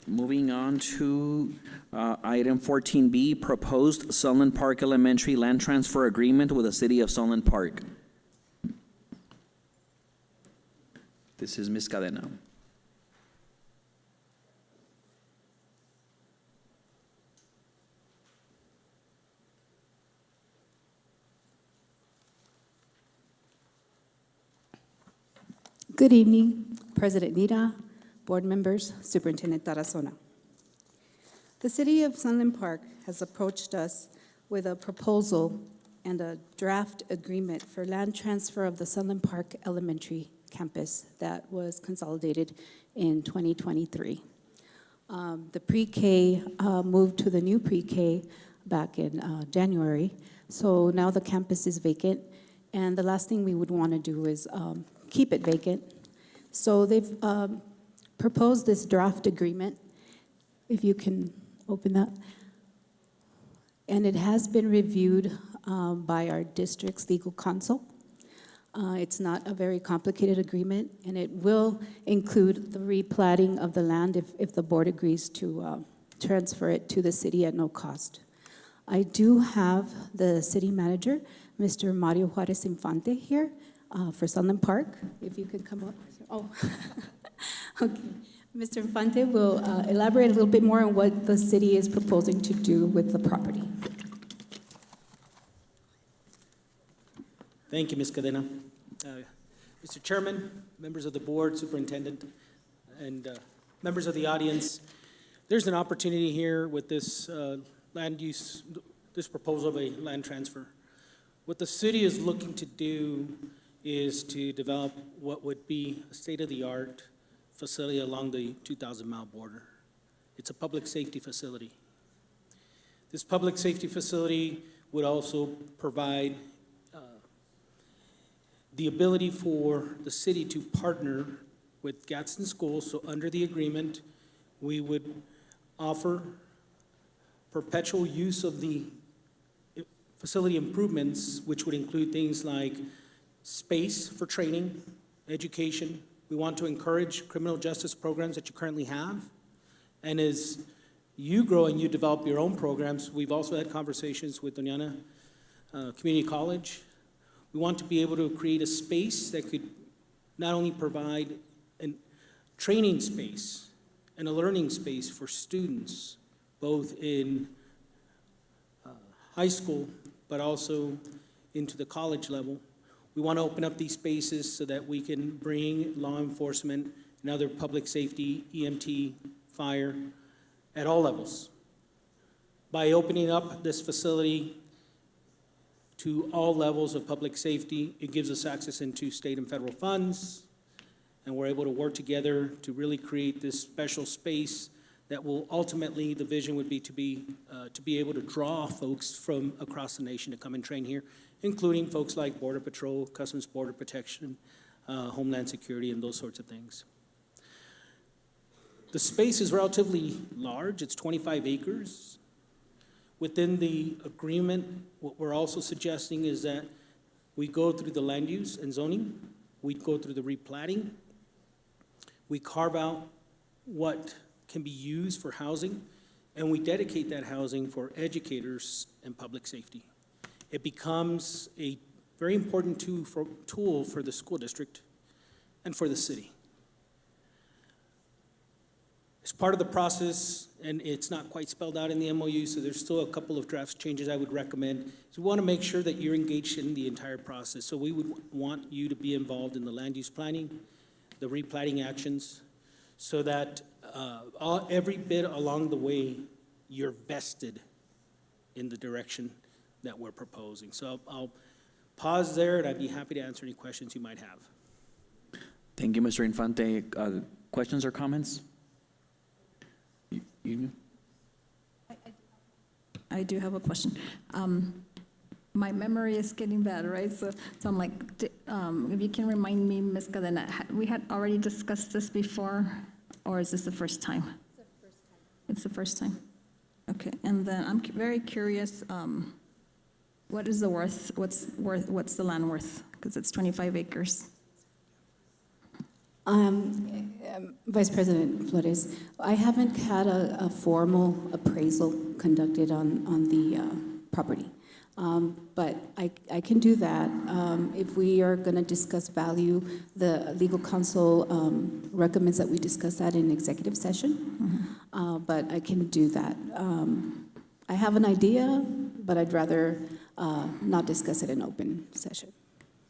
[SPEAKER 4] Moving on to item 14B, proposed Sunland Park Elementary land transfer agreement with the city of Sunland Park. This is Ms. Cadena.
[SPEAKER 9] Good evening, President Nita, board members, Superintendent Tarazona. The City of Sunland Park has approached us with a proposal and a draft agreement for land transfer of the Sunland Park Elementary campus that was consolidated in 2023. The pre-K moved to the new pre-K back in January, so now the campus is vacant, and the last thing we would want to do is keep it vacant. So they've proposed this draft agreement, if you can open that. And it has been reviewed by our district's legal counsel. It's not a very complicated agreement, and it will include the replatting of the land if the board agrees to transfer it to the city at no cost. I do have the city manager, Mr. Mario Juarez Infante, here for Sunland Park. If you could come up. Oh, okay. Mr. Infante will elaborate a little bit more on what the city is proposing to do with the property.
[SPEAKER 20] Thank you, Ms. Cadena. Mr. Chairman, members of the board, superintendent, and members of the audience, there's an opportunity here with this land use, this proposal of a land transfer. What the city is looking to do is to develop what would be a state-of-the-art facility along the 2,000-mile border. It's a public safety facility. This public safety facility would also provide the ability for the city to partner with Gadsden schools. So under the agreement, we would offer perpetual use of the facility improvements, which would include things like space for training, education. We want to encourage criminal justice programs that you currently have. And as you grow and you develop your own programs, we've also had conversations with Doñana Community College. We want to be able to create a space that could not only provide a training space and a learning space for students, both in high school, but also into the college level. We want to open up these spaces so that we can bring law enforcement and other public safety, EMT, fire, at all levels. By opening up this facility to all levels of public safety, it gives us access into state and federal funds, and we're able to work together to really create this special space that will ultimately, the vision would be to be able to draw folks from across the nation to come and train here, including folks like Border Patrol, Customs Border Protection, Homeland Security, and those sorts of things. The space is relatively large. It's 25 acres. Within the agreement, what we're also suggesting is that we go through the land use and zoning, we go through the replatting, we carve out what can be used for housing, and we dedicate that housing for educators and public safety. It becomes a very important tool for the school district and for the city. As part of the process, and it's not quite spelled out in the MOU, so there's still a couple of draft changes I would recommend. So we want to make sure that you're engaged in the entire process. So we would want you to be involved in the land use planning, the replatting actions, so that every bit along the way, you're vested in the direction that we're proposing. So I'll pause there, and I'd be happy to answer any questions you might have.
[SPEAKER 4] Thank you, Mr. Infante. Questions or comments? You?
[SPEAKER 8] I do have a question. my memory is getting bad, right? So I'm like, if you can remind me, Ms. Cadena, we had already discussed this before, or is this the first time? It's the first time. Okay, and then I'm very curious, what is the worth, what's the land worth? Because it's 25 acres.
[SPEAKER 9] Vice President Flores, I haven't had a formal appraisal conducted on the property. But I can do that. If we are going to discuss value, the legal counsel recommends that we discuss that in executive session. But I can do that. I have an idea, but I'd rather not discuss it in open session.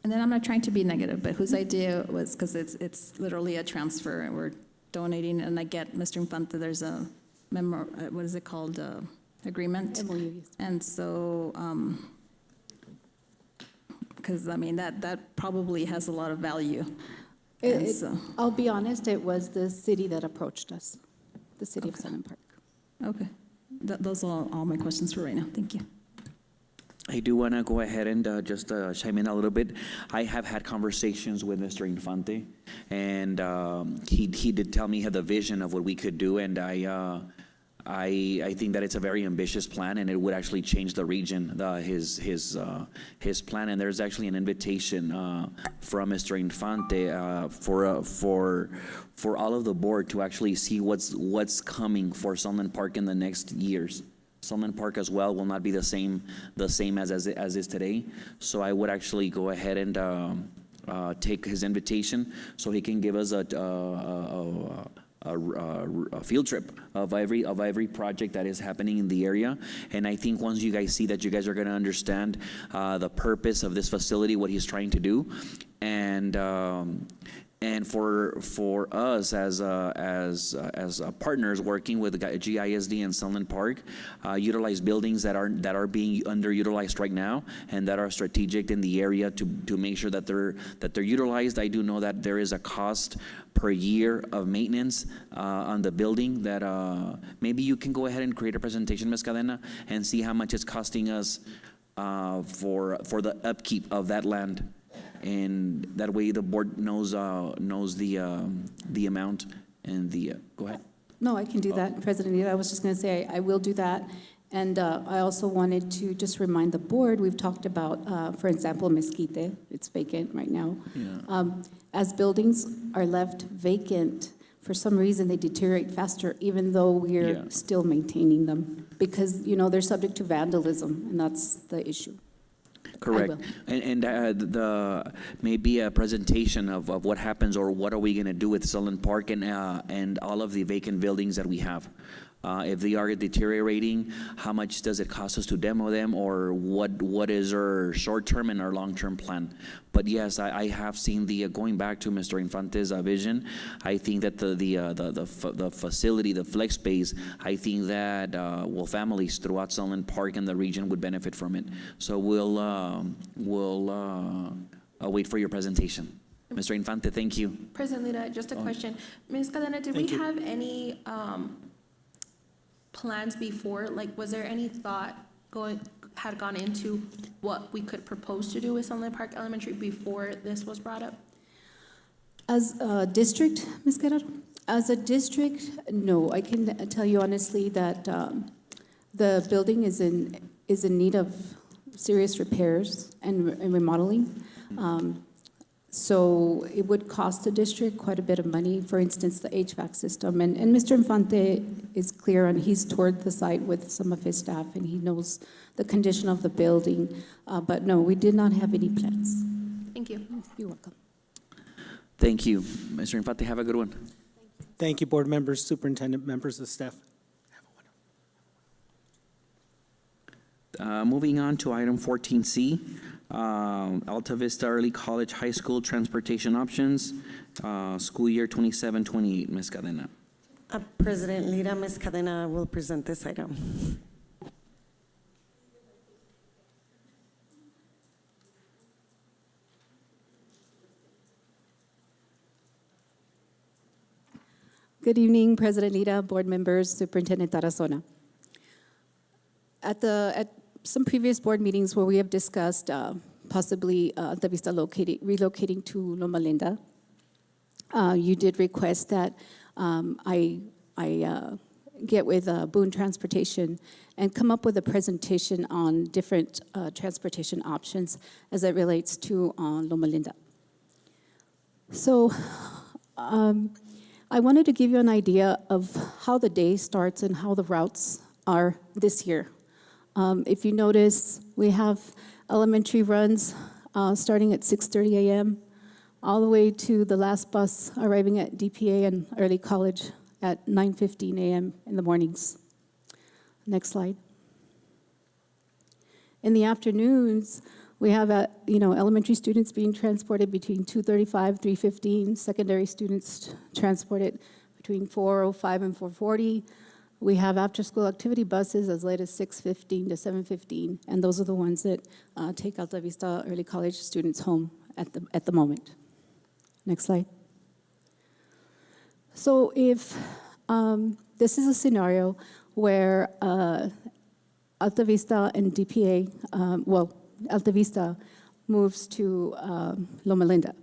[SPEAKER 8] And then I'm not trying to be negative, but whose idea was, because it's literally a transfer, and we're donating, and I get, Mr. Infante, there's a what is it called, agreement?
[SPEAKER 9] MOU, yes.
[SPEAKER 8] And so, because, I mean, that probably has a lot of value. And so,
[SPEAKER 9] I'll be honest, it was the city that approached us, the city of Sunland Park.
[SPEAKER 8] okay. Those are all my questions for right now. Thank you.
[SPEAKER 4] I do want to go ahead and just chime in a little bit. I have had conversations with Mr. Infante, and he did tell me he had the vision of what we could do, and I think that it's a very ambitious plan, and it would actually change the region, his plan. And there's actually an invitation from Mr. Infante for all of the board to actually see what's coming for Sunland Park in the next years. Sunland Park as well will not be the same as is today. So I would actually go ahead and take his invitation so he can give us a field trip of every project that is happening in the area. And I think once you guys see that, you guys are going to understand the purpose of this facility, what he's trying to do, and for us as partners working with GISD and Sunland Park, utilize buildings that are being underutilized right now and that are strategic in the area to make sure that they're utilized. I do know that there is a cost per year of maintenance on the building that maybe you can go ahead and create a presentation, Ms. Cadena, and see how much it's costing us for the upkeep of that land. And that way the board knows the amount and go ahead.
[SPEAKER 9] No, I can do that, President Ida. I was just going to say I will do that. And I also wanted to just remind the board, we've talked about, for example, Mesquite, it's vacant right now.
[SPEAKER 4] Yeah.
[SPEAKER 9] As buildings are left vacant, for some reason they deteriorate faster, even though we're still maintaining them. Because, they're subject to vandalism, and that's the issue.
[SPEAKER 4] Correct. And maybe a presentation of what happens, or what are we going to do with Sunland Park and all of the vacant buildings that we have. If they are deteriorating, how much does it cost us to demo them, or what is our short-term and our long-term plan? But yes, I have seen going back to Mr. Infante's vision. I think that the facility, the flex space, I think that families throughout Sunland Park and the region would benefit from it. So we'll wait for your presentation. Mr. Infante, thank you.
[SPEAKER 16] President Lira, just a question. Ms. Cadena, did we have any plans before? Like, was there any thought had gone into what we could propose to do with Sunland Park Elementary before this was brought up?
[SPEAKER 9] As a district, Ms. Guerrero? As a district, no. I can tell you honestly that the building is in need of serious repairs and remodeling. So it would cost the district quite a bit of money, for instance, the HVAC system. And Mr. Infante is clear, and he's toured the site with some of his staff, and he knows the condition of the building. But no, we did not have any plans.
[SPEAKER 16] Thank you.
[SPEAKER 9] You're welcome.
[SPEAKER 4] Thank you. Mr. Infante, have a good one.
[SPEAKER 20] Thank you, board members, superintendent, members of staff.
[SPEAKER 4] Moving on to item 14C, Alta Vista Early College High School Transportation Options, school year 27-28, Ms. Cadena.
[SPEAKER 1] President Lira, Ms. Cadena will present this item.
[SPEAKER 9] Good evening, President Lira, board members, Superintendent Tarazona. some previous board meetings where we have discussed possibly Alta Vista relocating to Loma Linda. You did request that I get with Boone Transportation and come up with a presentation on different transportation options as it relates to Loma Linda. So I wanted to give you an idea of how the day starts and how the routes are this year. If you notice, we have elementary runs starting at 6:30 a.m. all the way to the last bus arriving at DPA and early college at 9:15 a.m. in the mornings. Next slide. In the afternoons, we have elementary students being transported between 2:35, 3:15. Secondary students transported between 4:05 and 4:40. We have after-school activity buses as late as 6:15 to 7:15, and those are the ones that take Alta Vista early college students home at the moment. Next slide. So if this is a scenario where Alta Vista and DPA, Alta Vista moves to Loma Linda.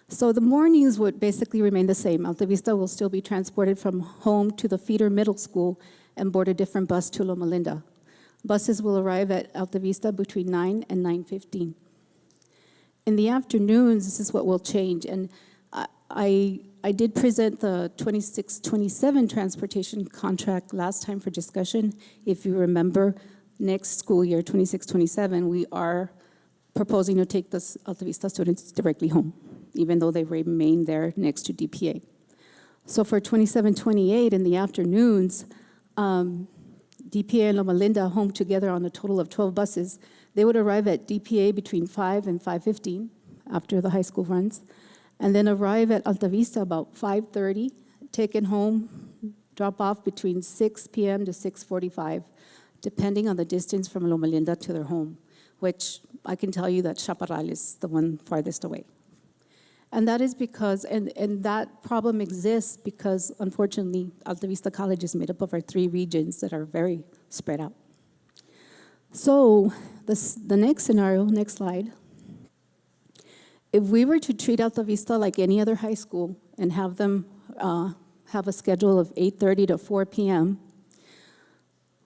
[SPEAKER 9] So the mornings would basically remain the same. Alta Vista will still be transported from home to the feeder middle school and board a different bus to Loma Linda. Buses will arrive at Alta Vista between 9 and 9:15. In the afternoons, this is what will change. And I did present the 26-27 transportation contract last time for discussion. If you remember, next school year, 26-27, we are proposing to take the Alta Vista students directly home, even though they remain there next to DPA. So for 27-28 in the afternoons, DPA and Loma Linda home together on a total of 12 buses. They would arrive at DPA between 5 and 5:15 after the high school runs, and then arrive at Alta Vista about 5:30, taken home, drop off between 6 p.m. to 6:45, depending on the distance from Loma Linda to their home, which I can tell you that Chaparral is the one farthest away. And that is because, and that problem exists because, unfortunately, Alta Vista College is made up of our 3 regions that are very spread out. So the next scenario, next slide. If we were to treat Alta Vista like any other high school and have them have a schedule of 8:30 to 4 p.m.,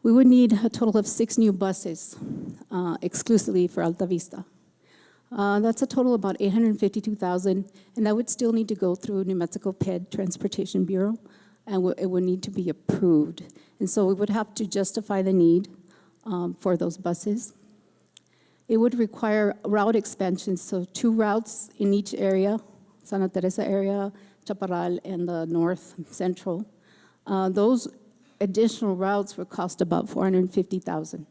[SPEAKER 9] we would need a total of 6 new buses exclusively for Alta Vista. That's a total of about $852,000, and that would still need to go through New Mexico PED Transportation Bureau, and it would need to be approved. And so we would have to justify the need for those buses. It would require route expansions, so 2 routes in each area, Santa Teresa area, Chaparral, and the North Central. Those additional routes would cost about $450,000.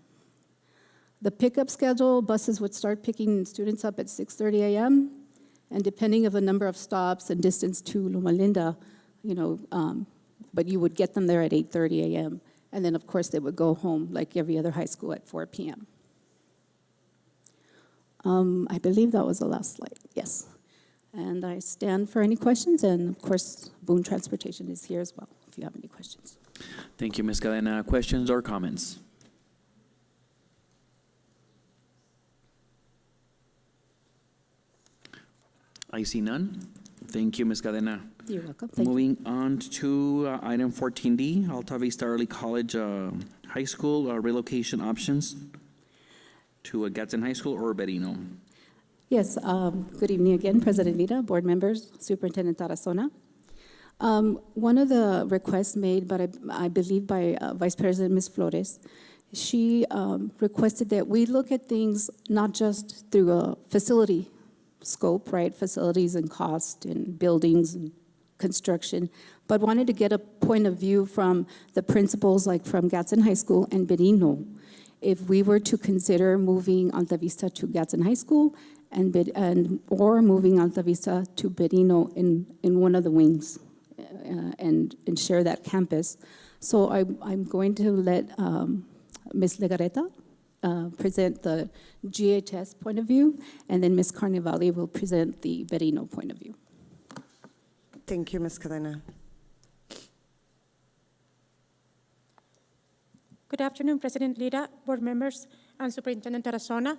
[SPEAKER 9] The pickup schedule, buses would start picking students up at 6:30 a.m., and depending on the number of stops and distance to Loma Linda, but you would get them there at 8:30 a.m., and then, of course, they would go home like every other high school at 4 p.m. I believe that was the last slide, yes. And I stand for any questions, and of course, Boone Transportation is here as well, if you have any questions.
[SPEAKER 4] Thank you, Ms. Cadena. Questions or comments? I see none. Thank you, Ms. Cadena.
[SPEAKER 9] You're welcome. Thank you.
[SPEAKER 4] Moving on to item 14D, Alta Vista Early College High School relocation options to a Gadsden High School or Berino.
[SPEAKER 9] Yes, good evening again, President Lira, board members, Superintendent Tarazona. One of the requests made, but I believe by Vice President Ms. Flores, she requested that we look at things not just through a facility scope, right, facilities and cost and buildings and construction, but wanted to get a point of view from the principals, like from Gadsden High School and Berino. If we were to consider moving Alta Vista to Gadsden High School or moving Alta Vista to Berino in one of the wings and share that campus. So I'm going to let Ms. Legarreta present the GHS point of view, and then Ms. Carnevale will present the Berino point of view.
[SPEAKER 1] Thank you, Ms. Cadena.
[SPEAKER 21] Good Good afternoon, President Lira, board members, and Superintendent Tarazona.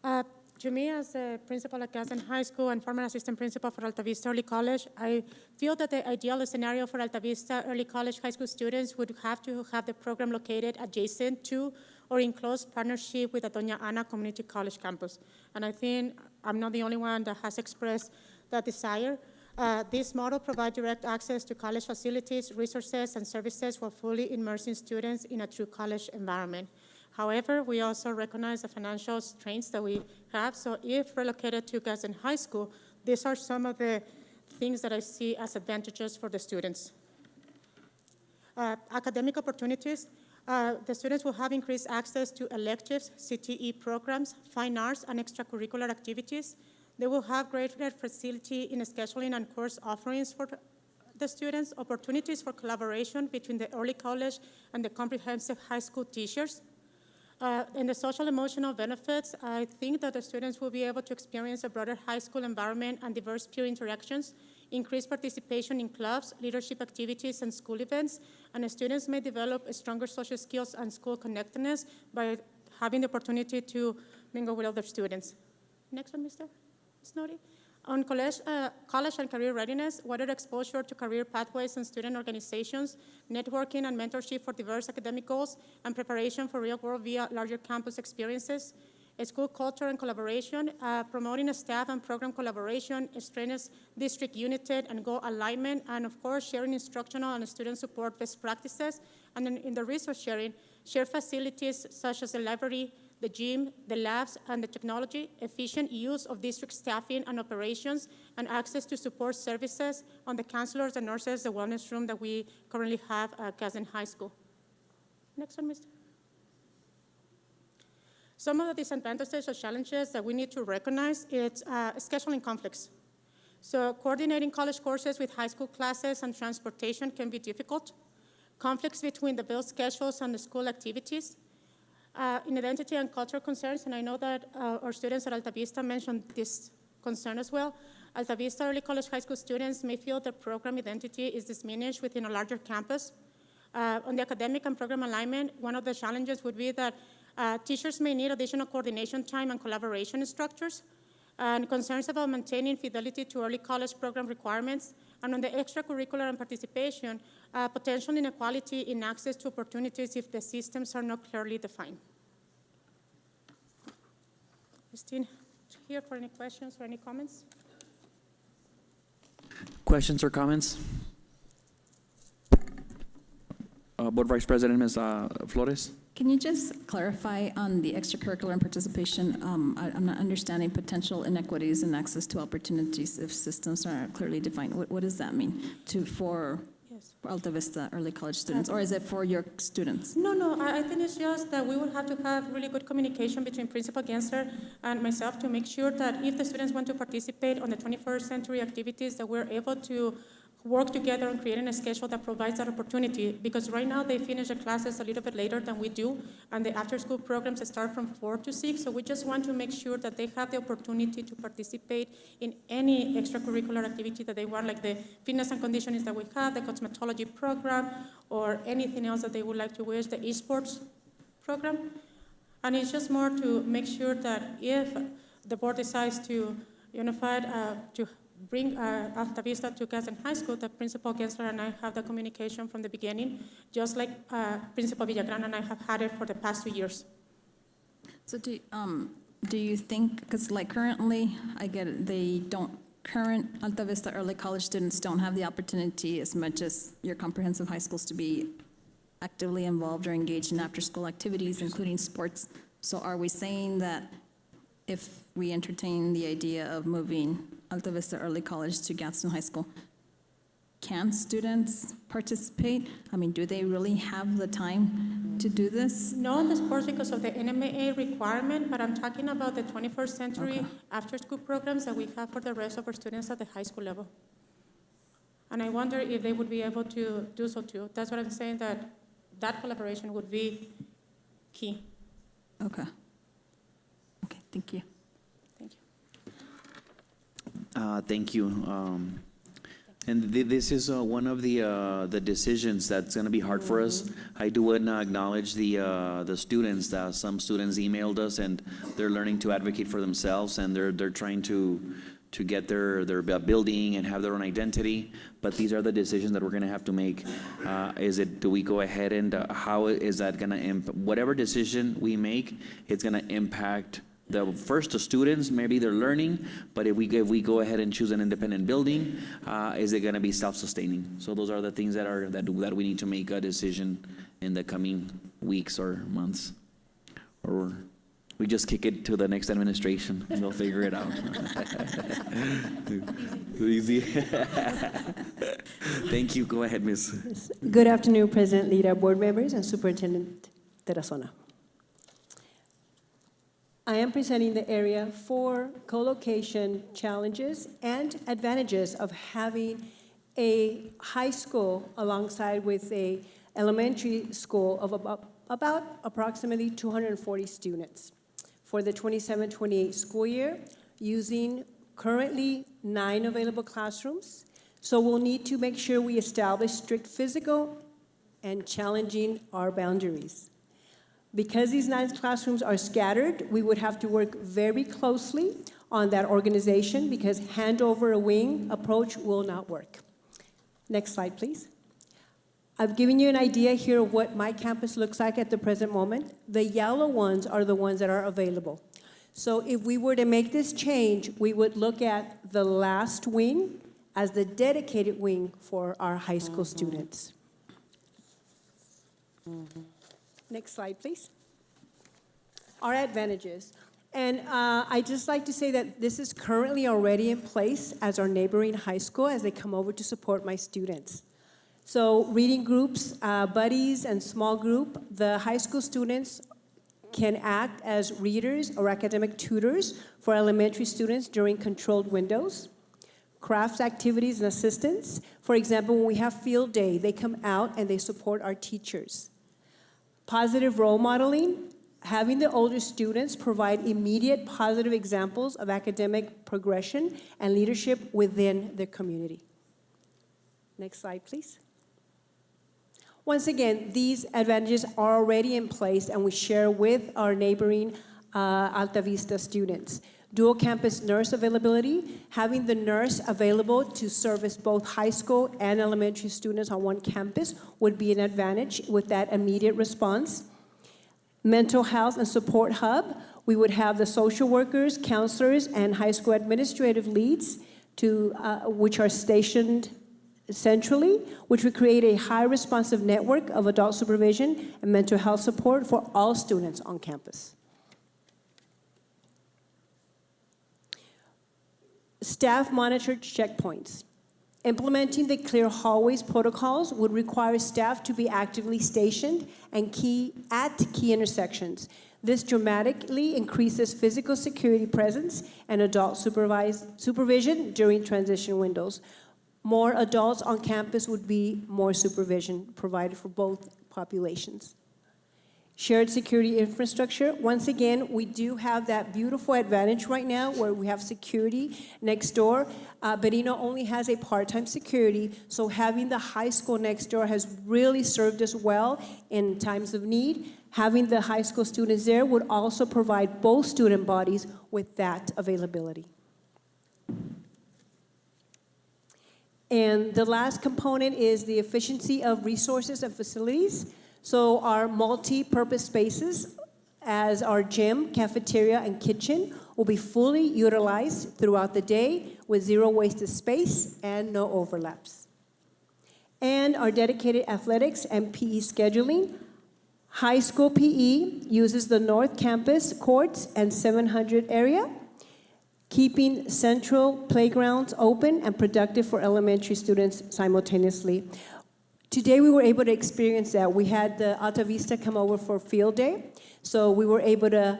[SPEAKER 21] To me, as a principal at Gadsden High School and former assistant principal for Alta Vista Early College, I feel that the ideal scenario for Alta Vista Early College high school students would have to have the program located adjacent to or in close partnership with the Doña Ana Community College campus. And I think I'm not the only one that has expressed that desire. This model provides direct access to college facilities, resources, and services while fully immersing students in a true college environment. However, we also recognize the financial strains that we have, so if relocated to Gadsden High School, these are some of the things that I see as advantages for the students. Academic opportunities. The students will have increased access to electives, CTE programs, fine arts, and extracurricular activities. They will have greater facility in scheduling and course offerings for the students, opportunities for collaboration between the early college and the comprehensive high school teachers. And the social emotional benefits, I think that the students will be able to experience a broader high school environment and diverse peer interactions, increased participation in clubs, leadership activities, and school events, and the students may develop stronger social skills and school connectedness by having the opportunity to mingle with other students. Next one, Mr. Snowdy. On college and career readiness, wider exposure to career pathways and student organizations, networking and mentorship for diverse academic goals, and preparation for real world via larger campus experiences. School culture and collaboration, promoting staff and program collaboration, strengthens district unity and goal alignment, and of course, sharing instructional and student support best practices. And then in the resource sharing, share facilities such as the library, the gym, the labs, and the technology, efficient use of district staffing and operations, and access to support services on the counselors, the nurses, the wellness room that we currently have at Gadsden High School. Next one, Mr. Some of the disadvantages or challenges that we need to recognize is scheduling conflicts. So coordinating college courses with high school classes and transportation can be difficult. Conflicts between the bill schedules and the school activities. In identity and cultural concerns, and I know that our students at Alta Vista mentioned this concern as well. Alta Vista Early College High School students may feel their program identity is diminished within a larger campus. On the academic and program alignment, one of the challenges would be that teachers may need additional coordination time and collaboration structures, and concerns about maintaining fidelity to early college program requirements, and on the extracurricular and participation, potential inequality in access to opportunities if the systems are not clearly defined. Christine, here for any questions or any comments?
[SPEAKER 4] Questions or comments? Board Vice President, Ms. Flores?
[SPEAKER 8] Can you just clarify on the extracurricular and participation? I'm not understanding potential inequities in access to opportunities if systems are clearly defined. What does that mean for Alta Vista early college students, or is it for your students?
[SPEAKER 21] No, I think it's just that we would have to have really good communication between Principal Gensler and myself to make sure that if the students want to participate on the 21st century activities, that we're able to work together on creating a schedule that provides that opportunity, because right now they finish the classes a little bit later than we do, and the after-school programs start from 4 to 6, so we just want to make sure that they have the opportunity to participate in any extracurricular activity that they want, like the fitness and conditioning that we have, the cosmetology program, or anything else that they would like to wish, the esports program. And it's just more to make sure that if the board decides to unify, to bring Alta Vista to Gadsden High School, the Principal Gensler and I have the communication from the beginning, just like Principal Villagrán and I have had it for the past 2 years.
[SPEAKER 8] So do you think, because like currently, I get it, current Alta Vista early college students don't have the opportunity as much as your comprehensive high schools to be actively involved or engaged in after-school activities, including sports. So are we saying that if we entertain the idea of moving Alta Vista Early College to Gadsden High School, can students participate? I mean, do they really have the time to do this?
[SPEAKER 21] No in the sports because of the NMAA requirement, but I'm talking about the 21st century after-school programs that we have for the rest of our students at the high school level. And I wonder if they would be able to do so too. That's what I'm saying, that collaboration would be key.
[SPEAKER 8] Okay, thank you.
[SPEAKER 21] Thank you.
[SPEAKER 4] Thank you. And this is one of the decisions that's going to be hard for us. I do want to acknowledge the students. That some students emailed us, and they're learning to advocate for themselves, and they're trying to get their building and have their own identity. But these are the decisions that we're going to have to make. Do we go ahead and how is that going to whatever decision we make, it's going to impact the students, maybe they're learning, but if we go ahead and choose an independent building, is it going to be self-sustaining? So those are the things that we need to make a decision in the coming weeks or months, or we just kick it to the next administration and they'll figure it out. Easy. Thank you. Go ahead, Ms.
[SPEAKER 5] Good afternoon, President Lira, board members, and Superintendent Tarazona. I am presenting the area for co-location challenges and advantages of having a high school alongside with a elementary school of about approximately 240 students for the 27-28 school year, using currently 9 available classrooms. So we'll need to make sure we establish strict physical and challenging our boundaries. Because these 9 classrooms are scattered, we would have to work very closely on that organization because hand over a wing approach will not work. Next slide, please. I've given you an idea here of what my campus looks like at the present moment. The yellow ones are the ones that are available. So if we were to make this change, we would look at the last wing as the dedicated wing for our high school students. Next slide, please. Our advantages. And I'd just like to say that this is currently already in place as our neighboring high school as they come over to support my students. So reading groups, buddies, and small group, the high school students can act as readers or academic tutors for elementary students during controlled windows. Crafts activities and assistance. For example, when we have field day, they come out and they support our teachers. Positive role modeling, having the older students provide immediate positive examples of academic progression and leadership within the community. Next slide, please. Once again, these advantages are already in place and we share with our neighboring Alta Vista students. Dual campus nurse availability, having the nurse available to service both high school and elementary students on one campus would be an advantage with that immediate response. Mental health and support hub, we would have the social workers, counselors, and high school administrative leads which are stationed centrally, which would create a high responsive network of adult supervision and mental health support for all students on campus. Staff monitored checkpoints. Implementing the clear hallways protocols would require staff to be actively stationed and at key intersections. This dramatically increases physical security presence and adult supervision during transition windows. More adults on campus would be more supervision provided for both populations. Shared security infrastructure. Once again, we do have that beautiful advantage right now where we have security next door. Berino only has a part-time security, so having the high school next door has really served us well in times of need. Having the high school students there would also provide both student bodies with that availability. And the last component is the efficiency of resources and facilities. So our multi-purpose spaces as our gym, cafeteria, and kitchen will be fully utilized throughout the day with zero wasted space and no overlaps. And our dedicated athletics and PE scheduling. High school PE uses the North Campus courts and 700 area, keeping central playgrounds open and productive for elementary students simultaneously. Today we were able to experience that. We had the Alta Vista come over for field day, so we were able to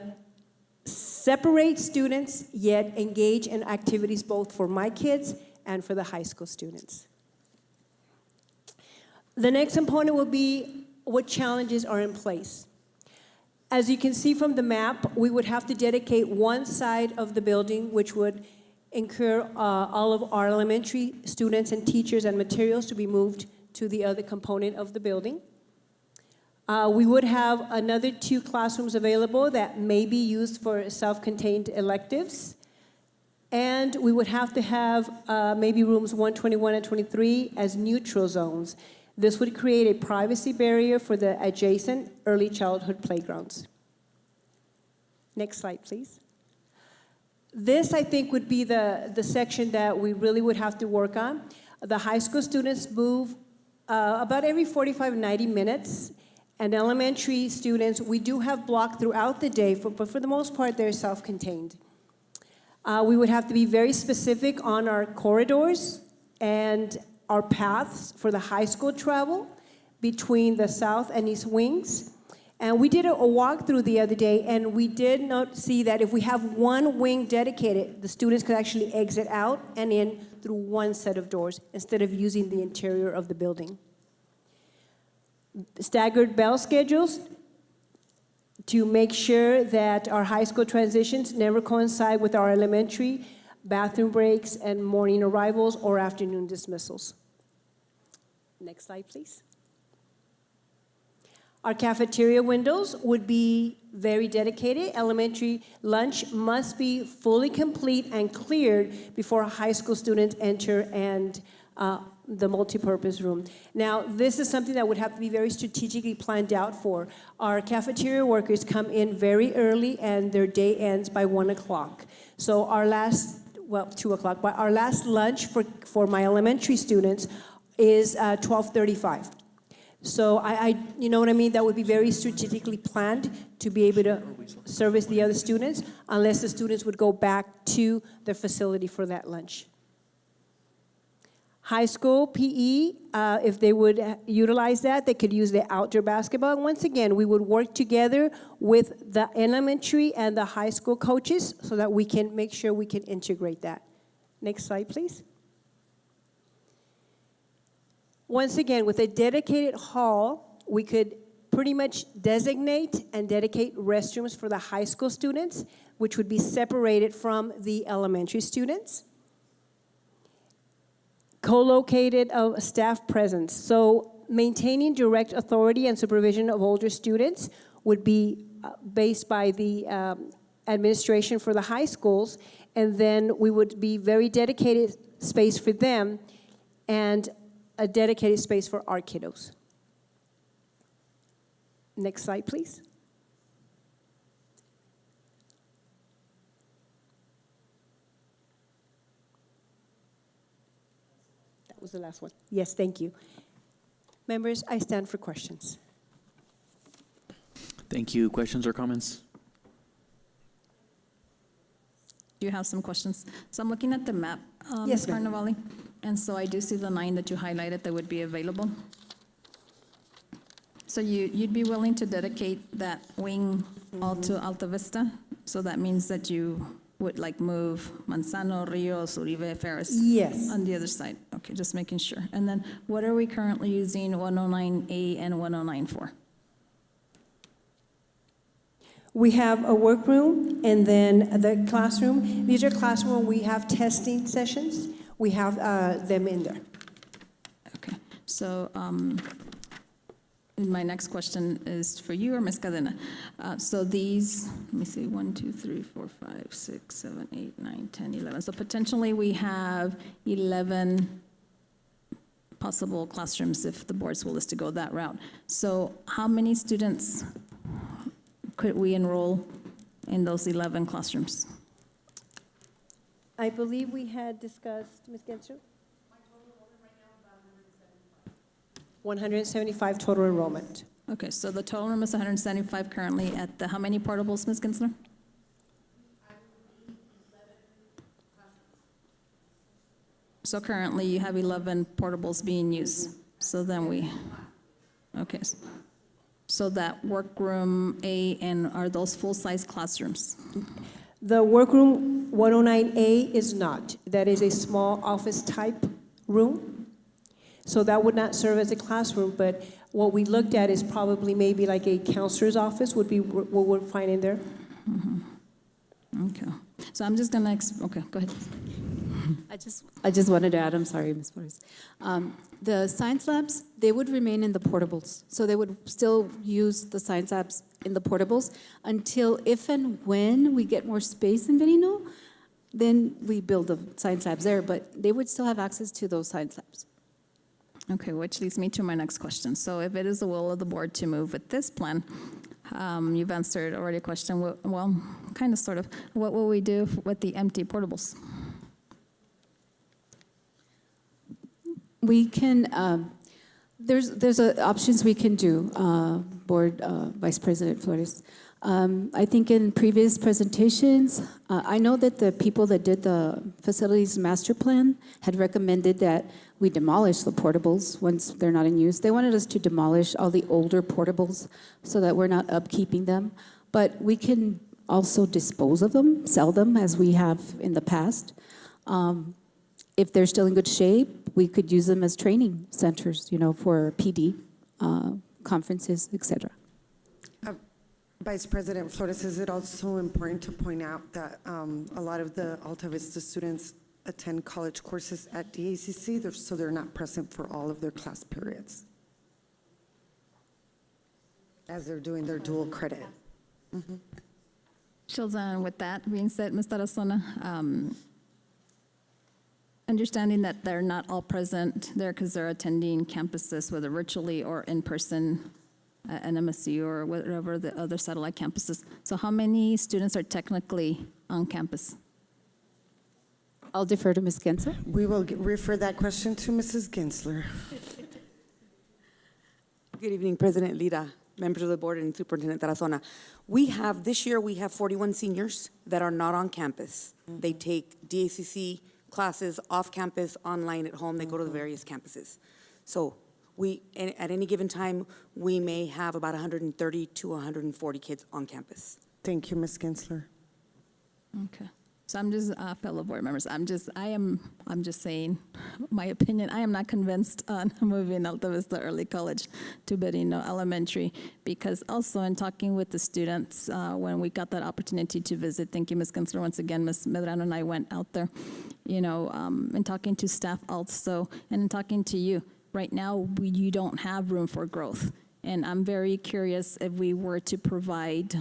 [SPEAKER 5] separate students yet engage in activities both for my kids and for the high school students. The next component will be what challenges are in place. As you can see from the map, we would have to dedicate one side of the building which would incur all of our elementary students and teachers and materials to be moved to the other component of the building. We would have another 2 classrooms available that may be used for self-contained electives. And we would have to have maybe rooms 121 and 23 as neutral zones. This would create a privacy barrier for the adjacent early childhood playgrounds. Next slide, please. This, I think, would be the section that we really would have to work on. The high school students move about every 45, 90 minutes. And elementary students, we do have blocked throughout the day, but for the most part, they're self-contained. We would have to be very specific on our corridors and our paths for the high school travel between the south and east wings. And we did a walkthrough the other day, and we did not see that if we have one wing dedicated, the students could actually exit out and in through one set of doors instead of using the interior of the building. Staggered bell schedules to make sure that our high school transitions never coincide with our elementary bathroom breaks and morning arrivals or afternoon dismissals. Next slide, please. Our cafeteria windows would be very dedicated. Elementary lunch must be fully complete and cleared before high school students enter and the multipurpose room. Now, this is something that would have to be very strategically planned out for. Our cafeteria workers come in very early and their day ends by 1 o'clock. So our last, well, 2 o'clock, but our last lunch for my elementary students is 12:35. So you know what I mean? That would be very strategically planned to be able to service the other students, unless the students would go back to their facility for that lunch. High school PE, if they would utilize that, they could use the outdoor basketball. And once again, we would work together with the elementary and the high school coaches so that we can make sure we can integrate that. Next slide, please. Once again, with a dedicated hall, we could pretty much designate and dedicate restrooms for the high school students, which would be separated from the elementary students. Co-located staff presence. So maintaining direct authority and supervision of older students would be based by the administration for the high schools, and then we would be very dedicated space for them and a dedicated space for our kiddos. Next slide, please. That was the last one. Yes, thank you. Members, I stand for questions.
[SPEAKER 4] Thank you. Questions or comments?
[SPEAKER 8] Do you have some questions? So I'm looking at the map,
[SPEAKER 5] Yes,
[SPEAKER 8] Ms.
[SPEAKER 5] ma'am.
[SPEAKER 8] Carnevale, and so I do see the 9 that you highlighted that would be available. So you'd be willing to dedicate that wing all to Alta Vista? So that means that you would like move Manzano, Rios, Uribe, Ferris?
[SPEAKER 5] Yes.
[SPEAKER 8] On the other side? Okay, just making sure. And then what are we currently using 109A and 109 for?
[SPEAKER 5] We have a workroom and then the classroom. These are classroom we have testing sessions. We have them in there.
[SPEAKER 8] Okay, so my next question is for you or Ms. Cadena. So these, let me see, 1, 2, 3, 4, 5, 6, 7, 8, 9, 10, 11. So potentially we have 11 possible classrooms if the board's will is to go that route. So how many students could we enroll in those 11 classrooms?
[SPEAKER 5] I believe we had discussed, Ms. Gensler? 175 total enrollment.
[SPEAKER 8] Okay, so the total room is 175 currently at the, how many portables, Ms. Gensler? So currently you have 11 portables being used. So then we, okay. So that workroom A, and are those full-size classrooms?
[SPEAKER 5] The workroom 109A is not. That is a small office-type room. So that would not serve as a classroom, but what we looked at is probably maybe like a counselor's office would be what we're finding there.
[SPEAKER 8] Okay. So I'm just gonna, okay, go ahead.
[SPEAKER 9] I just wanted to add, I'm sorry, Ms. Flores. The science labs, they would remain in the portables. So they would still use the science labs in the portables until if and when we get more space in Benino, then we build the science labs there, but they would still have access to those science labs.
[SPEAKER 8] Okay, which leads me to my next question. So if it is the will of the board to move with this plan, you've answered already a question, well, kind of, sort of. What will we do with the empty portables?
[SPEAKER 9] We can, there's options we can do, Board Vice President Flores. I think in previous presentations, I know that the people that did the facilities master plan had recommended that we demolish the portables once they're not in use. They wanted us to demolish all the older portables so that we're not upkeeping them. But we can also dispose of them, sell them as we have in the past. If they're still in good shape, we could use them as training centers, you know, for PD, conferences, et cetera.
[SPEAKER 1] Vice President Flores, is it also important to point out that a lot of the Alta Vista students attend college courses at DACC, so they're not present for all of their class periods as they're doing their dual credit?
[SPEAKER 8] Children, with that being said, Ms. Tarazona, understanding that they're not all present there because they're attending campuses, whether virtually or in person, at MSU or whatever the other satellite campuses. So how many students are technically on campus?
[SPEAKER 9] I'll defer to Ms. Gensler.
[SPEAKER 1] We will refer that question to Mrs. Gensler.
[SPEAKER 7] Good evening, President Lira, members of the board, and Superintendent Tarazona. This year we have 41 seniors that are not on campus. They take DACC classes off campus, online, at home. They go to the various campuses. So at any given time, we may have about 130 to 140 kids on campus.
[SPEAKER 1] Thank you, Ms. Gensler.
[SPEAKER 8] Okay. So I'm just, fellow board members, I'm just saying my opinion. I am not convinced on moving Alta Vista Early College to Berino Elementary, because also in talking with the students, when we got that opportunity to visit, thank you, Ms. Gensler, once again, Ms. Medrano and I went out there, you know, and talking to staff also, and in talking to you, right now, you don't have room for growth. And I'm very curious if we were to provide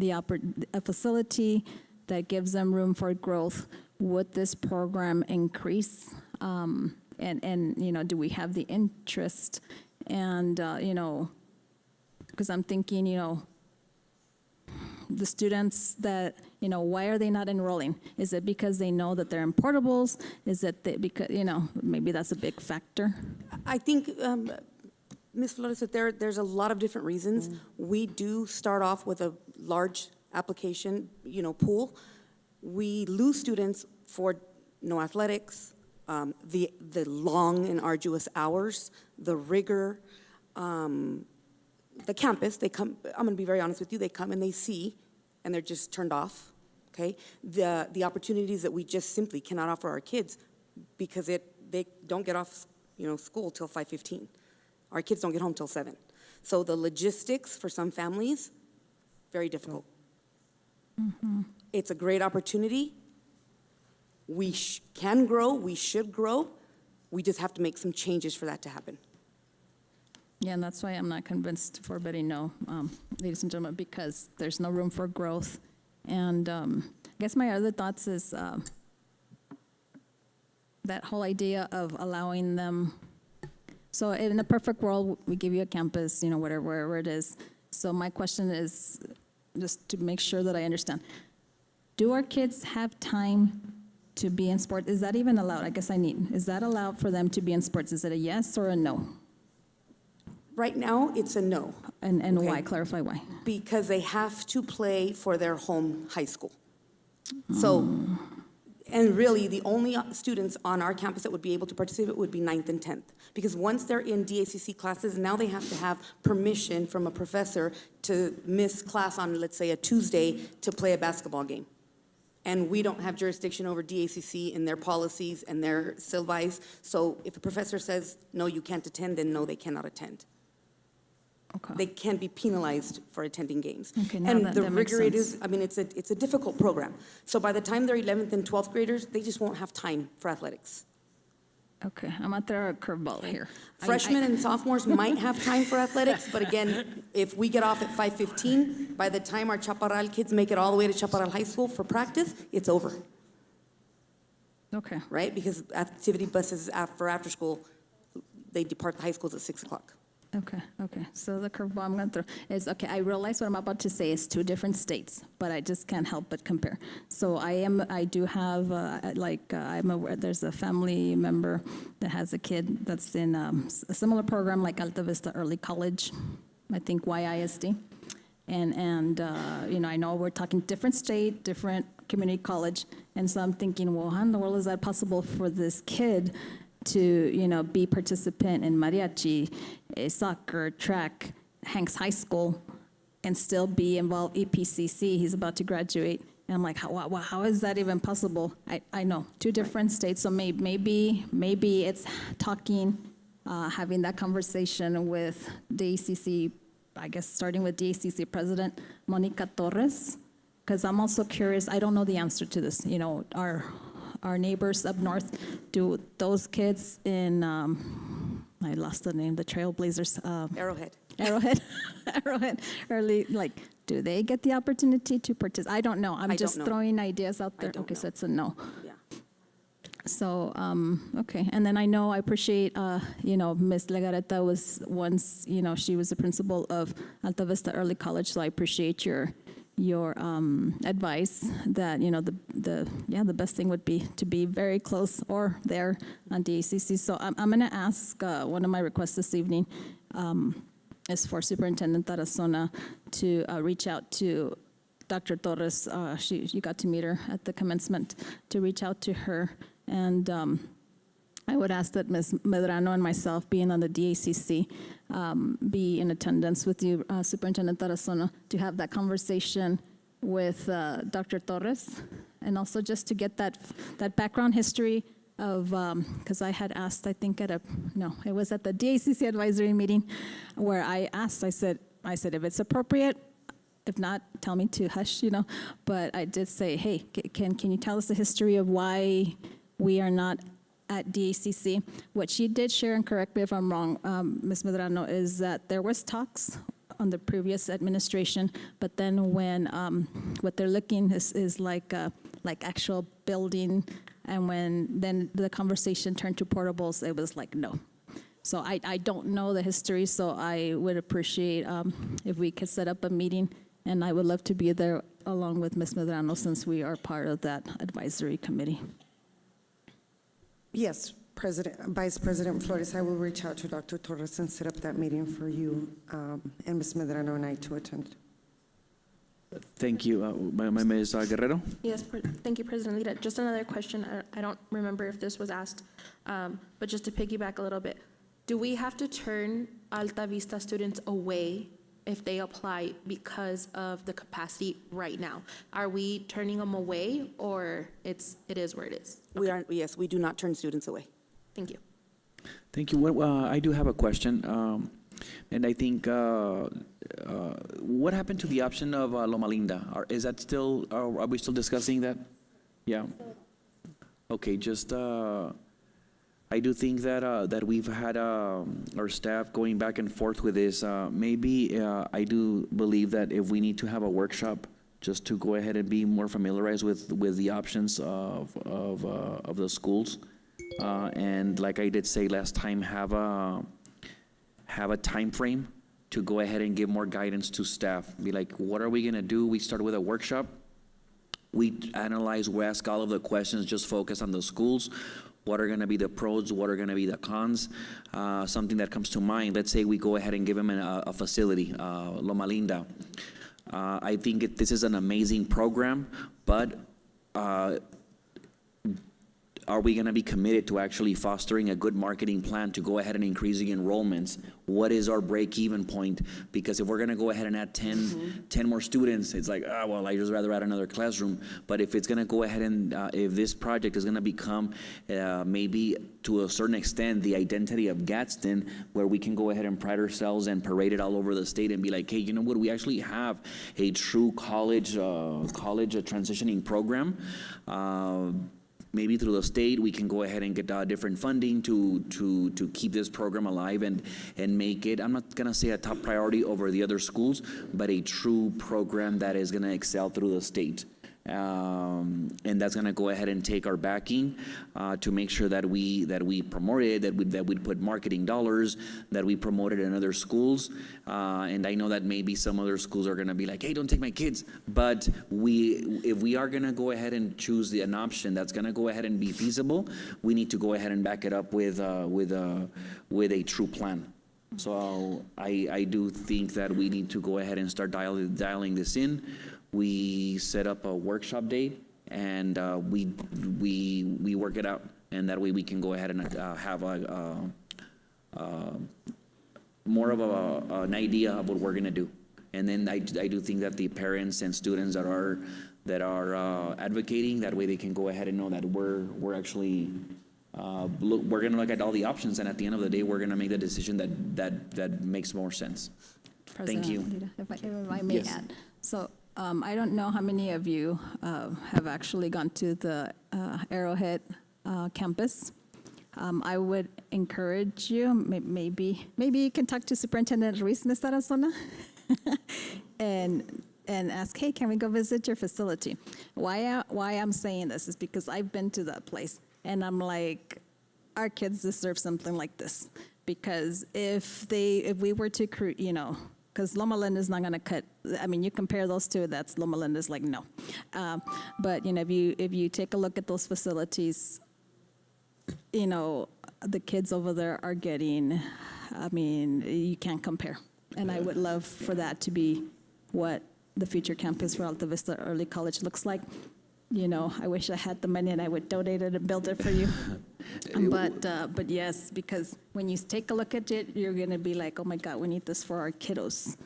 [SPEAKER 8] a facility that gives them room for growth, would this program increase? And you know, do we have the interest? And, you know, because I'm thinking, you know, the students that, you know, why are they not enrolling? Is it because they know that they're in portables? Is it because, you know, maybe that's a big factor?
[SPEAKER 7] I think, Ms. Flores, that there's a lot of different reasons. We do start off with a large application, you know, pool. We lose students for no athletics, the long and arduous hours, the rigor, the campus. They come, I'm going to be very honest with you, they come and they see, and they're just turned off, okay? The opportunities that we just simply cannot offer our kids because they don't get off, you know, school till 5:15. Our kids don't get home till 7. So the logistics for some families, very difficult. It's a great opportunity. We can grow, we should grow. We just have to make some changes for that to happen.
[SPEAKER 8] Yeah, and that's why I'm not convinced for Berino, ladies and gentlemen, because there's no room for growth. And I guess my other thoughts is that whole idea of allowing them. So in a perfect world, we give you a campus, you know, wherever it is. So my question is, just to make sure that I understand, do our kids have time to be in sports? Is that even allowed? I guess is that allowed for them to be in sports? Is it a yes or a no?
[SPEAKER 7] Right now, it's a no.
[SPEAKER 8] And okay. Why? Clarify why.
[SPEAKER 7] Because they have to play for their home high school. So, and really, the only students on our campus that would be able to participate would be 9th and 10th. Because once they're in DACC classes, now they have to have permission from a professor to miss class on, let's say, a Tuesday to play a basketball game. And we don't have jurisdiction over DACC and their policies and their syllabi. So if a professor says, no, you can't attend, then no, they cannot attend. They can be penalized for attending games.
[SPEAKER 8] Okay, now
[SPEAKER 7] And
[SPEAKER 8] that
[SPEAKER 7] the
[SPEAKER 8] makes
[SPEAKER 7] rigor it
[SPEAKER 8] sense.
[SPEAKER 7] is, I mean, it's a difficult program. So by the time they're 11th and 12th graders, they just won't have time for athletics.
[SPEAKER 8] Okay, I'm gonna throw a curveball here.
[SPEAKER 7] Freshmen and sophomores might have time for athletics, but again, if we get off at 5:15, by the time our Chaparral kids make it all the way to Chaparral High School for practice, it's over,
[SPEAKER 8] Okay,
[SPEAKER 7] right? Because activity buses for after school, they depart the high schools at 6 o'clock.
[SPEAKER 8] okay. So the curveball I'm gonna throw is, okay, I realize what I'm about to say is two different states, but I just can't help but compare. So I do have, I'm aware, there's a family member that has a kid that's in a similar program like Alta Vista Early College, I think YISD. And I know we're talking different state, different community college, and so I'm thinking, well, how in the world is that possible for this kid to, be participant in mariachi, soccer, track, Hanks High School, and still be involved EPCC? He's about to graduate. And I'm like, how is that even possible? I know, two different states, so maybe it's talking, having that conversation with the ACC, I guess starting with the ACC President Monica Torres, because I'm also curious, I don't know the answer to this. Our neighbors up north, do those kids in, I lost the name, the Trailblazers. Arrowhead, early, do they get the opportunity to participate? I don't know. I'm just throwing ideas out there. Okay, so it's a no.
[SPEAKER 7] Yeah.
[SPEAKER 8] So, okay, and then I appreciate, Ms. Legareta was once, she was the principal of Alta Vista Early College, so I appreciate your advice that, the best thing would be to be very close or there on DACC. So I'm going to ask, one of my requests this evening is for Superintendent Tarazona to reach out to Dr. Torres. You got to meet her at the commencement, to reach out to her. And I would ask that Ms. Medrano and myself, being on the DACC, be in attendance with you, Superintendent Tarazona, to have that conversation with Dr. Torres, and also just to get that background history of, because I had asked, I think it was at the DACC advisory meeting, where I asked, I said, if it's appropriate, if not, tell me to hush, But I did say, hey, can you tell us the history of why we are not at DACC? What she did share, and correct me if I'm wrong, Ms. Medrano, is that there was talks on the previous administration, but then when what they're looking is like actual building, and when then the conversation turned to portables, it was like no. So I don't know the history, so I would appreciate if we could set up a meeting, and I would love to be there along with Ms. Medrano, since we are part of that advisory committee.
[SPEAKER 1] Yes, Vice President Flores, I will reach out to Dr. Torres and set up that meeting for you and Ms. Medrano and I to attend.
[SPEAKER 4] Thank you. Ms. Guerrero?
[SPEAKER 16] Yes, thank you, President Lira. Just another question. I don't remember if this was asked, but just to piggyback a little bit. Do we have to turn Alta Vista students away if they apply because of the capacity right now? Are we turning them away, or it is where it is?
[SPEAKER 7] Yes, we do not turn students away.
[SPEAKER 16] Thank you.
[SPEAKER 4] Thank you. Well, I do have a question, and I think, what happened to the option of Loma Linda? Is that still, are we still discussing that? Yeah. Okay, just, I do think that we've had our staff going back and forth with this. Maybe I do believe that if we need to have a workshop just to go ahead and be more familiarized with the options of the schools, and like I did say last time, have a time frame to go ahead and give more guidance to staff. Be like, what are we gonna do? We start with a workshop. We analyze, we ask all of the questions, just focus on the schools. What are gonna be the pros, what are gonna be the cons? Something that comes to mind, let's say we go ahead and give them a facility, Loma Linda. I think this is an amazing program, but are we going to be committed to actually fostering a good marketing plan to go ahead and increasing enrollments? What is our break-even point? Because if we're going to go ahead and add 10 more students, it's like, well, I just rather add another classroom. But if it's going to go ahead and, if this project is going to become maybe to a certain extent the identity of Gadsden, where we can go ahead and pride ourselves and parade it all over the state and be like, hey, you know what, we actually have a true college transitioning program. Maybe through the state, we can go ahead and get different funding to keep this program alive and make it, I'm not gonna say a top priority over the other schools, but a true program that is gonna excel through the state. And that's gonna go ahead and take our backing to make sure that we promote it, that we put marketing dollars, that we promote it in other schools. And I know that maybe some other schools are gonna be like, hey, don't take my kids. But if we are gonna go ahead and choose an option that's gonna go ahead and be feasible, we need to go ahead and back it up with a true plan. So I do think that we need to go ahead and start dialing this in. We set up a workshop date, and we work it out, and that way we can go ahead and have more of an idea of what we're gonna do. And then I do think that the parents and students that are advocating, that way they can go ahead and know that we're actually we're gonna look at all the options, and at the end of the day, we're gonna make the decision that makes more sense. Thank you.
[SPEAKER 8] If I may add. So I don't know how many of you have actually gone to the Arrowhead campus. I would encourage you, maybe you can talk to Superintendent Ruiz, Ms. Tarazona, and ask, hey, can we go visit your facility? Why I'm saying this is because I've been to that place, and I'm like, our kids deserve something like this. Because if we were to, because Loma Linda is not going to cut. I mean, you compare those two, that's Loma Linda's like no. But if you take a look at those facilities, the kids over there are getting. I mean, you can't compare. And I would love for that to be what the future campus for Alta Vista Early College looks like. I wish I had the money and I would donate it and build it for you. But yes, because when you take a look at it, you're going to be like, oh my God, we need this for our kiddos.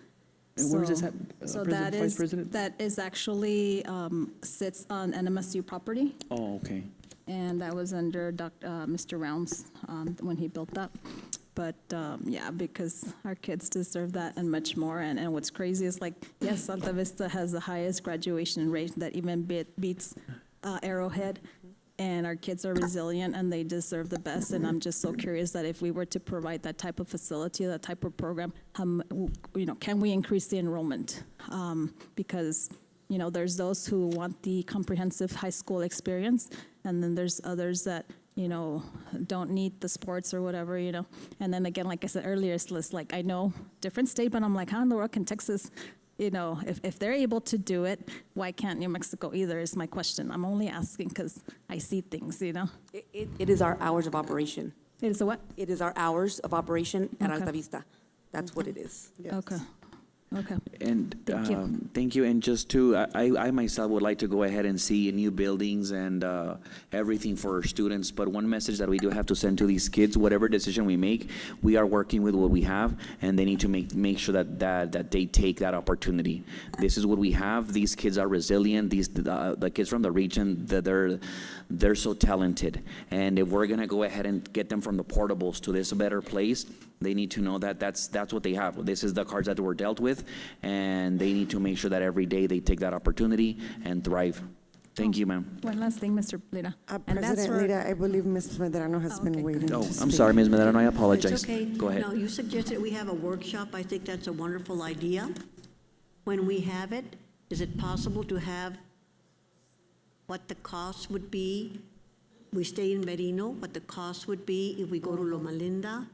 [SPEAKER 4] And where is this at,
[SPEAKER 8] So
[SPEAKER 4] Vice President?
[SPEAKER 8] that is actually sits on NMSU property.
[SPEAKER 4] Oh, okay.
[SPEAKER 8] And that was under Mr. Rounds when he built that. But yeah, because our kids deserve that and much more. And what's crazy is yes, Alta Vista has the highest graduation rate that even beats Arrowhead. And our kids are resilient and they deserve the best. And I'm just so curious that if we were to provide that type of facility, that type of program, can we increase the enrollment? Because there's those who want the comprehensive high school experience, and then there's others that don't need the sports or whatever, And then again, like I said earlier, it's like, I know different state, but I'm like, how in the world can Texas, if they're able to do it, why can't New Mexico either is my question. I'm only asking because I see things,
[SPEAKER 7] It is our hours of operation.
[SPEAKER 8] It is a what?
[SPEAKER 7] It is our hours of operation at Alta Vista. That's what it is.
[SPEAKER 8] Okay. Okay.
[SPEAKER 4] And thank you. And just I myself would like to go ahead and see new buildings and everything for our students. But one message that we do have to send to these kids, whatever decision we make, we are working with what we have, and they need to make sure that they take that opportunity. This is what we have. These kids are resilient. The kids from the region, they're so talented. And if we're gonna go ahead and get them from the portables to this better place, they need to know that that's what they have. This is the cards that were dealt with, and they need to make sure that every day they take that opportunity and thrive. Thank you, ma'am.
[SPEAKER 8] One last thing, Mr. Lira.
[SPEAKER 1] President Lira, I believe Ms. Medrano has been waiting to
[SPEAKER 4] Oh,
[SPEAKER 1] speak.
[SPEAKER 4] I'm sorry, Ms. Medrano, I apologize.
[SPEAKER 15] It's okay.
[SPEAKER 4] Go ahead.
[SPEAKER 15] No, you suggested we have a workshop. I think that's a wonderful idea. When we have it, is it possible to have what the cost would be? We stay in Merino, what the cost would be if we go to Loma Linda?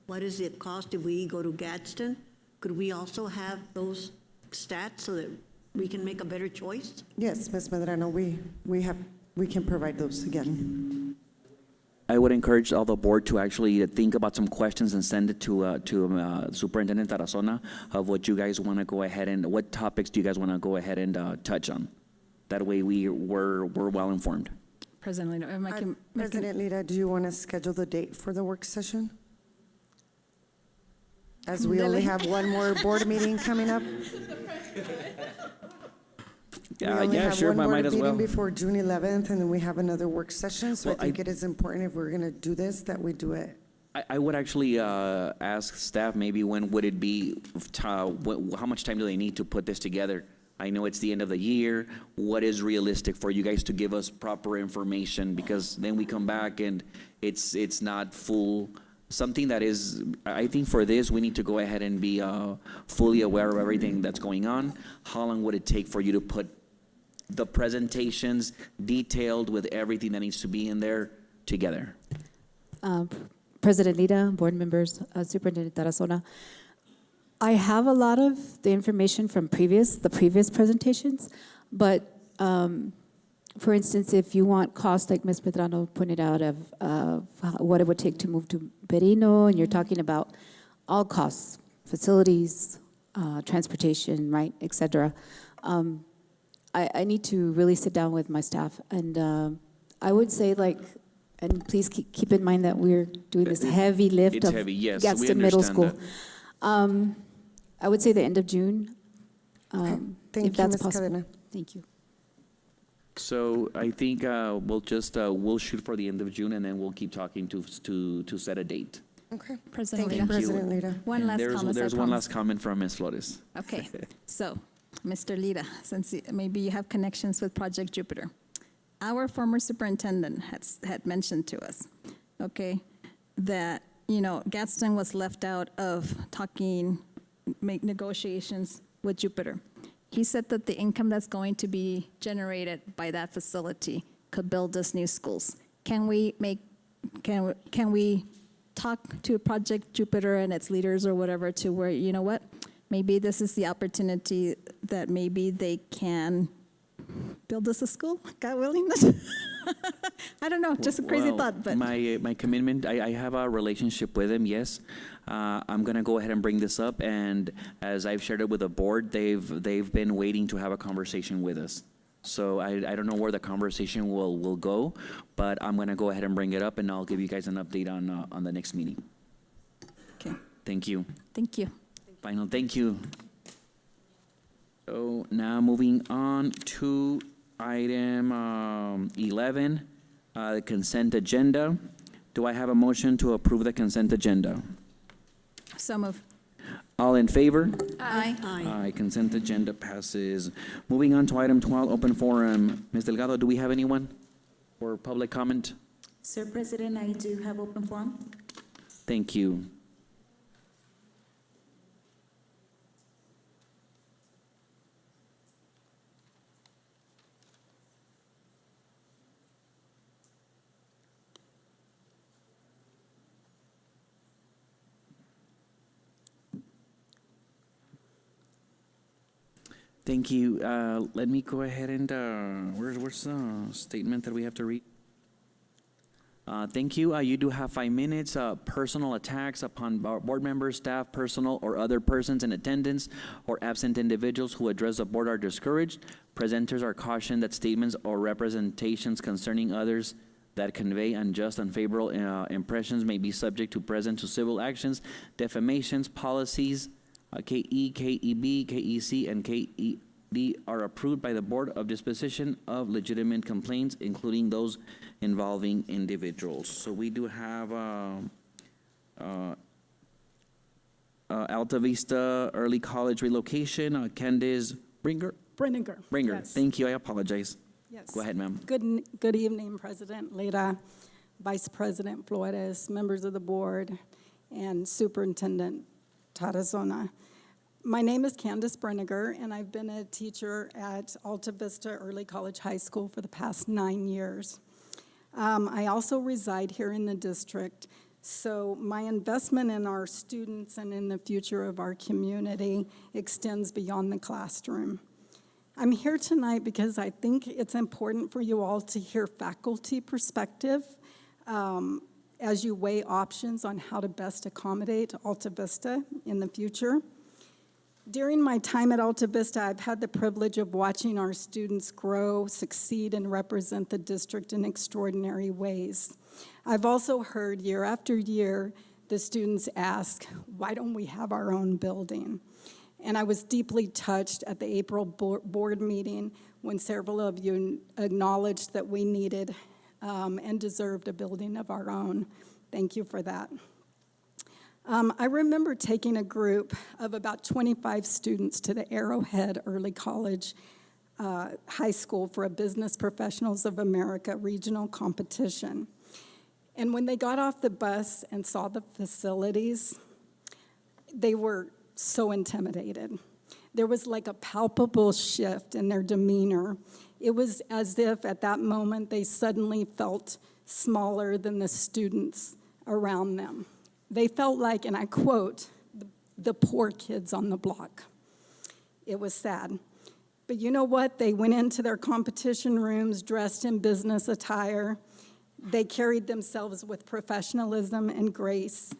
[SPEAKER 15] What is the cost if we go to Gadsden? Could we also have those stats so that we can make a better choice?
[SPEAKER 1] Yes, Ms. Medrano, we can provide those again.
[SPEAKER 4] I would encourage all the board to actually think about some questions and send it to Superintendent Tarazona of what you guys want to go ahead and what topics do you guys want to go ahead and touch on. That way we're well informed.
[SPEAKER 8] President Lira, am I can-
[SPEAKER 1] President Lira, do you want to schedule the date for the work session? As we only have one more board meeting coming up. We only have
[SPEAKER 4] Sure,
[SPEAKER 1] one
[SPEAKER 4] I
[SPEAKER 1] board
[SPEAKER 4] might as
[SPEAKER 1] meeting
[SPEAKER 4] well.
[SPEAKER 1] before June 11th, and then we have another work session. So
[SPEAKER 4] Well,
[SPEAKER 1] I think it is important, if we're going to do this, that we do it.
[SPEAKER 4] I would actually ask staff, maybe when would it be, how much time do they need to put this together? I know it's the end of the year. What is realistic for you guys to give us proper information? Because then we come back and it's not full. Something that is, I think for this, we need to go ahead and be fully aware of everything that's going on. How long would it take for you to put the presentations detailed with everything that needs to be in there together?
[SPEAKER 3] President Lira, board members, Superintendent Tarazona, I have a lot of the information from the previous presentations, but for instance, if you want cost, like Ms. Medrano pointed out, of what it would take to move to Berino, and you're talking about all costs, facilities, transportation, right, et cetera. I need to really sit down with my staff, and I would say, like, and please keep in mind that we're doing this heavy lift
[SPEAKER 4] It's
[SPEAKER 3] of
[SPEAKER 4] heavy, yes, we
[SPEAKER 3] Gadsden Middle
[SPEAKER 4] understand
[SPEAKER 3] School. I would say the end of June,
[SPEAKER 1] Thank
[SPEAKER 3] if
[SPEAKER 1] you,
[SPEAKER 3] that's
[SPEAKER 1] Ms.
[SPEAKER 3] possible.
[SPEAKER 1] Cadena.
[SPEAKER 3] Thank you.
[SPEAKER 4] So I think we'll just, we'll shoot for the end of June, and then we'll keep talking to set a date.
[SPEAKER 1] Okay.
[SPEAKER 8] President
[SPEAKER 1] Thank you,
[SPEAKER 8] Lira.
[SPEAKER 1] President Lira.
[SPEAKER 8] One
[SPEAKER 4] And
[SPEAKER 8] last comment, I
[SPEAKER 4] There's one
[SPEAKER 8] promise.
[SPEAKER 4] last comment from Ms. Flores.
[SPEAKER 8] Okay, so, Mr. Lira, since maybe you have connections with Project Jupiter, our former superintendent had mentioned to us, okay, that, Gadsden was left out of make negotiations with Jupiter. He said that the income that's going to be generated by that facility could build us new schools. Can we talk to Project Jupiter and its leaders or whatever to where, you know what, maybe this is the opportunity that maybe they can build us a school, God willing? I don't know, just a crazy
[SPEAKER 4] Well,
[SPEAKER 8] thought, but.
[SPEAKER 4] My commitment, I have a relationship with them, yes. I'm going to go ahead and bring this up, and as I've shared it with the board, they've been waiting to have a conversation with us. So I don't know where the conversation will go, but I'm going to go ahead and bring it up, and I'll give you guys an update on the next meeting.
[SPEAKER 8] Okay.
[SPEAKER 4] Thank you.
[SPEAKER 8] Thank you.
[SPEAKER 4] Final, thank you. So now moving on to item 11, the consent agenda. Do I have a motion to approve the consent agenda?
[SPEAKER 8] Some of.
[SPEAKER 4] All in favor?
[SPEAKER 8] Aye.
[SPEAKER 4] Aye, consent agenda passes. Moving on to item 12, open forum. Ms. Delgado, do we have anyone for public comment?
[SPEAKER 22] Sir President, I do have open forum.
[SPEAKER 4] Thank you. Thank you. Let me go ahead and, where's the statement that we have to read? Thank you. You do have 5 minutes. Personal attacks upon board members, staff, personal, or other persons in attendance or absent individuals who address the board are discouraged. Presenters are cautioned that statements or representations concerning others that convey unjust, unfavorable impressions may be subject to present to civil actions, defamations, policies. KE, KEB, KEC, and KED are approved by the Board of Disposition of Legitimate Complaints, including those involving individuals. So we do have Alta Vista Early College Relocation, Candace Bringer?
[SPEAKER 23] Brenninger. Yes.
[SPEAKER 4] Thank you, I apologize.
[SPEAKER 23] Yes.
[SPEAKER 4] Go ahead, ma'am.
[SPEAKER 23] Good evening, President Lira, Vice President Flores, members of the board, and Superintendent Tarazona. My name is Candace Brenninger, and I've been a teacher at Alta Vista Early College High School for the past 9 years. I also reside here in the district, so my investment in our students and in the future of our community extends beyond the classroom. I'm here tonight because I think it's important for you all to hear faculty perspective as you weigh options on how to best accommodate Alta Vista in the future. During my time at Alta Vista, I've had the privilege of watching our students grow, succeed, and represent the district in extraordinary ways. I've also heard year after year the students ask, why don't we have our own building? And I was deeply touched at the April board meeting when several of you acknowledged that we needed and deserved a building of our own. Thank you for that. I remember taking a group of about 25 students to the Arrowhead Early College High School for a Business Professionals of America regional competition. And when they got off the bus and saw the facilities, they were so intimidated. There was like a palpable shift in their demeanor. It was as if at that moment they suddenly felt smaller than the students around them. They felt like, and I quote, the poor kids on the block. It was sad. But you know what? They went into their competition rooms dressed in business attire. They carried themselves with professionalism and grace.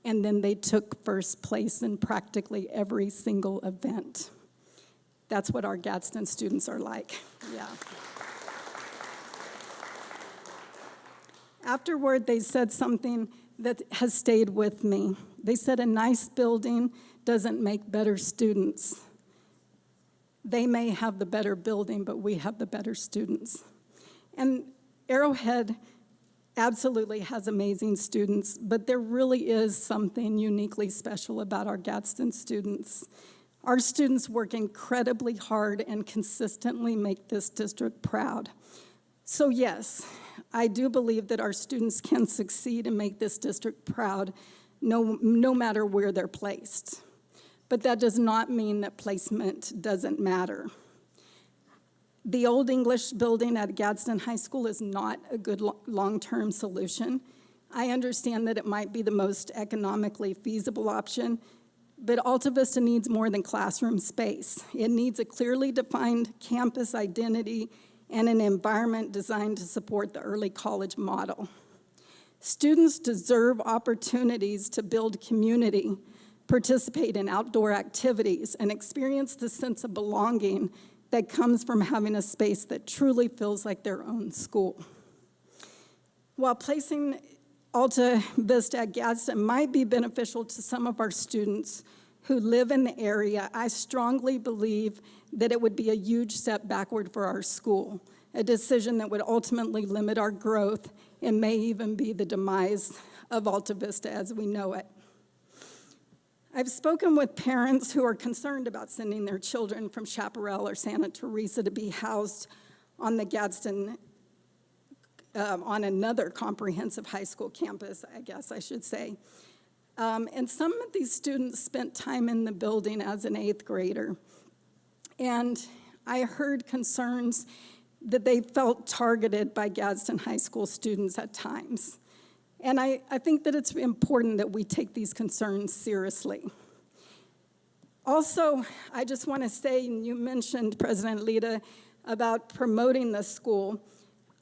[SPEAKER 23] And then they took first place in practically every single event. That's what our Gadsden students are like. Yeah. Afterward, they said something that has stayed with me. They said a nice building doesn't make better students. They may have the better building, but we have the better students. And Arrowhead absolutely has amazing students, but there really is something uniquely special about our Gadsden students. Our students work incredibly hard and consistently make this district proud. So yes, I do believe that our students can succeed and make this district proud no matter where they're placed. But that does not mean that placement doesn't matter. The old English building at Gadsden High School is not a good long-term solution. I understand that it might be the most economically feasible option, but Alta Vista needs more than classroom space. It needs a clearly defined campus identity and an environment designed to support the early college model. Students deserve opportunities to build community, participate in outdoor activities, and experience the sense of belonging that comes from having a space that truly feels like their own school. While placing Alta Vista at Gadsden might be beneficial to some of our students who live in the area, I strongly believe that it would be a huge step backward for our school, a decision that would ultimately limit our growth and may even be the demise of Alta Vista as we know it. I've spoken with parents who are concerned about sending their children from Chaparral or Santa Teresa to be housed on the Gadsden, on another comprehensive high school campus, I guess I should say. And some of these students spent time in the building as an 8th grader. And I heard concerns that they felt targeted by Gadsden High School students at times. And I think that it's important that we take these concerns seriously. Also, I just want to say, and you mentioned, President Lita, about promoting the school.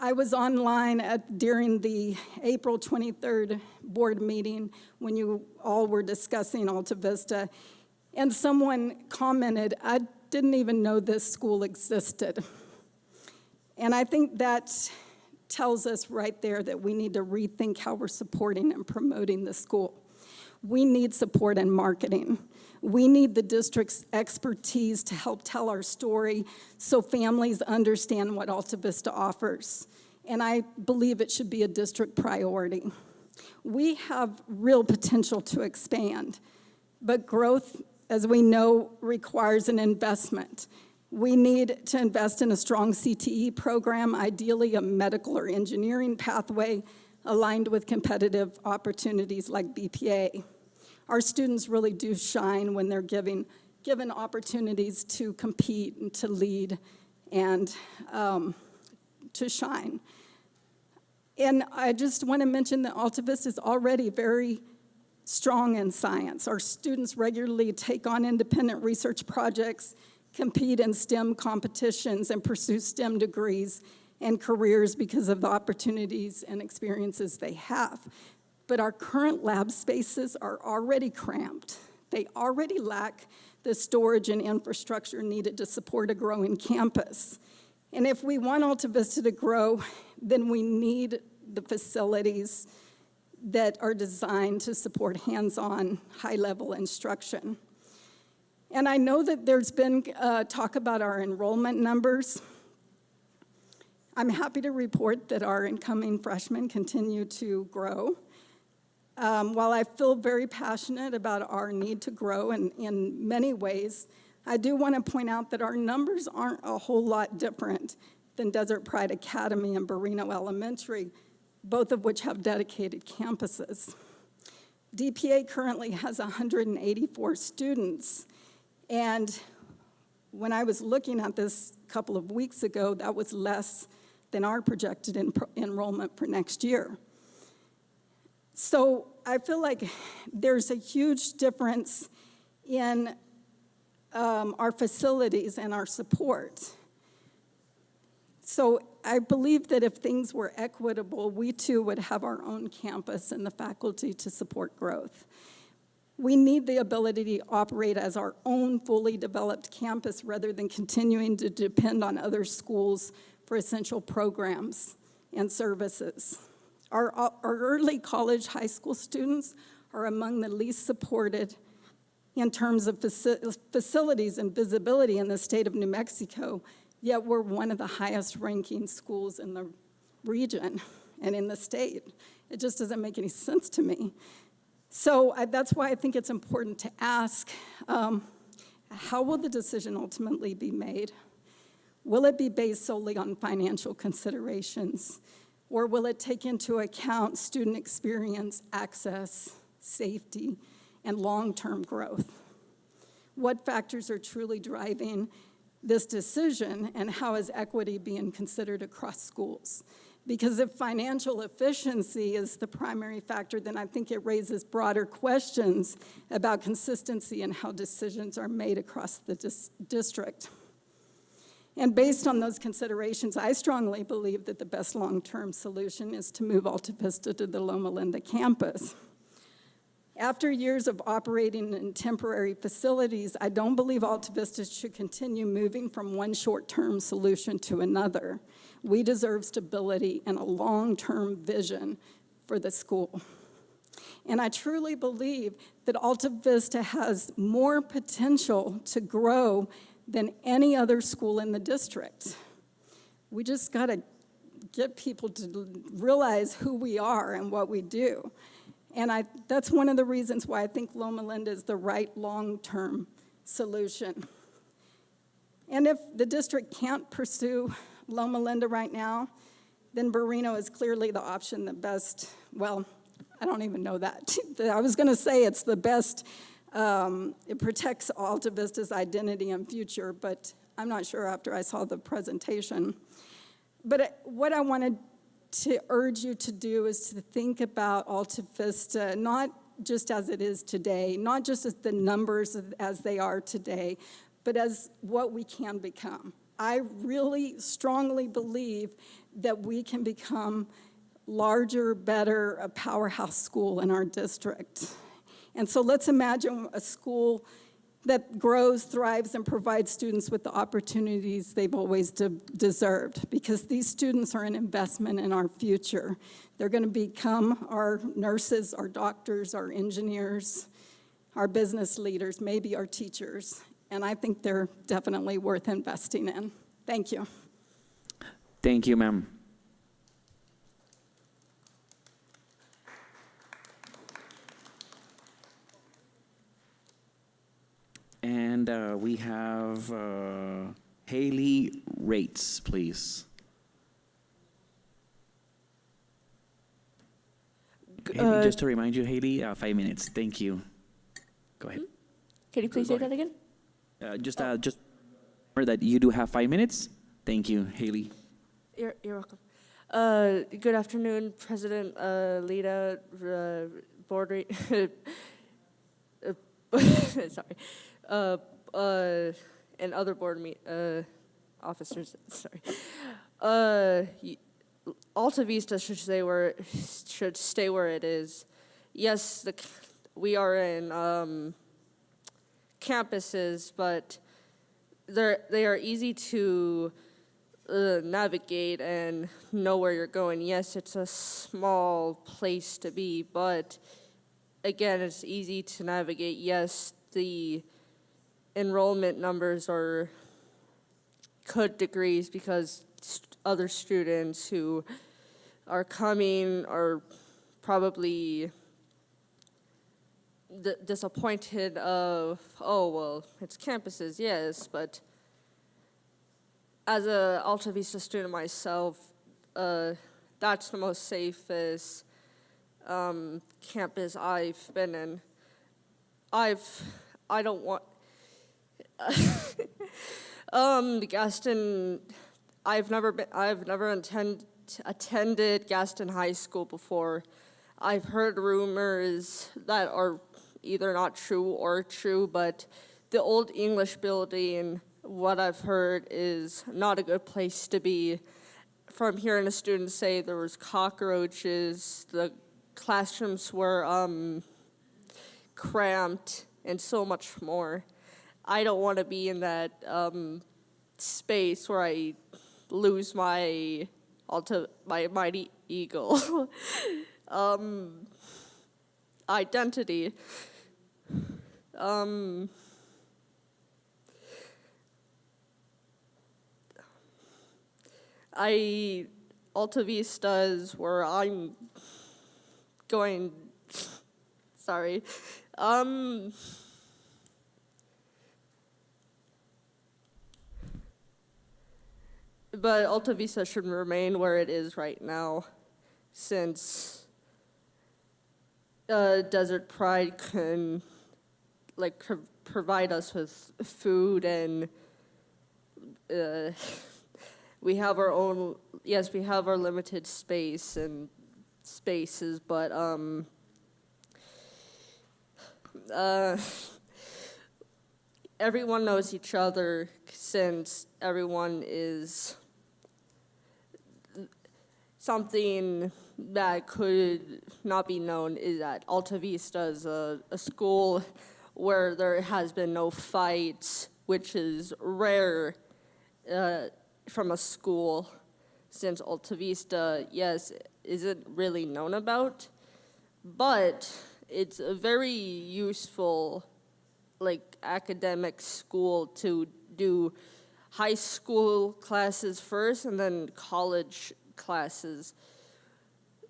[SPEAKER 23] I was online during the April 23rd board meeting when you all were discussing Alta Vista, and someone commented, I didn't even know this school existed. And I think that tells us right there that we need to rethink how we're supporting and promoting the school. We need support in marketing. We need the district's expertise to help tell our story so families understand what Alta Vista offers. And I believe it should be a district priority. We have real potential to expand, but growth, as we know, requires an investment. We need to invest in a strong CTE program, ideally a medical or engineering pathway aligned with competitive opportunities like BPA. Our students really do shine when they're given opportunities to compete and to lead and to shine. And I just want to mention that Alta Vista is already very strong in science. Our students regularly take on independent research projects, compete in STEM competitions, and pursue STEM degrees and careers because of the opportunities and experiences they have. But our current lab spaces are already cramped. They already lack the storage and infrastructure needed to support a growing campus. And if we want Alta Vista to grow, then we need the facilities that are designed to support hands-on, high-level instruction. And I know that there's been talk about our enrollment numbers. I'm happy to report that our incoming freshmen continue to grow. While I feel very passionate about our need to grow in many ways, I do want to point out that our numbers aren't a whole lot different than Desert Pride Academy and Barreno Elementary, both of which have dedicated campuses. DPA currently has 184 students, and when I was looking at this a couple of weeks ago, that was less than our projected enrollment for next year. So I feel like there's a huge difference in our facilities and our support. So I believe that if things were equitable, we too would have our own campus and the faculty to support growth. We need the ability to operate as our own fully developed campus rather than continuing to depend on other schools for essential programs and services. Our early college high school students are among the least supported in terms of facilities and visibility in the state of New Mexico, yet we're one of the highest ranking schools in the region and in the state. It just doesn't make any sense to me. So that's why I think it's important to ask, how will the decision ultimately be made? Will it be based solely on financial considerations, or will it take into account student experience, access, safety, and long-term growth? What factors are truly driving this decision, and how is equity being considered across schools? Because if financial efficiency is the primary factor, then I think it raises broader questions about consistency and how decisions are made across the district. And based on those considerations, I strongly believe that the best long-term solution is to move Alta Vista to the Loma Linda campus. After years of operating in temporary facilities, I don't believe Alta Vista should continue moving from one short-term solution to another. We deserve stability and a long-term vision for the school. And I truly believe that Alta Vista has more potential to grow than any other school in the district. We just got to get people to realize who we are and what we do. And that's one of the reasons why I think Loma Linda is the right long-term solution. And if the district can't pursue Loma Linda right now, then Barreno is clearly the option that best, well, I don't even know that. I was going to say it's the best, it protects Alta Vista's identity and future, but I'm not sure after I saw the presentation. But what I wanted to urge you to do is to think about Alta Vista, not just as it is today, not just as the numbers as they are today, but as what we can become. I really strongly believe that we can become larger, better, a powerhouse school in our district. And so let's imagine a school that grows, thrives, and provides students with the opportunities they've always deserved, because these students are an investment in our future. They're going to become our nurses, our doctors, our engineers, our business leaders, maybe our teachers, and I think they're definitely worth investing in. Thank you.
[SPEAKER 4] Thank you, ma'am. And we have Haley Rates, please. Haley, just to remind you, Haley, 5 minutes. Thank you. Go ahead.
[SPEAKER 6] Can you please say that again?
[SPEAKER 4] Just remember that you do have 5 minutes. Thank you, Haley.
[SPEAKER 6] You're welcome. Good afternoon, President Lita, board, sorry, and other board officers. Sorry. Alta Vista should stay where it is. Yes, we are in campuses, but they are easy to navigate and know where you're going. Yes, it's a small place to be, but again, it's easy to navigate. Yes, the enrollment numbers could decrease because other students who are coming are probably disappointed of, oh, well, it's campuses, yes, but as a Alta Vista student myself, that's the most safest campus I've been in. I don't want, Gadsden, I've never attended Gadsden High School before. I've heard rumors that are either not true or true, but the old English building, what I've heard, is not a good place to be. From hearing a student say there was cockroaches, the classrooms were cramped, and so much more. I don't want to be in that space where I lose my mighty eagle identity. Alta Vista is where I'm going. Sorry. But Alta Vista should remain where it is right now, since Desert Pride can provide us with food, and we have our own, yes, we have our limited space and spaces, but everyone knows each other, since everyone is something that could not be known is that Alta Vista is a school where there has been no fights, which is rare from a school, since Alta Vista, yes, isn't really known about, but it's a very useful academic school to do high school classes first and then college classes.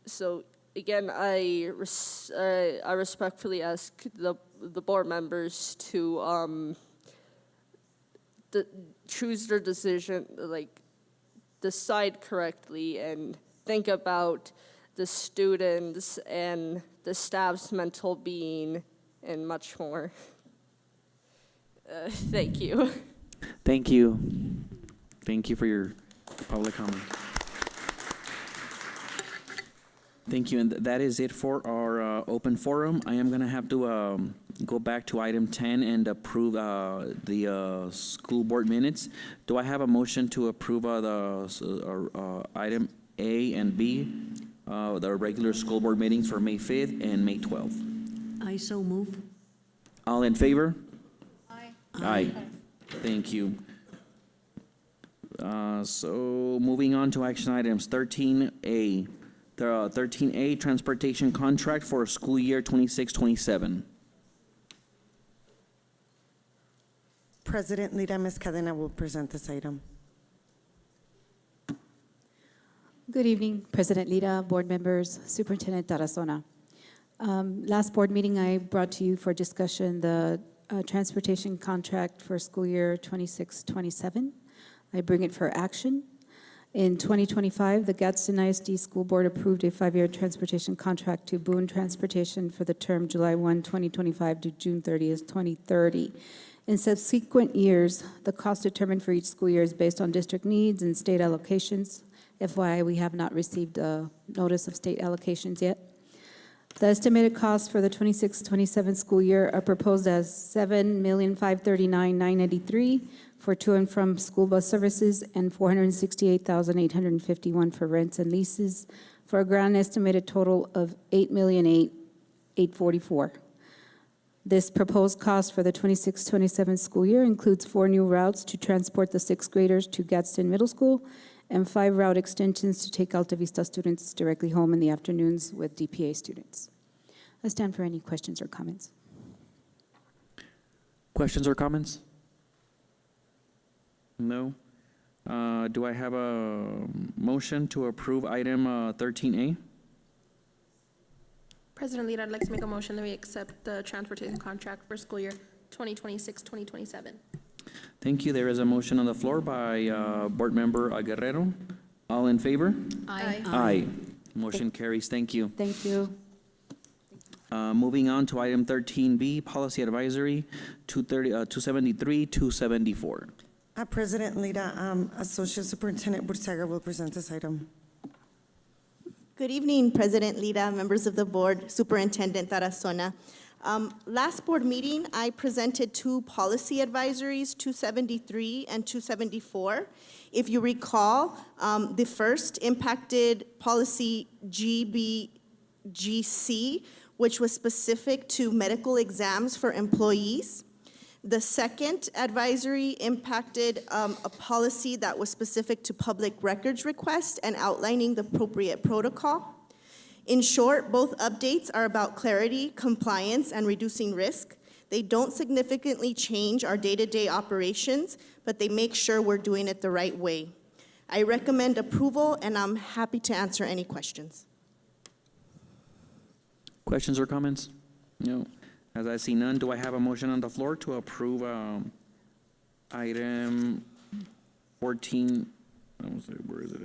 [SPEAKER 6] So again, I respectfully ask the board members to choose their decision, decide correctly, and think about the students and the staff's mental being and much more. Thank you.
[SPEAKER 4] Thank you. Thank you for your public comment. Thank you, and that is it for our open forum. I am going to have to go back to item 10 and approve the school board minutes. Do I have a motion to approve item A and B, the regular school board meetings for May 5th and May 12th?
[SPEAKER 15] I so move.
[SPEAKER 4] All in favor?
[SPEAKER 16] Aye.
[SPEAKER 4] Aye. Thank you. So moving on to action items 13A. The 13A transportation contract for school year 26-27.
[SPEAKER 1] President Lira, Ms. Cadena will present this item.
[SPEAKER 3] Good evening, President Lira, board members, Superintendent Tarazona. Last board meeting, I brought to you for discussion the transportation contract for school year 26-27. I bring it for action. In 2025, the Gadsden ISD School Board approved a 5-year transportation contract to Boone Transportation for the term July 1, 2025 to June 30th, 2030. In subsequent years, the cost determined for each school year is based on district needs and state allocations. FYI, we have not received a notice of state allocations yet. The estimated costs for the 26-27 school year are proposed as $7,539,993 for to and from school bus services and $468,851 for rents and leases, for a grand estimated total of $8,008,844. This proposed cost for the 26-27 school year includes 4 new routes to transport the 6th graders to Gadsden Middle School and 5 route extensions to take Alta Vista students directly home in the afternoons with DPA students. I stand for any questions or comments.
[SPEAKER 4] Questions or comments? No. Do I have a motion to approve item 13A?
[SPEAKER 16] President Lira, I'd like to make a motion that we accept the transportation contract for school year 2026-2027.
[SPEAKER 4] Thank you. There is a motion on the floor by Board Member Guerrero. All in favor?
[SPEAKER 16] Aye.
[SPEAKER 4] Aye. Motion carries. Thank you.
[SPEAKER 3] Thank you.
[SPEAKER 4] Moving on to item 13B, Policy Advisory 273-274.
[SPEAKER 1] President Lida, Associate Superintendent Burciaga will present this item.
[SPEAKER 11] Good evening, President Lira, members of the board, Superintendent Tarazona. Last board meeting, I presented 2 policy advisories, 273 and 274. If you recall, the first impacted policy GBGC, which was specific to medical exams for employees. The second advisory impacted a policy that was specific to public records request and outlining the appropriate protocol. In short, both updates are about clarity, compliance, and reducing risk. They don't significantly change our day-to-day operations, but they make sure we're doing it the right way. I recommend approval, and I'm happy to answer any questions.
[SPEAKER 4] Questions or comments? No. As I see none, do I have a motion on the floor to approve item 14? Where is it?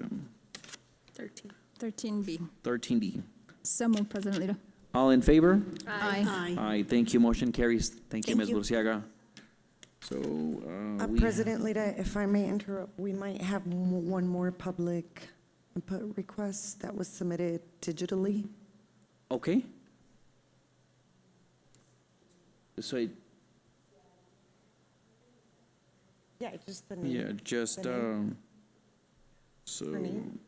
[SPEAKER 8] 13B.
[SPEAKER 4] 13D.
[SPEAKER 8] So moved, President Lira.
[SPEAKER 4] All in favor?
[SPEAKER 8] Aye.
[SPEAKER 4] Aye. Thank you. Motion carries. Thank you, Ms.
[SPEAKER 11] you.
[SPEAKER 4] Burciaga. So we
[SPEAKER 1] President Lida, if I may interrupt, we might have one more public input request that was submitted digitally.
[SPEAKER 4] okay. So
[SPEAKER 1] Yeah, just the name.
[SPEAKER 4] yeah, just
[SPEAKER 1] The name.
[SPEAKER 4] so.
[SPEAKER 1] Her name?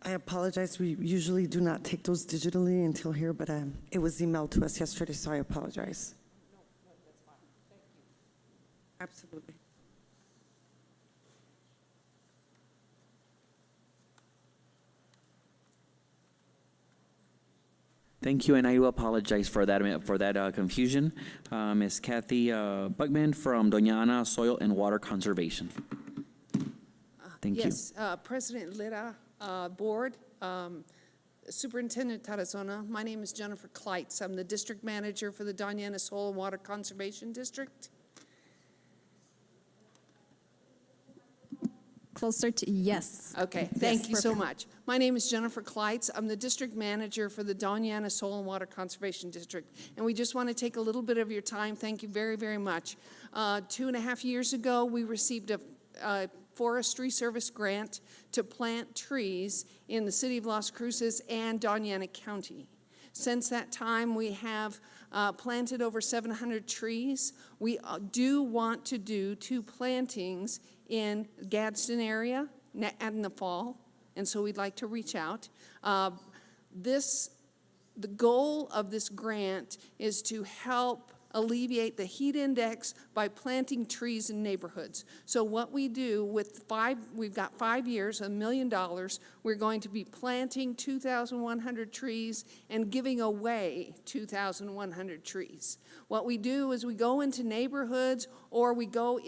[SPEAKER 1] I apologize. We usually do not take those digitally until here, but it was emailed to us yesterday, so I apologize. No, that's fine. Thank you. Absolutely.
[SPEAKER 4] Thank you, and I do apologize for that confusion. Ms. Kathy Buckman from Doña Ana Soil and Water Conservation. Thank you.
[SPEAKER 12] Yes, President Lira, Board, Superintendent Tarazona, my name is Jennifer Kleitz. I'm the District Manager for the Doña Ana Soil and Water Conservation District.
[SPEAKER 8] Closer to yes.
[SPEAKER 12] Okay, thank you so much. My name is Jennifer Kleitz. I'm the District Manager for the Doña Ana Soil and Water Conservation District. And we just want to take a little bit of your time. Thank you very, very much. 2.5 years ago, we received a Forestry Service grant to plant trees in the city of Las Cruces and Doña Ana County. Since that time, we have planted over 700 trees. We do want to do 2 plantings in Gadsden area in the fall, and so we'd like to reach out. The goal of this grant is to help alleviate the heat index by planting trees in neighborhoods. So what we do with we've got 5 years, $1 million, we're going to be planting 2,100 trees and giving away 2,100 trees. What we do is we go into neighborhoods or we go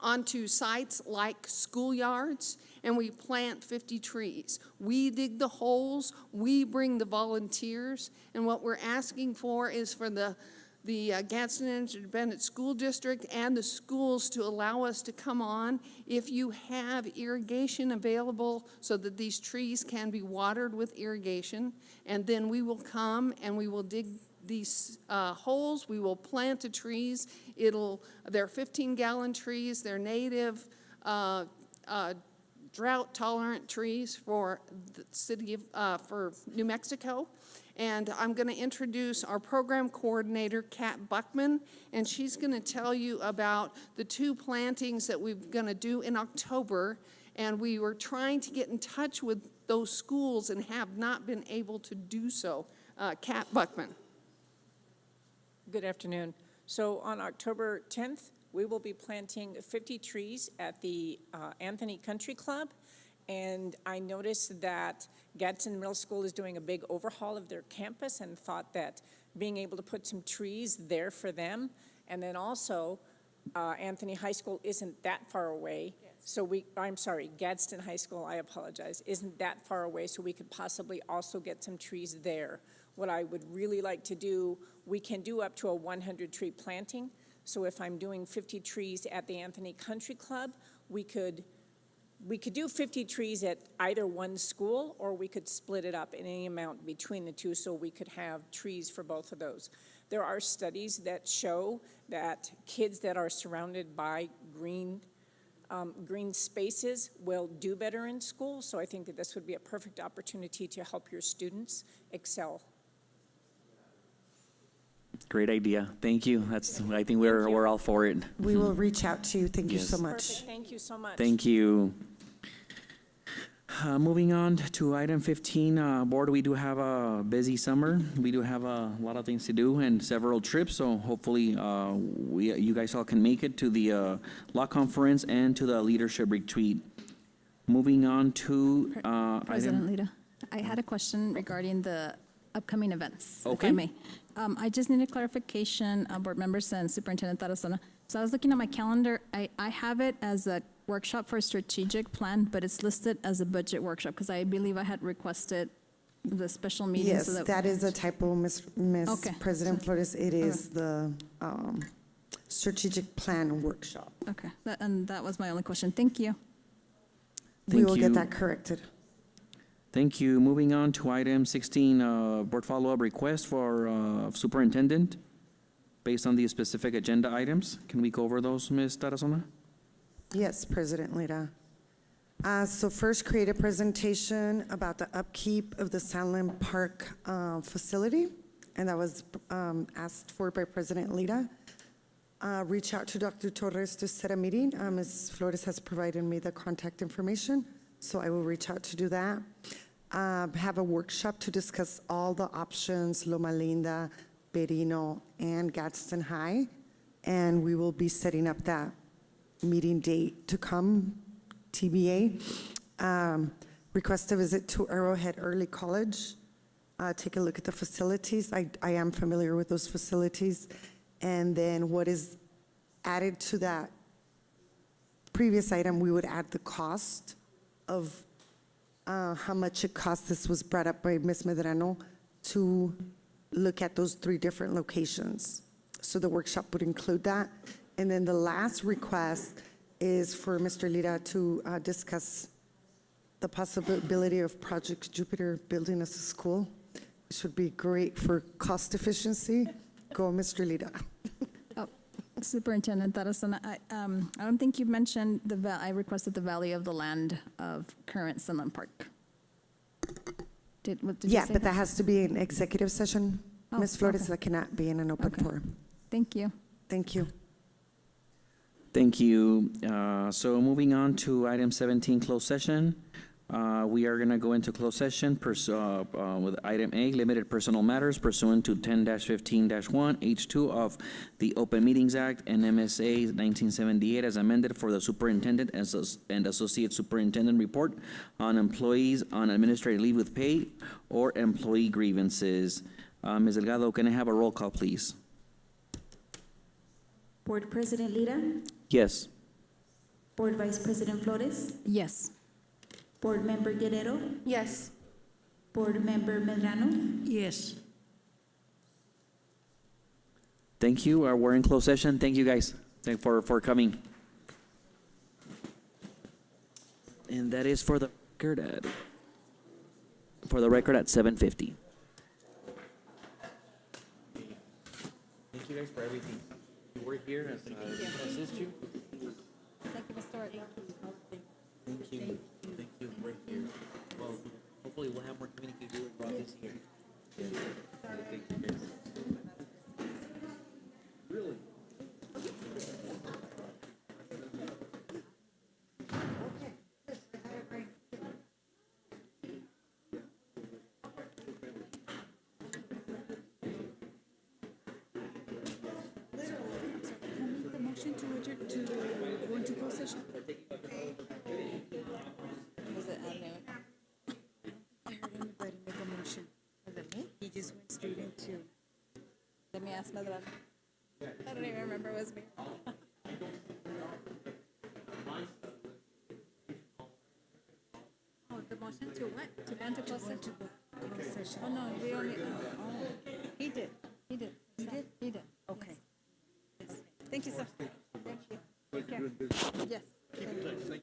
[SPEAKER 12] onto sites like schoolyards, and we plant 50 trees. We dig the holes, we bring the volunteers, and what we're asking for is for the Gadsden Independent School District and the schools to allow us to come on if you have irrigation available so that these trees can be watered with irrigation, and then we will come and we will dig these holes, we will plant the trees. They're 15-gallon trees, they're native drought-tolerant trees for the city of, for New Mexico. And I'm going to introduce our program coordinator, Kat Buckman, and she's going to tell you about the 2 plantings that we're going to do in October. And we were trying to get in touch with those schools and have not been able to do so. Kat Buckman.
[SPEAKER 10] Good afternoon. So on October 10th, we will be planting 50 trees at the Anthony Country Club. And I noticed that Gadsden Middle School is doing a big overhaul of their campus and thought that being able to put some trees there for them. And then also, Anthony High School isn't that far away. So I'm sorry, Gadsden High School, I apologize, isn't that far away, so we could possibly also get some trees there. What I would really like to do, we can do up to a 100-tree planting. So if I'm doing 50 trees at the Anthony Country Club, we could do 50 trees at either one school, or we could split it up in any amount between the two so we could have trees for both of those. There are studies that show that kids that are surrounded by green spaces will do better in school, so I think that this would be a perfect opportunity to help your students excel.
[SPEAKER 4] Great idea. Thank you. I think we're all for it.
[SPEAKER 1] We will reach out to you. Thank you
[SPEAKER 4] Yes.
[SPEAKER 1] so much.
[SPEAKER 10] Perfect. Thank you so much.
[SPEAKER 4] Thank you. Moving on to item 15, board, we do have a busy summer. We do have a lot of things to do and several trips, so hopefully you guys all can make it to the law conference and to the leadership retreat. Moving on to
[SPEAKER 8] President Lita, I had a question regarding the upcoming events, if
[SPEAKER 4] Okay.
[SPEAKER 8] I may. I just need a clarification, board members and Superintendent Tarazona. So I was looking at my calendar. I have it as a workshop for a strategic plan, but it's listed as a budget workshop because I believe I had requested the special meeting.
[SPEAKER 1] Yes,
[SPEAKER 8] so
[SPEAKER 1] that is a typo, Miss
[SPEAKER 8] Okay.
[SPEAKER 1] President Flores. It is the strategic plan workshop.
[SPEAKER 8] Okay, and that was my only question. Thank you.
[SPEAKER 1] We
[SPEAKER 4] Thank
[SPEAKER 1] will
[SPEAKER 4] you.
[SPEAKER 1] get that corrected.
[SPEAKER 4] Thank you. Moving on to item 16, board follow-up request for superintendent based on the specific agenda items. Can we go over those, Ms. Tarazona?
[SPEAKER 1] Yes, President Lira. So first, create a presentation about the upkeep of the Sandland Park facility, and that was asked for by President Lira. Reach out to Dr. Torres to set a meeting. Ms. Flores has provided me the contact information, so I will reach out to do that. Have a workshop to discuss all the options, Loma Linda, Berino, and Gadsden High, and we will be setting up that meeting date to come, TBA. Request a visit to Arrowhead Early College. Take a look at the facilities. I am familiar with those facilities. And then what is added to that previous item, we would add the cost of how much it costs. This was brought up by Ms. Medrano to look at those 3 different locations. So the workshop would include that. And then the last request is for Mr. Lira to discuss the possibility of Project Jupiter building us a school, which would be great for cost efficiency. Go, Mr. Lira.
[SPEAKER 8] Oh, Superintendent Tarazona, I don't think you mentioned I requested the value of the land of current Sunland Park. Did you
[SPEAKER 1] Yeah,
[SPEAKER 8] say
[SPEAKER 1] but that has to be an executive session,
[SPEAKER 8] Oh,
[SPEAKER 1] Ms. Flores.
[SPEAKER 8] okay.
[SPEAKER 1] That cannot be in an open
[SPEAKER 8] Okay.
[SPEAKER 1] forum.
[SPEAKER 8] Thank you.
[SPEAKER 1] Thank you.
[SPEAKER 4] Thank you. So moving on to item 17, closed session. We are going to go into closed session with item A, limited personal matters pursuant to 10-15-1, H2 of the Open Meetings Act and MSA 1978 as amended for the superintendent and associate superintendent report on employees on administrative leave with pay or employee grievances. Ms. Delgado, can I have a roll call, please?
[SPEAKER 22] Board President Lira,
[SPEAKER 4] Yes.
[SPEAKER 22] Board Vice President Flores,
[SPEAKER 8] Yes.
[SPEAKER 22] Board Member Guerrero,
[SPEAKER 16] Yes.
[SPEAKER 22] Board Member Medrano.
[SPEAKER 15] Yes.
[SPEAKER 4] Thank you. We're in closed session. Thank you, guys. Thank you for coming. And that is for the record at 7:50. Thank you guys for everything. We're here to assist you.
[SPEAKER 8] Thank you, Mr.
[SPEAKER 12] start.
[SPEAKER 4] Thank you. Thank you. We're here. Well, hopefully we'll have more communication throughout this year. Thank you, guys. Really?
[SPEAKER 22] The motion to adjourn, to go into closed session.
[SPEAKER 8] Was it admin?
[SPEAKER 22] I heard anybody make a motion.
[SPEAKER 8] Was it me?
[SPEAKER 22] He just went straight into.
[SPEAKER 8] Let me ask Medrano. I don't even remember it was me.
[SPEAKER 22] Oh, the motion to what? To go into closed session.
[SPEAKER 8] Oh, no, we only, he did. He did.
[SPEAKER 22] He did?
[SPEAKER 8] He did.
[SPEAKER 22] Okay.
[SPEAKER 8] Thank you, sir. Thank you. Take care. Yes. Thank you.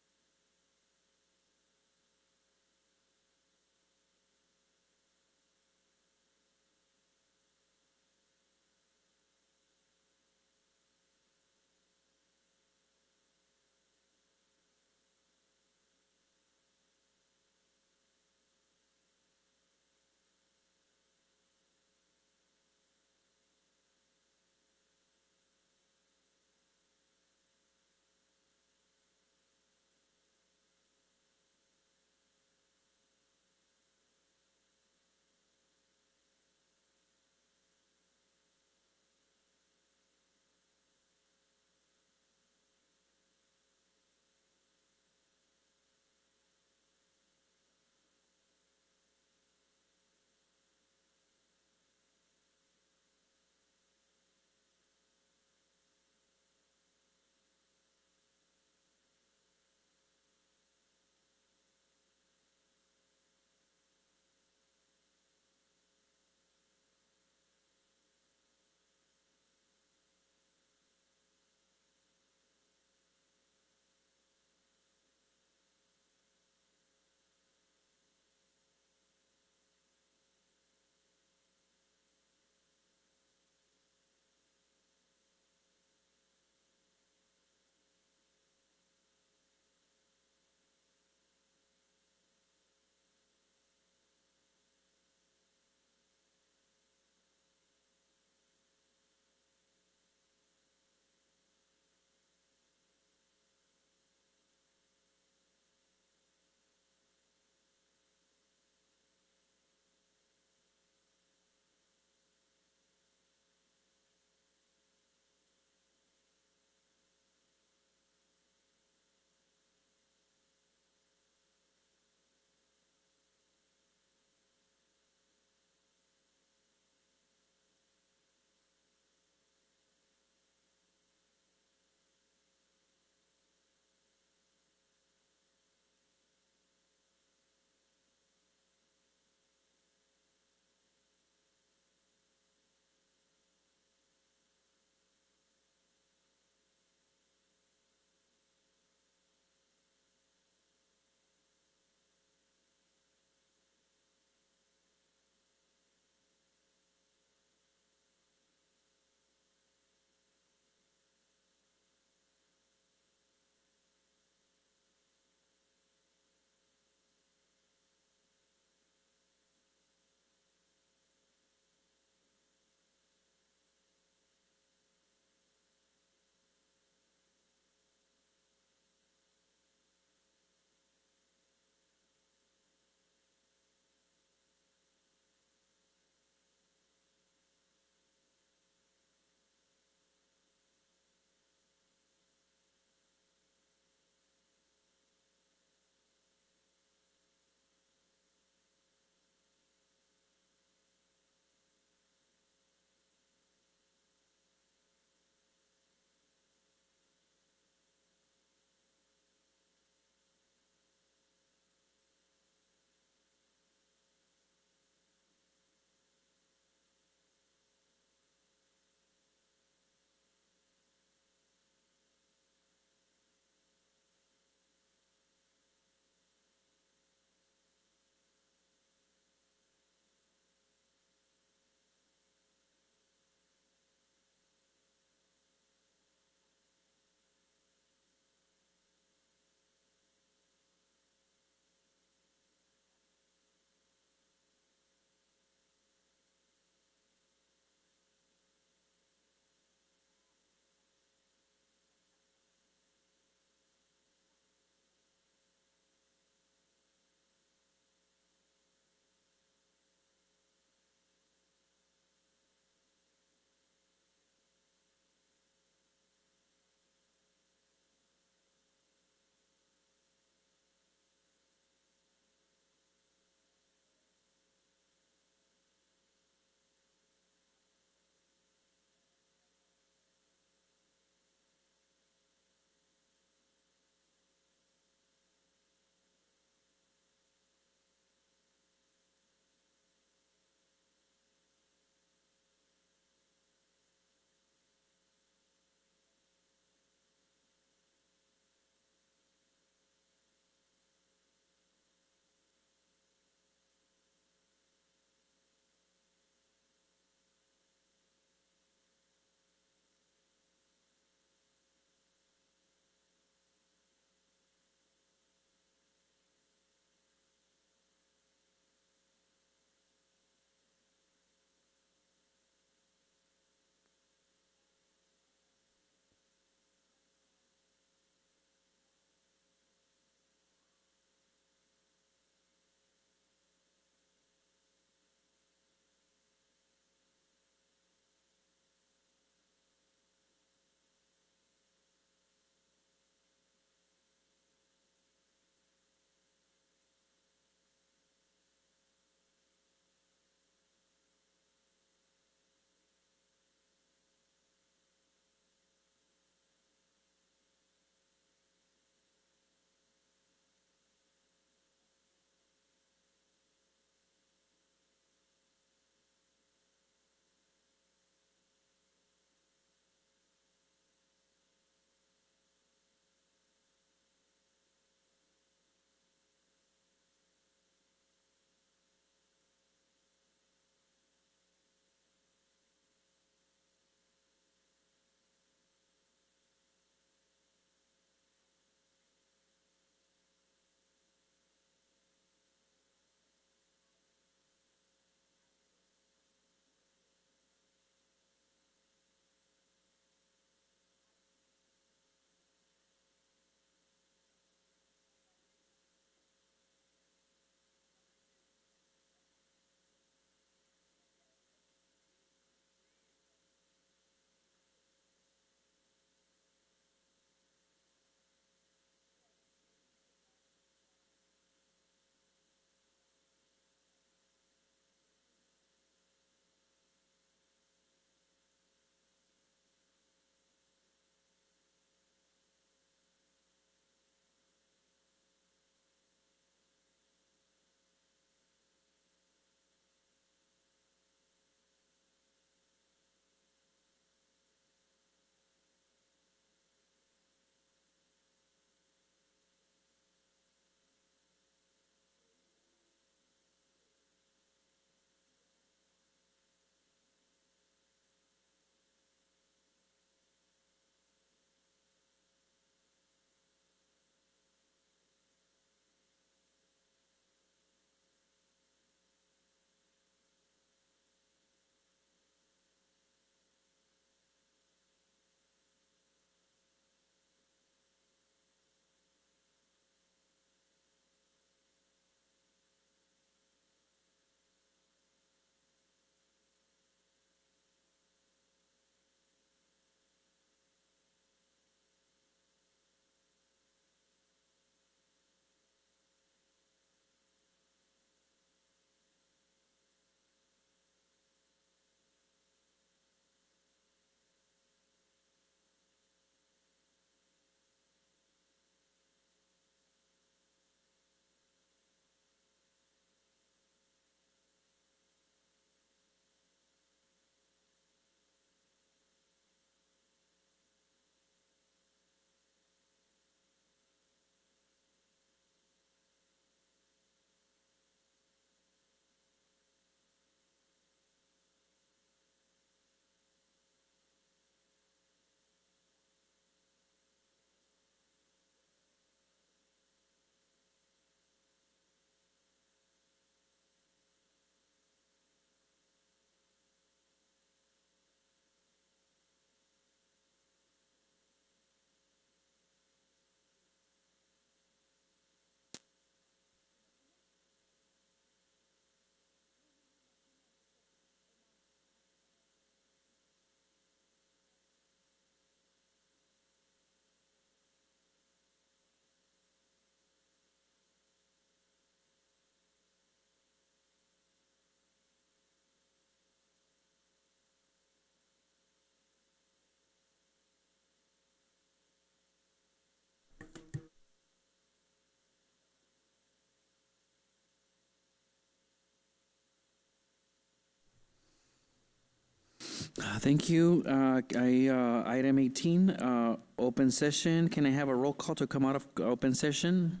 [SPEAKER 4] Thank you. Item 18, open session. Can I have a roll call to come out of open session?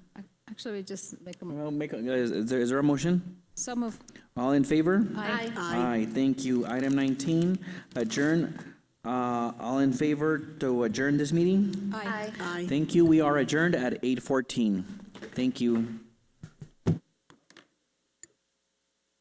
[SPEAKER 8] Actually, we just make a,
[SPEAKER 4] Well, is there a motion?
[SPEAKER 8] so move.
[SPEAKER 4] All in favor?
[SPEAKER 8] Aye.
[SPEAKER 4] Aye, thank you. Item 19, adjourn. All in favor to adjourn this meeting?
[SPEAKER 8] Aye.
[SPEAKER 4] Thank you. We are adjourned at 8:14. Thank you.